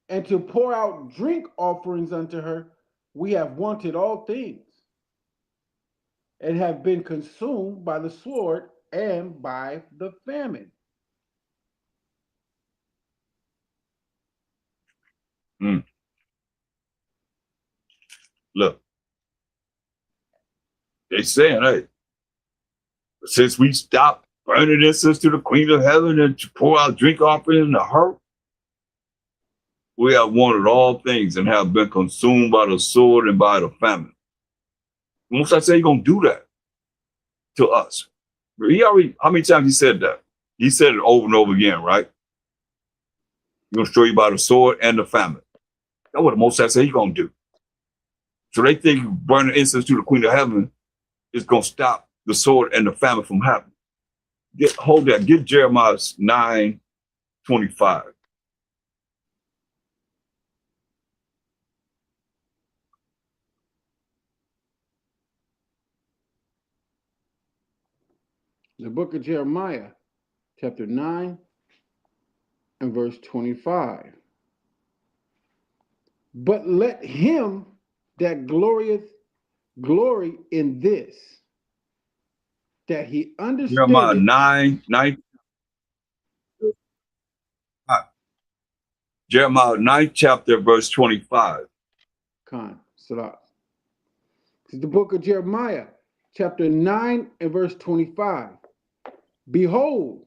and to pour out drink offerings unto her, we have wanted all things and have been consumed by the sword and by the famine. Look, they saying, hey, since we stopped burning incense to the Queen of Heaven and to pour out drink offering to her, we have wanted all things and have been consumed by the sword and by the famine. Most I say he's gonna do that to us. He already, how many times he said that? He said it over and over again, right? He's gonna show you by the sword and the famine. That's what the Most I say he's gonna do. So they think burning incense to the Queen of Heaven is gonna stop the sword and the famine from happening. Hold that. Get Jeremiah 9:25. The book of Jeremiah, chapter 9 and verse 25. But let him that glorieth glory in this, that he Jeremiah understandeth. 9. Jeremiah 9th chapter, verse 25. Con, Salah. This is the book of Jeremiah, chapter 9 and verse 25. Behold,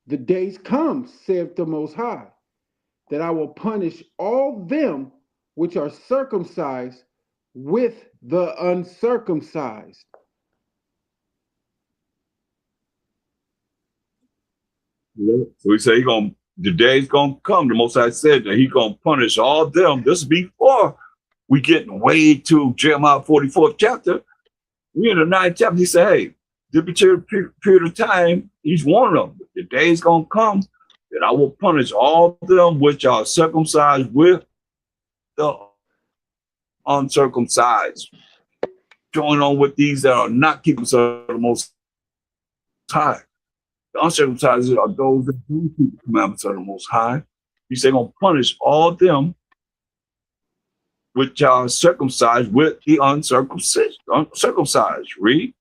the days come, saith the Most High, that I will punish all them which are circumcised with the uncircumcised. So he said the day's gonna come. The Most High said that he's gonna punish all them. This is before we getting way to Jeremiah 44th chapter. We in the 9th chapter. He said, hey, this period of time, he's warning them. The day's gonna come that I will punish all them which are circumcised with the uncircumcised. Join on with these that are not keeping the Most High. The uncircumcised are those that do keep the commandments of the Most High. He said, going to punish all them which are circumcised with the uncircumcised. Read.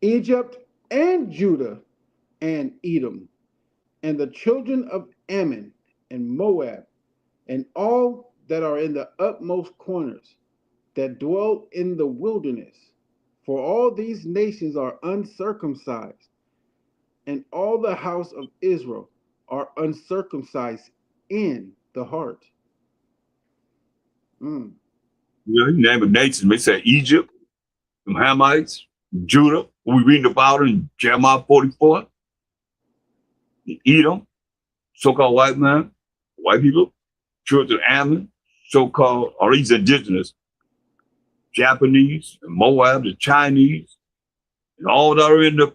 Egypt and Judah and Edom and the children of Ammon and Moab and all that are in the utmost corners that dwell in the wilderness. For all these nations are uncircumcised, and all the house of Israel are uncircumcised in the heart. You know, you name a nation. They say Egypt, the Hamites, Judah, who we reading about in Jeremiah 44, Edom, so-called white man, white people, children of Ammon, so-called, or these indigenous, Japanese, and Moab, the Chinese, and all that are in the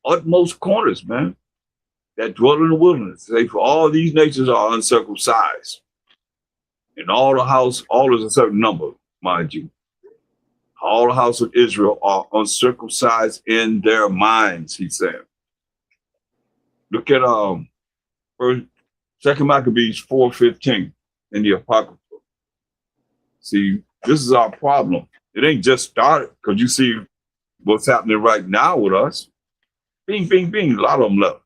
utmost corners, man, that dwell in the wilderness. Say, for all these nations are uncircumcised. And all the house, all is a certain number, mind you. All the house of Israel are uncircumcised in their minds, he said. Look at Second Maccabees 4:15 in the Apocrypha. See, this is our problem. It ain't just started because you see what's happening right now with us. Bing, bing, bing. A lot of them left.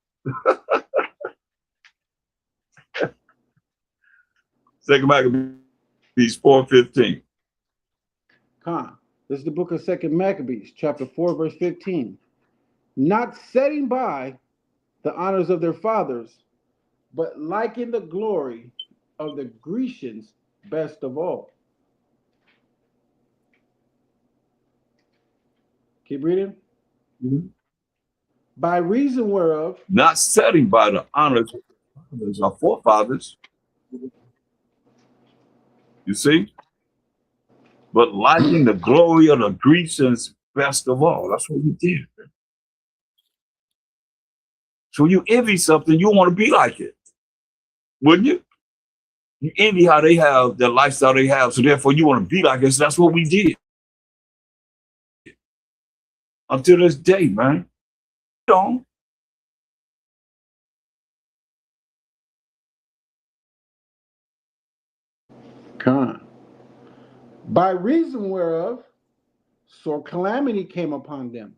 Second Maccabees 4:15. Khan. This is the book of Second Maccabees, chapter 4, verse 15. Not setting by the honors of their fathers, but liking the glory of the Grecians best of all. Keep reading. Mm-hmm. By reason whereof, Not setting by the honors of our forefathers, you see, but liking the glory of the Grecians best of all. That's what we did. So you envy something, you want to be like it, wouldn't you? You envy how they have the lifestyle they have, so therefore you want to be like it. So that's what we did until this day, man. Don't. Khan. By reason whereof, sore calamity came upon them,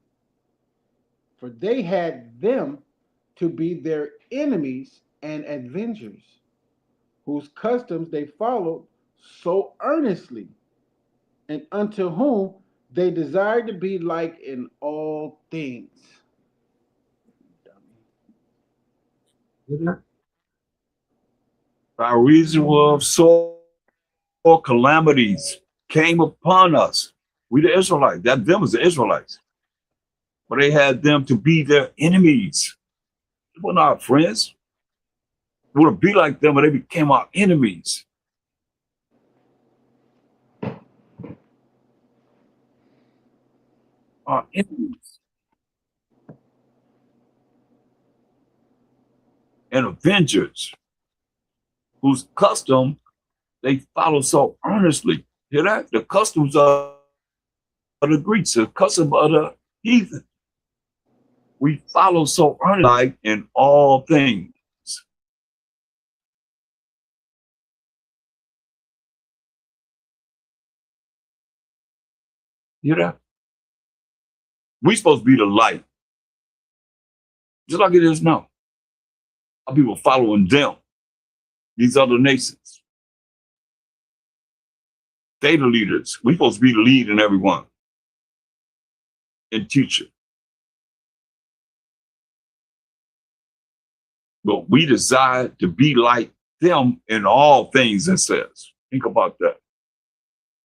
for they had them to be their enemies and avengers, whose customs they followed so earnestly, and unto whom they desired to be like in all things. By reason of sore calamities came upon us. We the Israelites. That them was the Israelites. But they had them to be their enemies. They were not our friends. We would be like them, but they became our enemies. Our enemies. And avengers, whose custom they follow so earnestly. Hear that? The customs of the Greeks, the custom of the heathen. We follow so earnestly in all things. Hear that? We supposed to be the light, just like it is now. Our people following them, these other nations. They the leaders. We supposed to be the lead in everyone and teacher. But we desire to be like them in all things, it says. Think about that.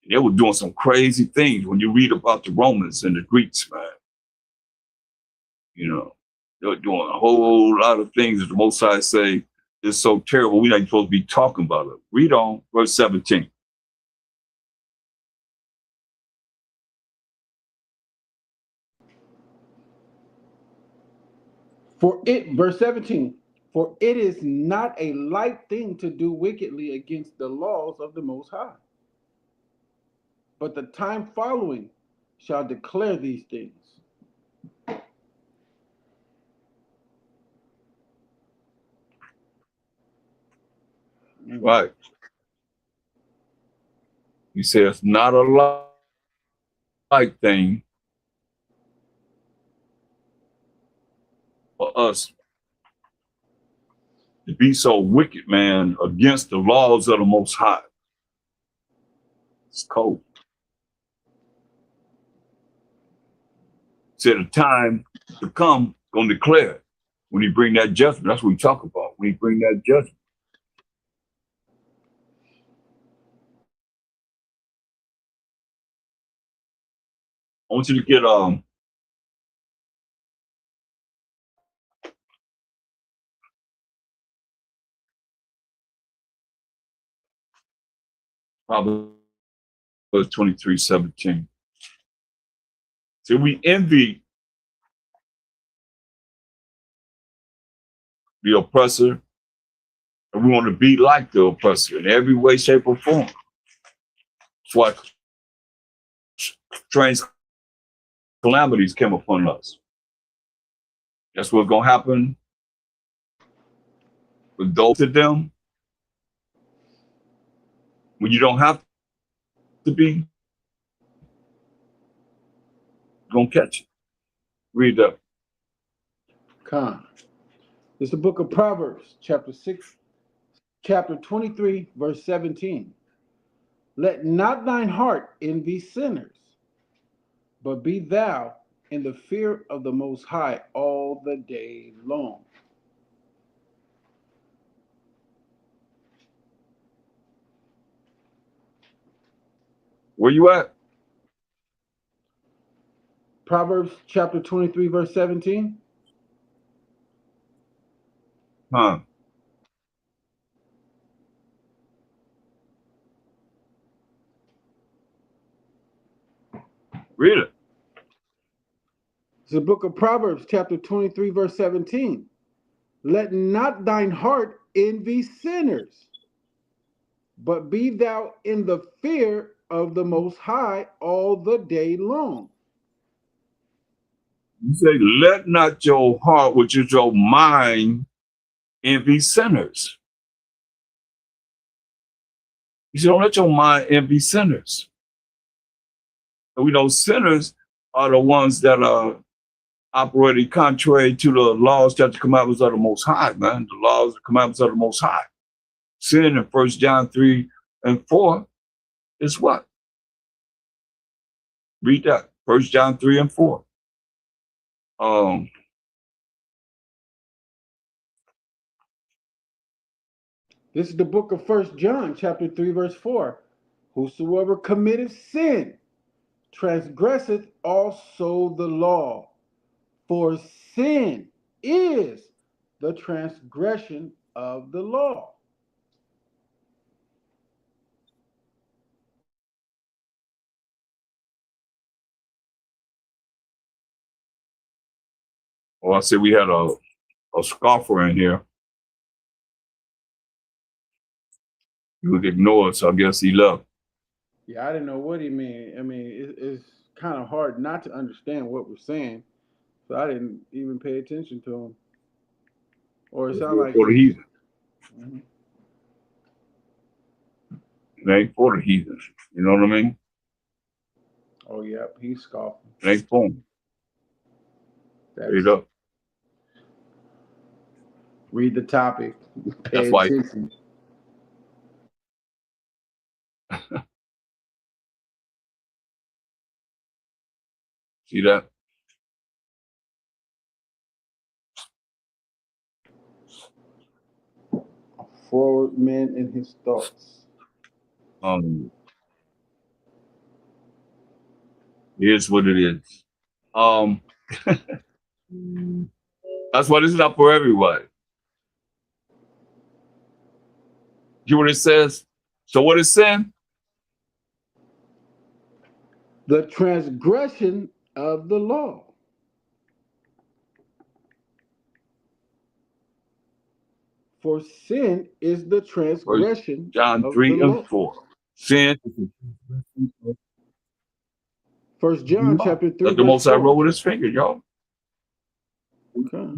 They were doing some crazy things when you read about the Romans and the Greeks, man. You know, they were doing a whole lot of things that the Most High say is so terrible. We're not supposed to be talking about it. Read on, verse 17. Verse 17, for it is not a light thing to do wickedly against the laws of the Most High, but the time following shall declare these things. Right. He says, not a light thing for us to be so wicked, man, against the laws of the Most High. It's cold. Said a time to come, gonna declare it. When he bring that judgment, that's what we talk about. When he bring that judgment. I want you to get Proverbs 23:17. See, we envy the oppressor, and we want to be like the oppressor in every way, shape, or form. That's why strange calamities came upon us. That's what's going to happen with those of them when you don't have to be, going to catch it. Read that. Khan. It's the book of Proverbs, chapter 23, verse 17. Let not thine heart envy sinners, but be thou in the fear of the Most High all the day long. Where you at? Proverbs chapter 23, verse 17. Huh? Read it. It's the book of Proverbs, chapter 23, verse 17. Let not thine heart envy sinners, but be thou in the fear of the Most High all the day long. You say, let not your heart, which is your mind, envy sinners. You say, don't let your mind envy sinners. And we know sinners are the ones that are operating contrary to the laws, statutes, commandments of the Most High, man. The laws, the commandments of the Most High. Sin in 1 John 3 and 4 is what? Read that. 1 John 3 and 4. This is the book of 1 John, chapter 3, verse 4. Whosoever committeth sin transgresseth also the law, for sin is the transgression of the law. Well, I said we had a scoffer in here. He would ignore us, so I guess he left. Yeah, I didn't know what he meant. I mean, it's kind of hard not to understand what we're saying, so I didn't even pay attention to him. Or it sounded like For the heathen. Mhm. It ain't for the heathen. You know what I mean? Oh, yep, he's scoffing. It ain't for them. Straight That's up. read the topic, pay That's why. attention. See that? A forward man in his thoughts. Here's what it is. That's why this is not for everybody. You what it says? So what is sin? The transgression of the law. For sin is the transgression John of 3 the and law. 4. Sin is the 1 John law. chapter 3, That the verse Most High 4. wrote with his finger, y'all. Okay.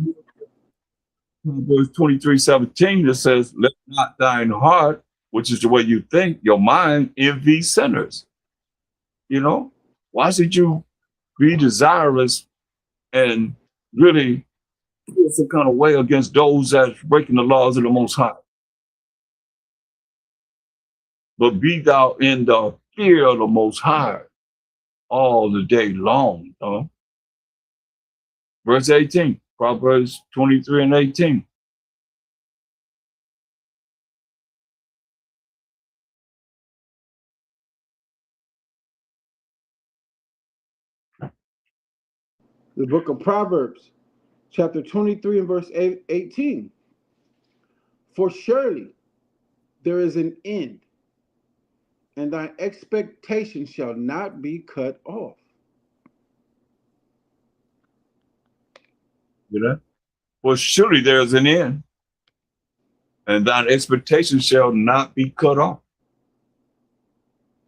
Verse 23:17 that says, let not thine heart, which is the way you think, your mind, envy sinners. You know? Why should you be desirous and really feel some kind of way against those that's breaking the laws of the Most High? But be thou in the fear of the Most High all the day long. Verse 18, Proverbs 23 and 18. The book of Proverbs, chapter 23 and verse 18. For surely there is an end, and thine expectation shall not be cut off. You know? For surely there is an end, and thine expectation shall not be cut off.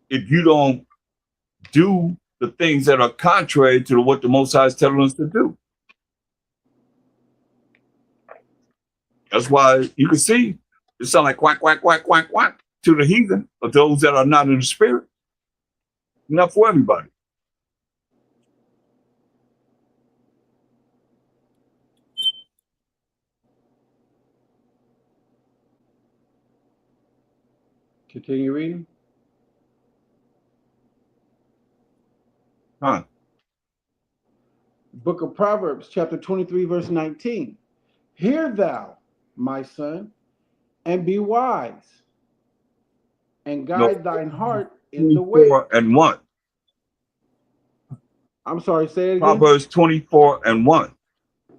If you don't do the things that are contrary to what the Most High is telling us to do. That's why you can see it sound like quack, quack, quack, quack, quack to the heathen, or those that are not in the spirit. Not for everybody. Continue reading. Huh. Book of Proverbs, chapter 23, verse 19. Hear thou, my son, and be wise, and guide No, thine heart in the way. 24 and 1. I'm sorry, say it again. Proverbs 24 and 1.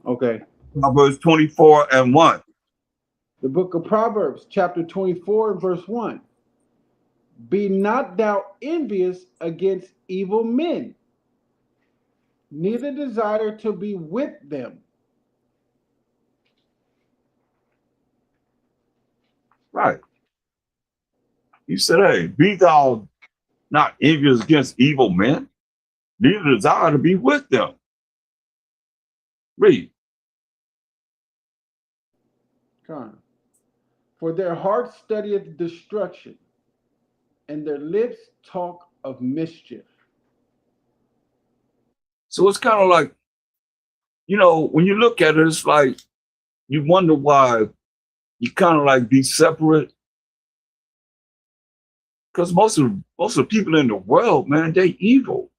Okay. Proverbs 24 and 1. The book of Proverbs, chapter 24, verse 1. Be not thou envious against evil men, neither desire to be with them. Right. He said, hey, be thou not envious against evil men, neither desire to be with them. Read. Come. For their heart studieth destruction, and their lips talk of mischief. So it's kind of like, you know, when you look at it, it's like you wonder why you kind of like be separate. Because most of the people in the world, man, they evil.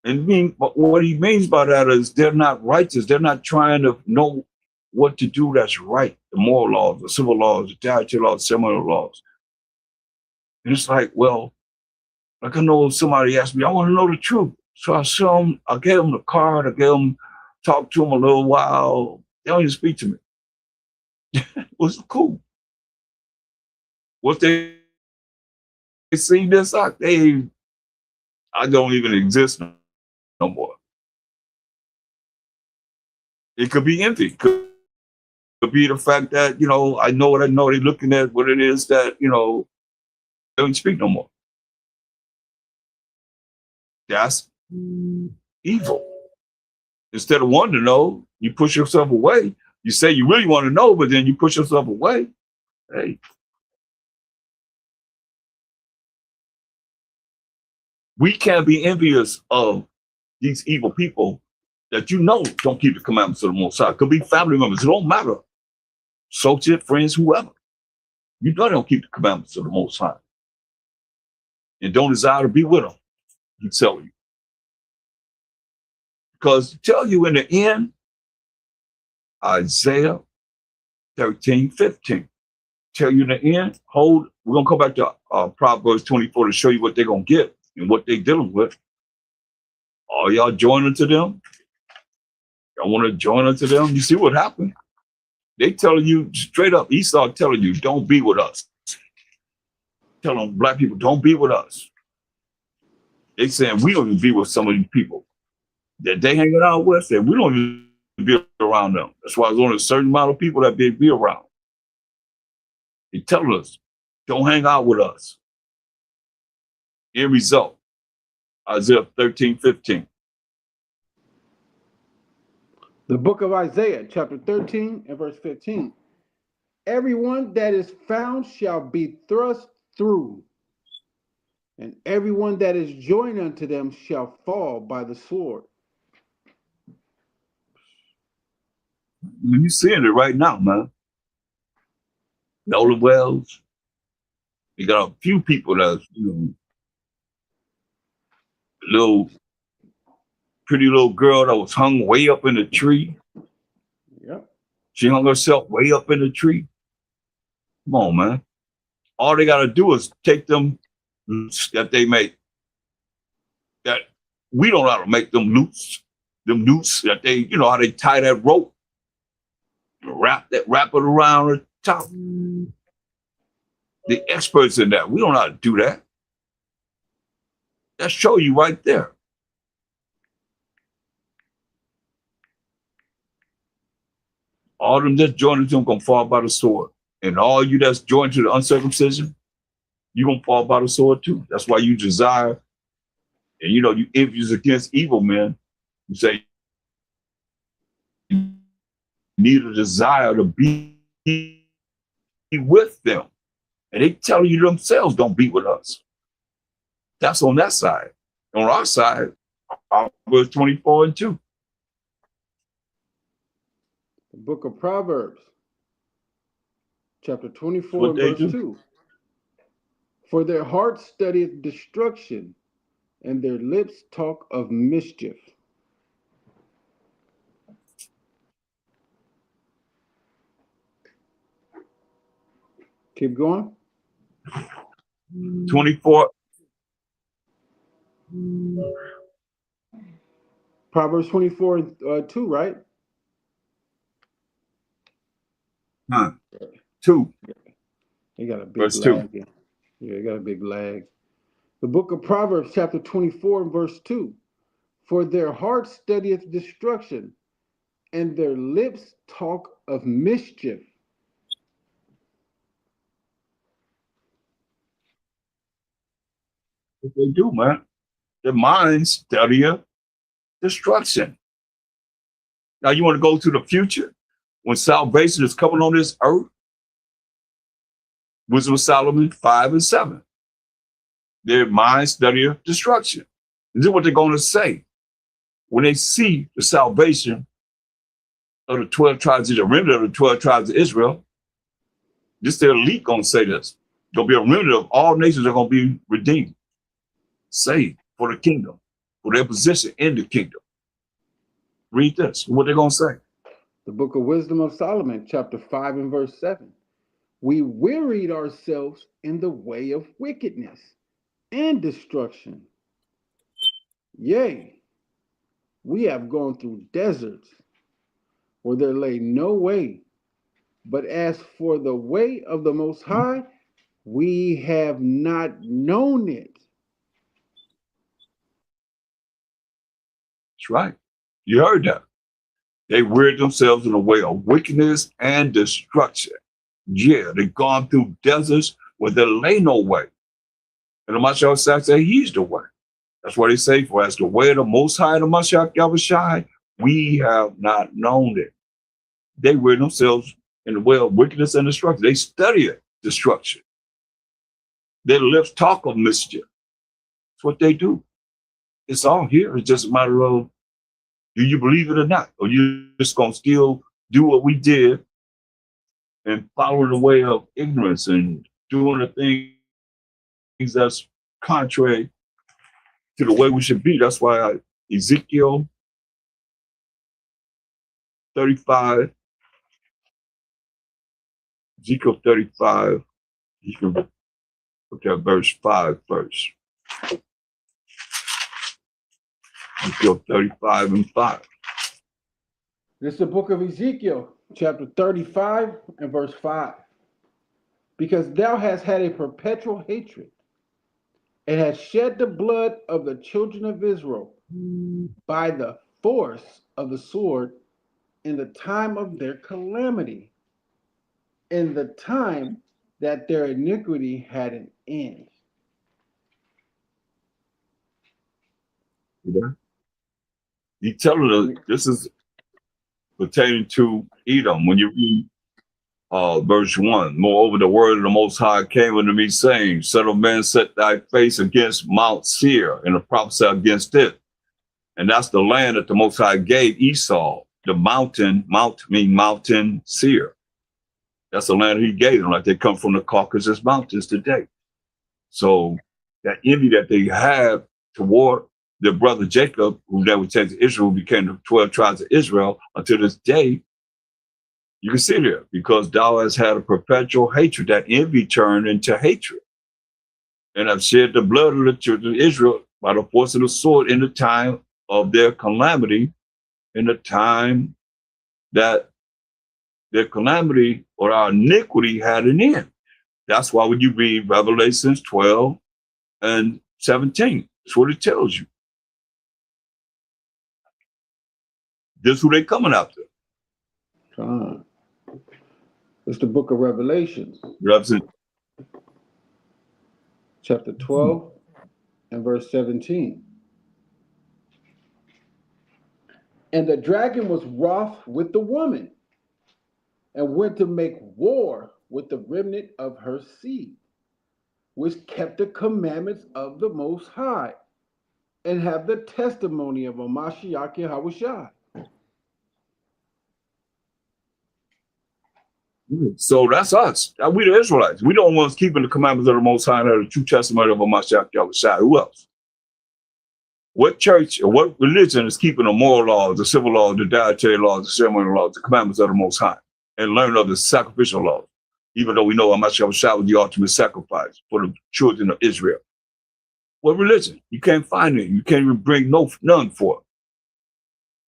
And what he means by that is they're not righteous. They're not trying to know what to do that's right. The moral laws, the civil laws, the dietary laws, similar laws. And it's like, well, like I know somebody asked me, I want to know the truth. So I gave them the card, I gave them, talked to them a little while. They don't even speak to me. It was cool. What they see this out, I don't even exist no more. It could be empty. Could be the fact that, you know, I know what I know. They're looking at what it is that, you know, they don't speak no more. That's evil. Instead of wanting to know, you push yourself away. You say you really want to know, but then you push yourself away. Hey. We can't be envious of these evil people that you know don't keep the commandments of the Most High. Could be family members. It don't matter. Associate, friends, whoever. You know they don't keep the commandments of the Most High. And don't desire to be with them. He tell you. Because tell you in the end, Isaiah 13:15. Tell you in the end, we're going to come back to Proverbs 24 to show you what they're going to get and what they're dealing with. Are y'all joining to them? Y'all want to join unto them? You see what happened? They telling you straight up, Esau telling you, don't be with us. Telling black people, don't be with us. They saying we don't even be with some of these people that they hanging out with, and we don't even be around them. That's why there's only a certain amount of people that they be around. They telling us, don't hang out with us. End result, Isaiah 13:15. The book of Isaiah, chapter 13 and verse 15. Everyone that is found shall be thrust through, and everyone that is joined unto them shall fall by the sword. You're seeing it right now, man. Nolan Wells. You got a few people that's, you know, pretty little girl that was hung way up in the tree. Yep. She hung herself way up in the tree. Come on, man. All they got to do is take them that they make. That we don't know how to make them nooses that they, you know, how they tie that rope, wrap it around the top. The experts in that, we don't know how to do that. That show you right there. All them that's joined to them gonna fall by the sword. And all you that's joined to the uncircumcision, you're gonna fall by the sword too. That's why you desire, and you know, you envious against evil men. You say you need a desire to be with them. And they tell you themselves, don't be with us. That's on that side. On our side, verse 24 and 2. The book of Proverbs, chapter 24 What and they verse do. 2. For their heart studieth destruction, and their lips talk of mischief. Keep going. 24. Proverbs 24 and 2, right? 2. You got a big Verse 2. lag. Yeah, you got a big lag. The book of Proverbs, chapter 24 and verse 2. For their heart studieth destruction, and their lips talk of mischief. What they do, man. Their minds study destruction. Now you want to go to the future when salvation is coming on this earth? Wisdom of Solomon 5 and 7. Their minds study destruction. This is what they're going to say when they see the salvation of the 12 tribes, the remnant of the 12 tribes of Israel. This their elite going to say this. Going to be a remnant of all nations are going to be redeemed, saved for the kingdom, for their position in the kingdom. Read this. What they're going to say. The book of Wisdom of Solomon, chapter 5 and verse 7. We wearied ourselves in the way of wickedness and destruction. Yea, we have gone through deserts where there lay no way. But as for the way of the Most High, we have not known it. That's right. You heard that. They wearied themselves in the way of wickedness and destruction. Yeah, they've gone through deserts where there lay no way. And the Mashiach say he's the way. That's what they say, for as the way of the Most High, the Mashiach Yahushai, we have not known it. They wear themselves in the way of wickedness and destruction. They study it, destruction. Their lips talk of mischief. That's what they do. It's all here. It's just a matter of, do you believe it or not? Or you just going to still do what we did and follow the way of ignorance and doing the things that's contrary to the way we should be? That's why Ezekiel 35, Ezekiel 35, you can look at verse 5 first. Ezekiel 35 and 5. This is the book of Ezekiel, chapter 35 and verse 5. Because thou hast had a perpetual hatred and hast shed the blood of the children of Israel by the force of the sword in the time of their calamity, in the time that their iniquity had an end. Yeah. He telling us this is pertaining to Edom. When you read verse 1, moreover, the word of the Most High came unto me, saying, Son of man, set thy face against Mount Seir, and prophesy against it. And that's the land that the Most High gave Esau, the mountain Seir. That's the land he gave them, like they come from the Caucasus Mountains today. So that envy that they have toward their brother Jacob, who then would take to Israel, became the 12 tribes of Israel, until this day, you can see there, because thou hast had a perpetual hatred. That envy turned into hatred. And have shed the blood of the children of Israel by the force of the sword in the time of their calamity, in the time that their calamity or our iniquity had an end. That's why when you read Revelations 12 and 17, That's what it tells you. This is who they coming after. It's the book of Revelation, Represent. chapter 12 and verse 17. And the dragon was wroth with the woman and went to make war with the remnant of her seed, which kept the commandments of the Most High and have the testimony of Mashiach Yahushua. So that's us. We the Israelites. We don't want keeping the commandments of the Most High and the true testimony of Mashiach Yahushua. Who else? What church or what religion is keeping the moral laws, the civil laws, the dietary laws, the ceremonial laws, the commandments of the Most High, and learn of the sacrificial laws? Even though we know Mashiach Yahushua was the ultimate sacrifice for the children of Israel. What religion? You can't find it. You can't even bring none for it.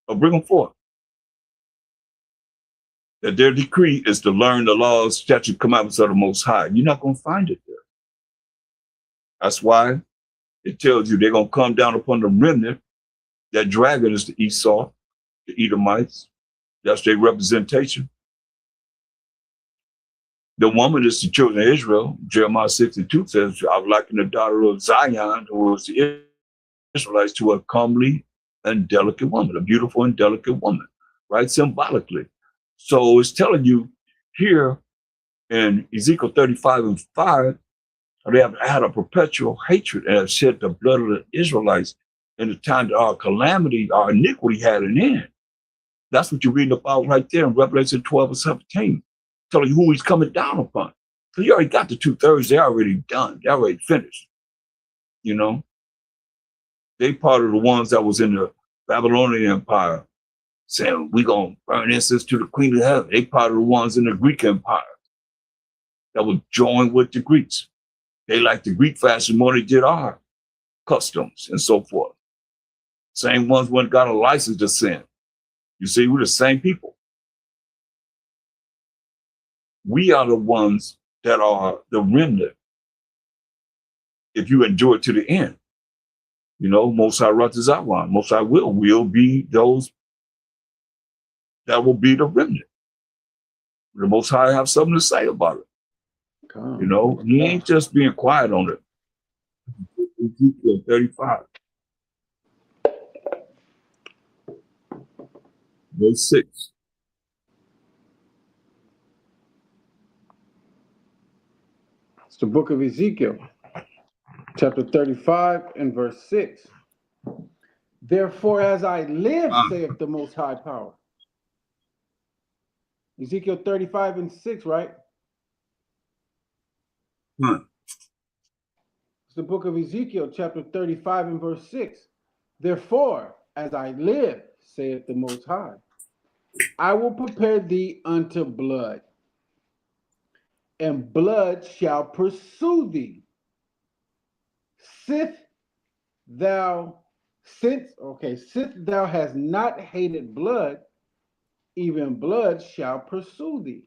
Or bring them forth. That their decree is to learn the laws, statute, commandments of the Most High. You're not going to find it there. That's why it tells you they're going to come down upon the remnant. That dragon is the Esau, the Edomites. That's their representation. The woman is the children of Israel. Jeremiah 62 says, I liken the daughter of Zion, who was the Israelites, to a comely and delicate woman, a beautiful and delicate woman, right? Symbolically. So it's telling you here in Ezekiel 35 and 5, they have had a perpetual hatred and have shed the blood of the Israelites in the time that our calamity, our iniquity had an end. That's what you're reading about right there in Revelation 12 and 17, telling you who he's coming down upon. So you already got the 2/3, they're already done, they're already finished. You know, they part of the ones that was in the Babylonian Empire saying, we're going to burn incense to the Queen of Heaven. They part of the ones in the Greek Empire that would join with the Greeks. They like the Greek fashion more than they did our customs and so forth. Same ones when got a license to sin. You see, we're the same people. We are the ones that are the remnant. If you endure to the end, you know, Most High Ratazawan, Most High will be those that will be the remnant. The Most High have something to say about it. You know, he ain't just being quiet on it. Ezekiel 35. Verse 6. It's the book of Ezekiel, chapter 35 and verse 6. Therefore, as I live, saith the Most High Power. Ezekiel 35 and 6, right? It's the book of Ezekiel, chapter 35 and verse 6. Therefore, as I live, saith the Most High, I will prepare thee unto blood, and blood shall pursue thee. Since thou hast not hated blood, even blood shall pursue thee.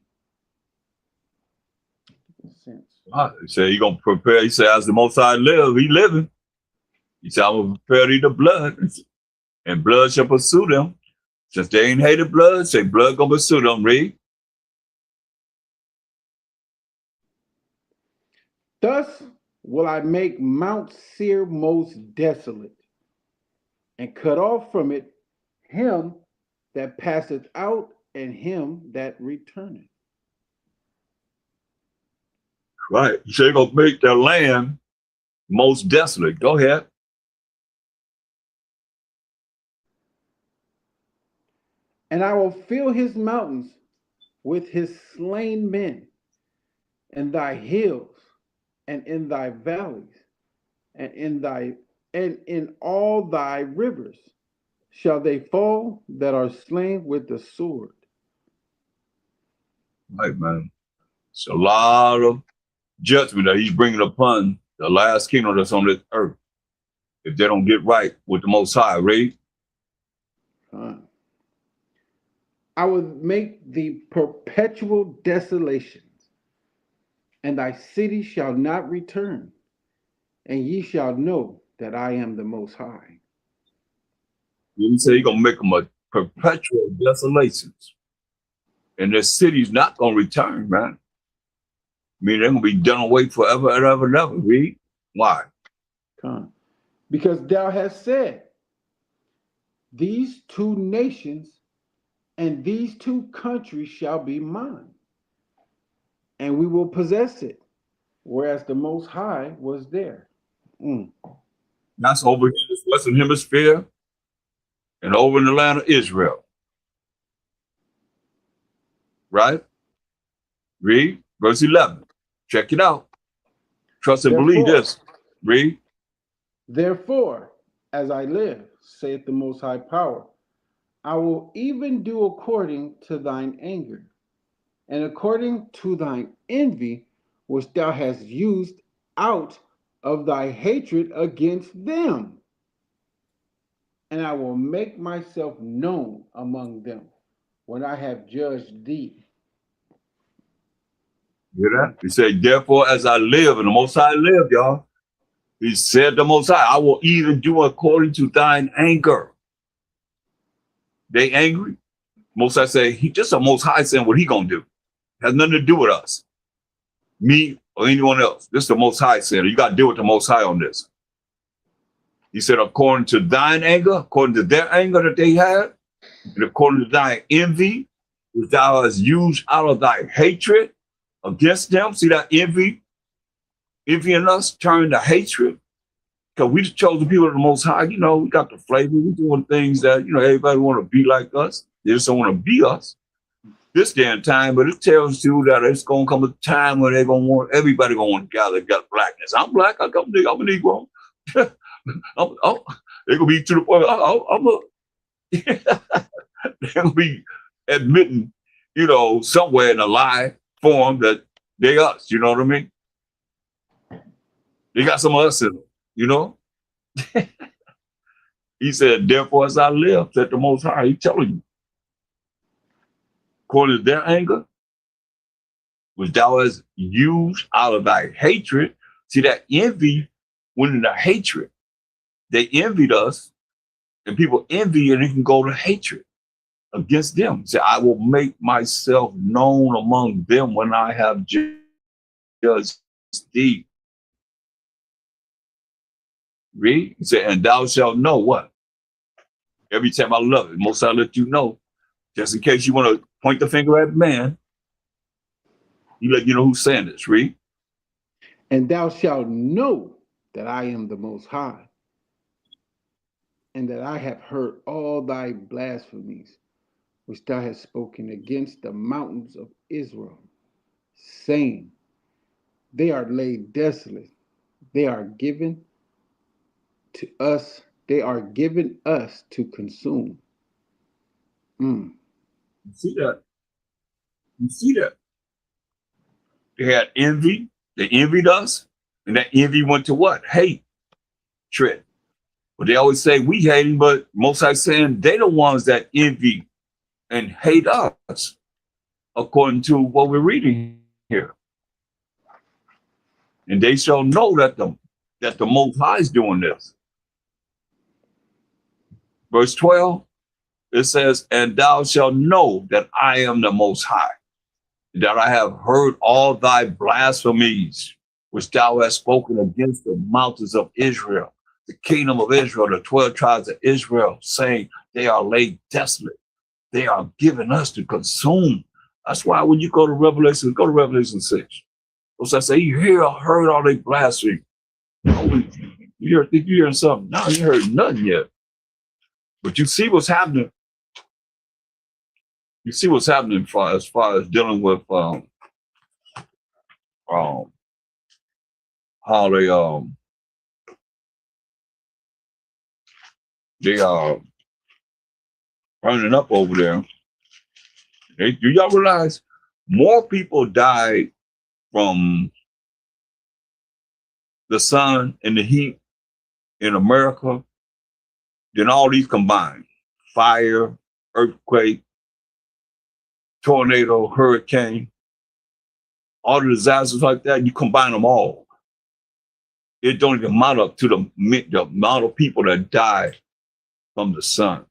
He said he gonna prepare. He said, as the Most High live, he living. He said, I will prepare thee the blood, and blood shall pursue them. Since they ain't hated blood, say blood gonna pursue them. Read. Thus will I make Mount Seir most desolate, and cut off from it him that passeth out and him that returneth. Right. He said, gonna make their land most desolate. Go ahead. And I will fill his mountains with his slain men, and thy hills, and in thy valleys, and in all thy rivers shall they fall that are slain with the sword. Right, man. It's a lot of judgment that he's bringing upon the last kingdom that's on this earth. If they don't get right with the Most High, read. I will make thee perpetual desolations, and thy city shall not return, and ye shall know that I am the Most High. He said he's gonna make them a perpetual desolations. And their city's not gonna return, man. I mean, they're gonna be done away forever and ever and ever. Read. Why? Come. Because thou hast said, these two nations and these two countries shall be mine, and we will possess it, whereas the Most High was there. That's over in this Western Hemisphere and over in the land of Israel. Right? Read verse 11. Check it out. Trust and believe this. Read. Therefore, as I live, saith the Most High Power, I will even do according to thine anger, and according to thine envy, which thou hast used out of thy hatred against them. And I will make myself known among them when I have judged thee. Hear that? He said, therefore, as I live, and the Most High live, y'all. He said the Most High, I will even do according to thine anger. They angry? Most High say, he just a Most High saying what he gonna do. Has nothing to do with us, me or anyone else. This is the Most High saying, you got to deal with the Most High on this. He said, according to thine anger, according to their anger that they had, and according to thine envy, which thou hast used out of thy hatred against them. See that envy in us turn to hatred. Because we chose the people of the Most High, you know, we got the flavor. We doing things that, you know, everybody want to be like us. They just don't want to be us this damn time. But it tells you that it's going to come a time when they're going to want, everybody going to want to gather blackness. I'm black. I'm a Negro. They're going to be to the point, they're going to be admitting, you know, somewhere in a lie form that they us. You know what I mean? They got some of us in them. You know, he said, therefore, as I live, said the Most High, he's telling you, according to their anger, which thou hast used out of thy hatred. See, that envy went into hatred. They envied us, and people envy, and it can go to hatred against them. Say, I will make myself known among them when I have judged thee. Read. He said, and thou shalt know what? Every time I love it, most I let you know, just in case you want to point the finger at man, he let you know who's saying this. Read. And thou shalt know that I am the Most High, and that I have heard all thy blasphemies, which thou hast spoken against the mountains of Israel, saying, they are laid desolate, they are given to us, they are given us to consume. You see that? You see that? They had envy. They envied us. And that envy went to what? Hate. But they always say we hate him, but most High saying they the ones that envy and hate us, according to what we're reading here. And they shall know that the Most High is doing this. Verse 12, it says, and thou shalt know that I am the Most High, that I have heard all thy blasphemies, which thou hast spoken against the mountains of Israel, the kingdom of Israel, the 12 tribes of Israel, saying they are laid desolate. They are given us to consume. That's why when you go to Revelation 6. So I say, you heard all they blasphemy. Think you're hearing something. No, you heard nothing yet. But you see what's happening. You see what's happening as far as dealing with how they are burning up over there. Do y'all realize more people died from the sun and the heat in America than all these combined? Fire, earthquake, tornado, hurricane, all the disasters like that, you combine them all. it don't even amount up to the amount of people that died from the sun,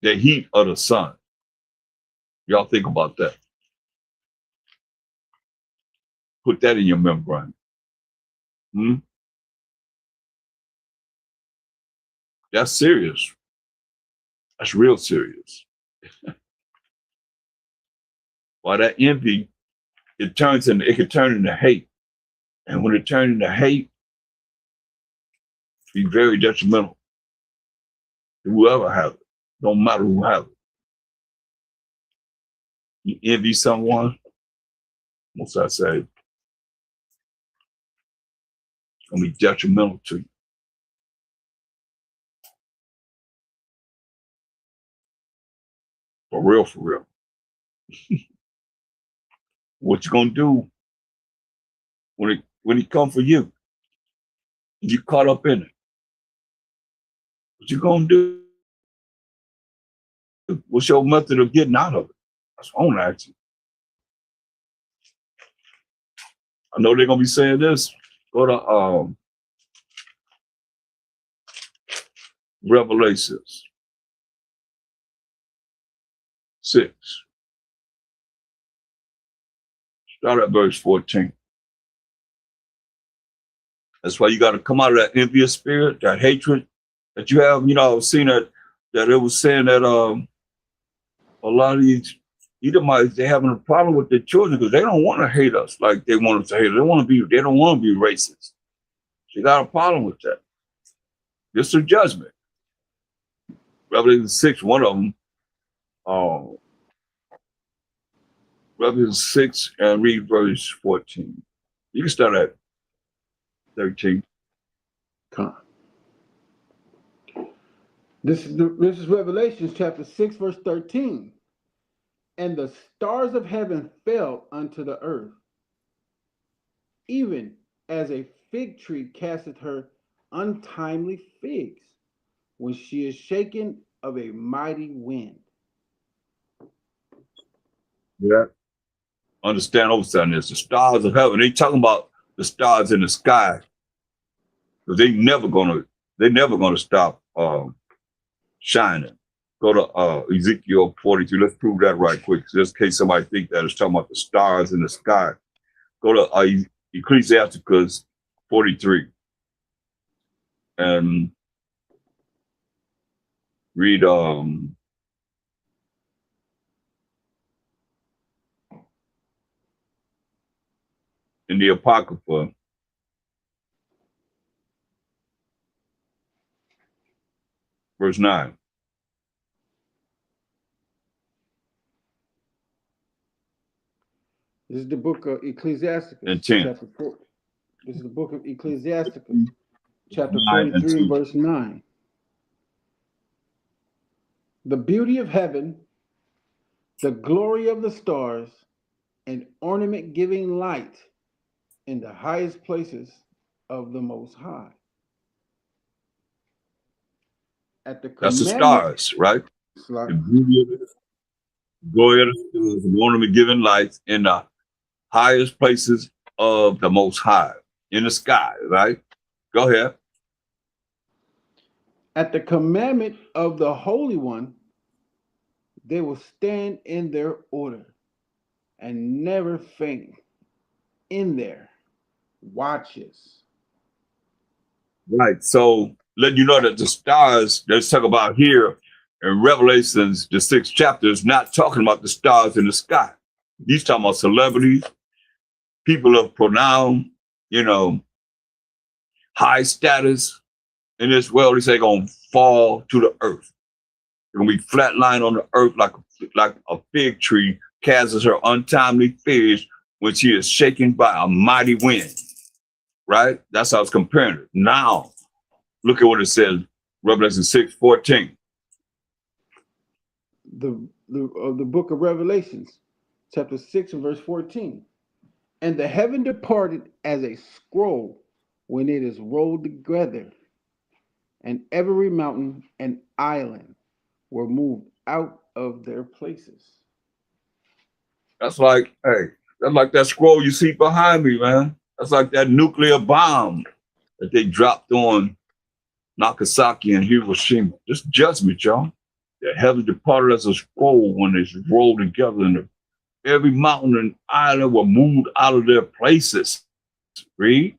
the heat of the sun. Y'all think about that. Put that in your membrane. That's serious. That's real serious. While that envy, it can turn into hate. And when it turns into hate, be very detrimental to whoever has it. Don't matter who has it. You envy someone, what's I say? It's gonna be detrimental to you. For real, for real. What you gonna do when it come for you? You caught up in it. What you gonna do? What's your method of getting out of it? That's what I want to ask you. I know they're gonna be saying this. Go to Revelations 6. Start at verse 14. That's why you got to come out of that envious spirit, that hatred that you have. You know, I've seen that it was saying that a lot of these Edomites, they're having a problem with their children because they don't want to hate us like they want us to hate us. They don't want to be racist. They got a problem with that. This is judgment. Revelation 6, one of them. Revelation 6 and read verse 14. You can start at 13. Come. This is Revelation chapter 6, verse 13. And the stars of heaven fell unto the earth, even as a fig tree casteth her untimely figs, when she is shaken of a mighty wind. Yeah. Understand overstand this. The stars of heaven. They talking about the stars in the sky. Because they're never gonna stop shining. Go to Ezekiel 42. Let's prove that right quick, just in case somebody think that it's talking about the stars in the sky. Go to Ecclesiasticus 43 and read in the Apocrypha, verse 9. This is the book of Ecclesiasticus, And 10. chapter 4. This is the book of Ecclesiasticus, chapter 9 and 43, 2. verse 9. The beauty of heaven, the glory of the stars, and ornament giving light in the highest places of the Most High. At the That's the commandment, stars, right? The beauty of it, glory of the stars, and ornament giving light in the highest places of the Most High, in the sky, right? Go ahead. at the commandment of the Holy One, they will stand in their order and never faint in their watches. Right. So let you know that the stars let's talk about here in Revelations, the 6th chapter, is not talking about the stars in the sky. He's talking about celebrities, people of pronoun, high status in this world. He say gonna fall to the earth. They're gonna be flatlined on the earth like a fig tree casts her untimely figs when she is shaken by a mighty wind. Right? That's how I was comparing it. Now, look at what it says, Revelation 6:14. The book of Revelations, chapter 6 and verse 14. And the heaven departed as a scroll when it is rolled together, and every mountain and island were moved out of their places. That's like that scroll you see behind me, man. That's like that nuclear bomb that they dropped on Nagasaki and Hiroshima. Just judgment, y'all. The heavens departed as a scroll when it's rolled together, and every mountain and island were moved out of their places. Read.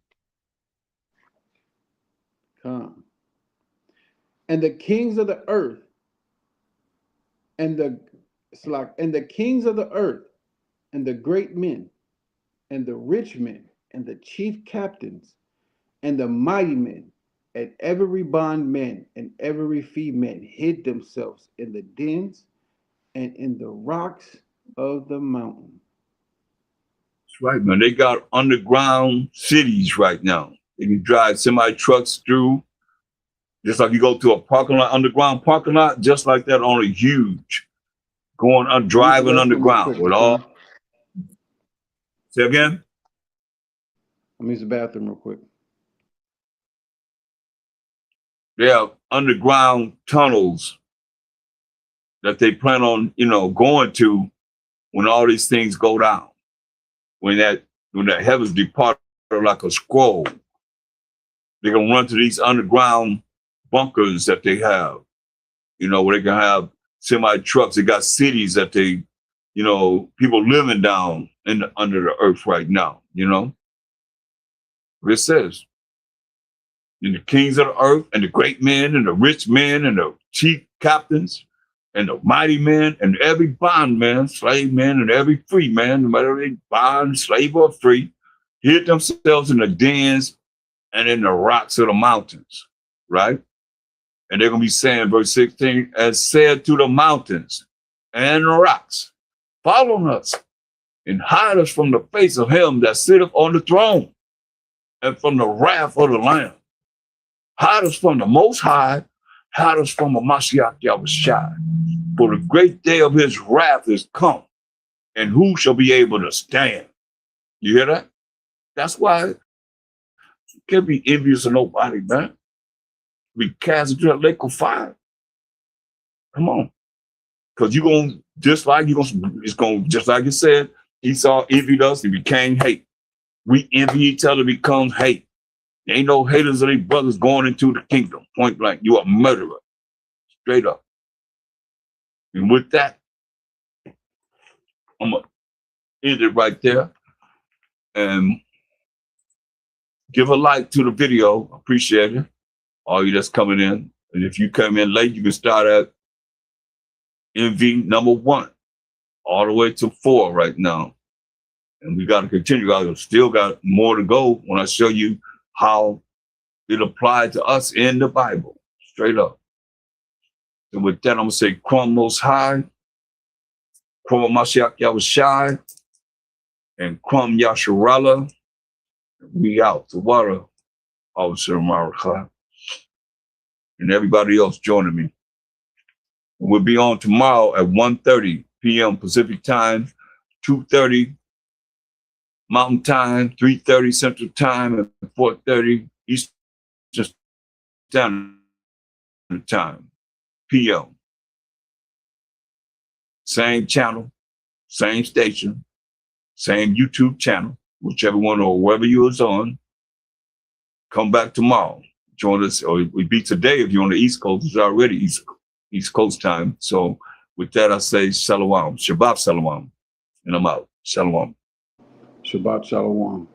Come. And the kings of the earth and the kings of the earth and the great men and the rich men and the chief captains and the mighty men and every bondman and every free man hid themselves in the dens and in the rocks of the mountain. That's right, man. They got underground cities right now. They can drive semi trucks through, just like you go to a parking lot, underground parking lot, just like that, only huge. Going on, driving underground with all. Say again? Let me use the bathroom real quick. They have underground tunnels that they plan on, going to when all these things go down. When the heavens depart like a scroll, they're gonna run to these underground bunkers that they have, where they can have semi trucks. They got cities that they, people living down under the earth right now. It says, and the kings of the earth and the great men and the rich men and the chief captains and the mighty men and every bondman, slave man, and every free man, no matter if they bond, slave, or free, hid themselves in the dens and in the rocks of the mountains, right? And they're going to be saying, verse 16, as said to the mountains and the rocks, follow us and hide us from the face of him that sitteth on the throne and from the wrath of the Lamb. Hide us from the Most High, hide us from the Mashiach Yahushua. For the great day of his wrath is come, and who shall be able to stand? You hear that? That's why you can't be envious of nobody, man. Be cast into that lake of fire. Come on. Because just like you said, Esau envied us, he became hate. We envy each other, becomes hate. There ain't no haters of their brothers going into the kingdom. Point blank. You a murderer. Straight up. And with that, I'm going to end it right there. And give a like to the video. Appreciate it. All you that's coming in. And if you come in late, you can start at MV number 1 all the way to 4 right now. And we got to continue. I still got more to go when I show you how it applied to us in the Bible. Straight up. And with that, I'm going to say, Krum Most High, Krum Mashiach Yahushai, and Krum Yasharallah. We out. The water, Officer Marachat, and everybody else joining me. We'll be on tomorrow at 1:30 p.m. Pacific Time, 2:30 Mountain Time, 3:30 Central Time, and 4:30 Eastern Standard Time, p.m. Same channel, same station, same YouTube channel, whichever one or wherever you was on. Come back tomorrow. Join us, or we be today if you're on the East Coast. It's already East Coast time. So with that, I say Shalom, Shabbat Shalom, and I'm out. Shalom. Shabbat Shalom.